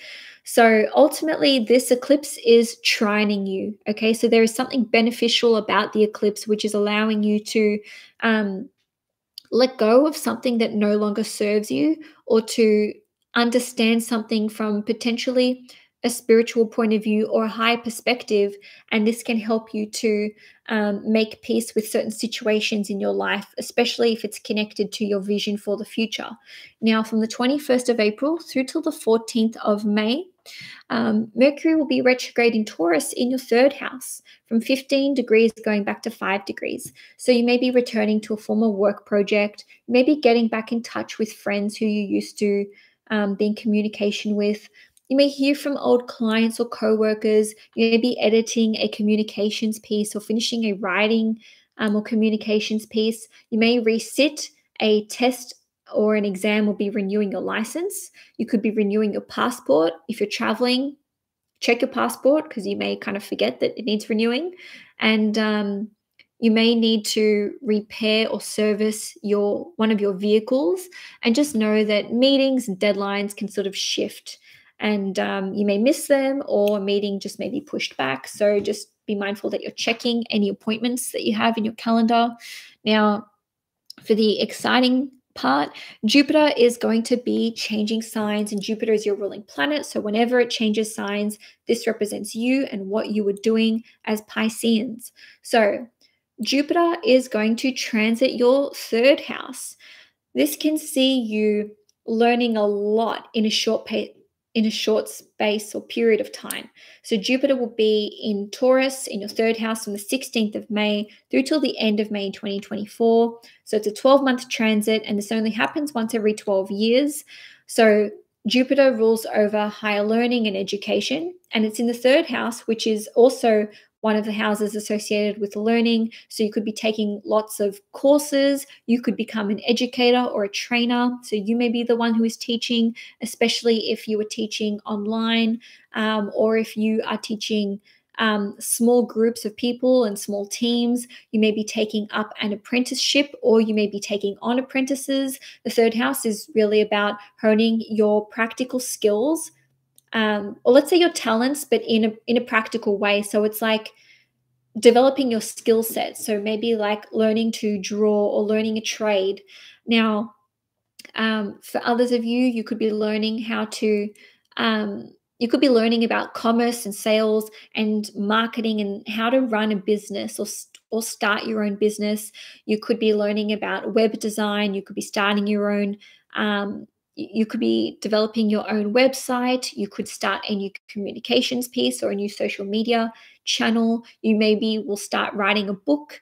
So ultimately, this eclipse is trining you. Okay, so there is something beneficial about the eclipse, which is allowing you to let go of something that no longer serves you, or to understand something from potentially a spiritual point of view or a higher perspective. And this can help you to make peace with certain situations in your life, especially if it's connected to your vision for the future. Now, from the 21st of April through till the 14th of May, Mercury will be retrograde in Taurus in your third house, from 15 degrees going back to 5 degrees. So you may be returning to a former work project, maybe getting back in touch with friends who you used to be in communication with. You may hear from old clients or co-workers. You may be editing a communications piece or finishing a writing or communications piece. You may resit a test or an exam, or be renewing your license. You could be renewing your passport. If you're traveling, check your passport, because you may kind of forget that it needs renewing. And you may need to repair or service one of your vehicles. And just know that meetings and deadlines can sort of shift, and you may miss them, or a meeting just may be pushed back. So just be mindful that you're checking any appointments that you have in your calendar. Now, for the exciting part, Jupiter is going to be changing signs, and Jupiter is your ruling planet. So whenever it changes signs, this represents you and what you were doing as Pisceans. So Jupiter is going to transit your third house. This can see you learning a lot in a short space or period of time. So Jupiter will be in Taurus in your third house from the 16th of May through till the end of May 2024. So it's a 12-month transit, and this only happens once every 12 years. So Jupiter rules over higher learning and education, and it's in the third house, which is also one of the houses associated with learning. So you could be taking lots of courses. You could become an educator or a trainer. So you may be the one who is teaching, especially if you are teaching online, or if you are teaching small groups of people and small teams. You may be taking up an apprenticeship, or you may be taking on apprentices. The third house is really about honing your practical skills, or let's say your talents, but in a practical way. So it's like developing your skill set. So maybe like learning to draw or learning a trade. Now, for others of you, you could be learning how to you could be learning about commerce and sales and marketing, and how to run a business, or start your own business. You could be learning about web design. You could be starting your own you could be developing your own website. You could start a new communications piece or a new social media channel. You maybe will start writing a book.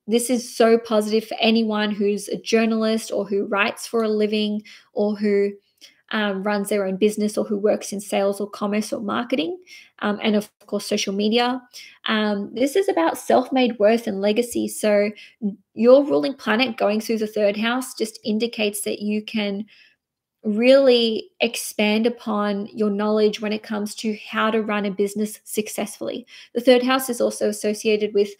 This is so positive for anyone who's a journalist, or who writes for a living, or who runs their own business, or who works in sales or commerce or marketing, and of course social media. This is about self-made worth and legacy. So your ruling planet going through the third house just indicates that you can really expand upon your knowledge when it comes to how to run a business successfully. The third house is also associated with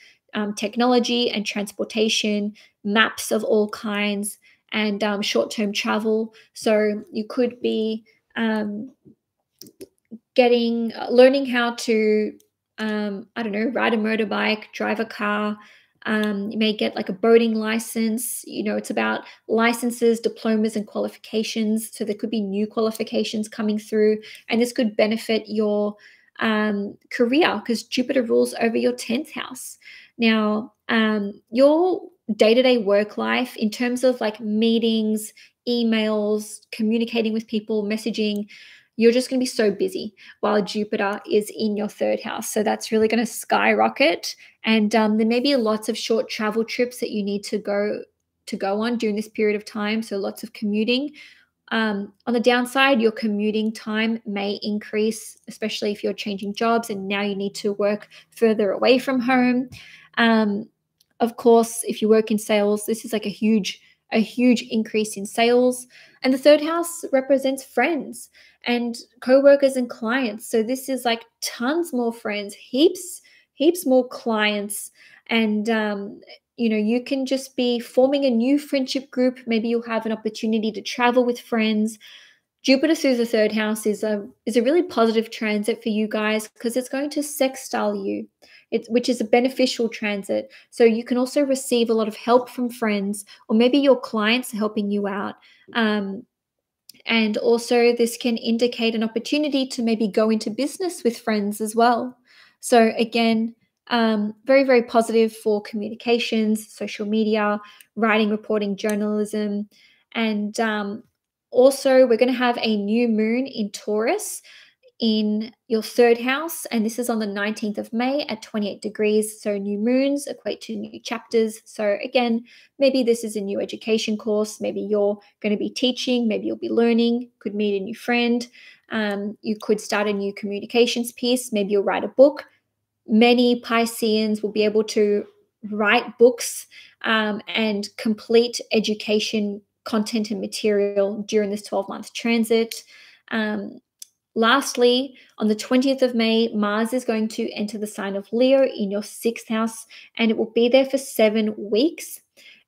technology and transportation, maps of all kinds, and short-term travel. So you could be learning how to, I don't know, ride a motorbike, drive a car. You may get like a boating license. It's about licenses, diplomas, and qualifications. So there could be new qualifications coming through, and this could benefit your career, because Jupiter rules over your 10th house. Now, your day-to-day work life, in terms of like meetings, emails, communicating with people, messaging, you're just going to be so busy while Jupiter is in your third house. So that's really going to skyrocket. And there may be lots of short travel trips that you need to go on during this period of time. So lots of commuting. On the downside, your commuting time may increase, especially if you're changing jobs and now you need to work further away from home. Of course, if you work in sales, this is like a huge increase in sales. And the third house represents friends and co-workers and clients. So this is like tons more friends, heaps more clients. And you can just be forming a new friendship group. Maybe you'll have an opportunity to travel with friends. Jupiter through the third house is a really positive transit for you guys because it's going to sextile you, which is a beneficial transit. So you can also receive a lot of help from friends, or maybe your clients are helping you out. And also this can indicate an opportunity to maybe go into business with friends as well. So again, very, very positive for communications, social media, writing, reporting, journalism. And also we're going to have a new moon in Taurus in your third house, and this is on the 19th of May at 28 degrees. So new moons equate to new chapters. So again, maybe this is a new education course. Maybe you're going to be teaching. Maybe you'll be learning. Could meet a new friend. You could start a new communications piece. Maybe you'll write a book. Many Pisceans will be able to write books and complete education content and material during this 12-month transit. Lastly, on the 20th of May, Mars is going to enter the sign of Leo in your sixth house, and it will be there for 7 weeks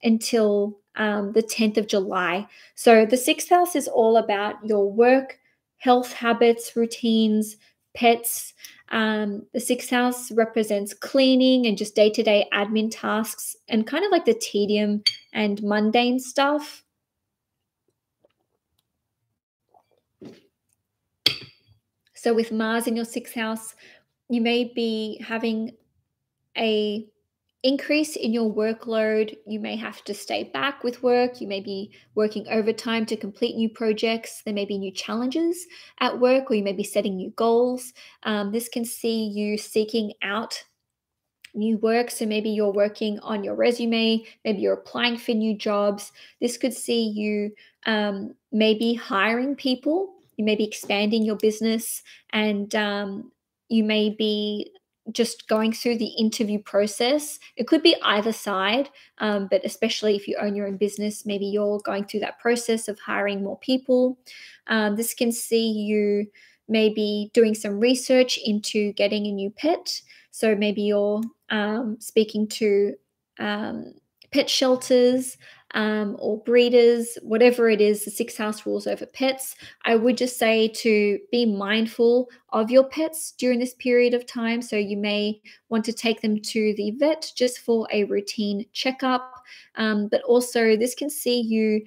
until the 10th of July. So the sixth house is all about your work, health habits, routines, pets. The sixth house represents cleaning and just day-to-day admin tasks and kind of like the tedium and mundane stuff. So with Mars in your sixth house, you may be having a increase in your workload. You may have to stay back with work. You may be working overtime to complete new projects. There may be new challenges at work, or you may be setting new goals. This can see you seeking out new work. So maybe you're working on your resume, maybe you're applying for new jobs. This could see you maybe hiring people. You may be expanding your business, and you may be just going through the interview process. It could be either side, but especially if you own your own business, maybe you're going through that process of hiring more people. This can see you maybe doing some research into getting a new pet. So maybe you're speaking to pet shelters or breeders, whatever it is. The sixth house rules over pets. I would just say to be mindful of your pets during this period of time. So you may want to take them to the vet just for a routine checkup. But also this can see you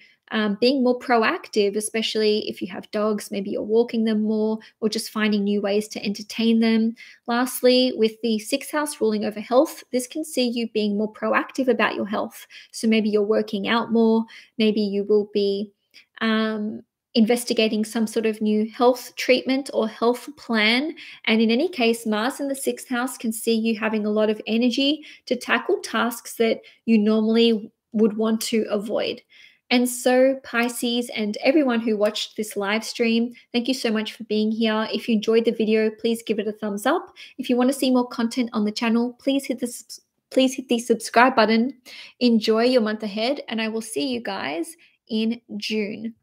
being more proactive, especially if you have dogs. Maybe you're walking them more or just finding new ways to entertain them. Lastly, with the sixth house ruling over health, this can see you being more proactive about your health. So maybe you're working out more. Maybe you will be investigating some sort of new health treatment or health plan. And in any case, Mars in the sixth house can see you having a lot of energy to tackle tasks that you normally would want to avoid. And so, Pisces and everyone who watched this live stream, thank you so much for being here. If you enjoyed the video, please give it a thumbs up. If you want to see more content on the channel, please hit the subscribe button. Enjoy your month ahead, and I will see you guys in June.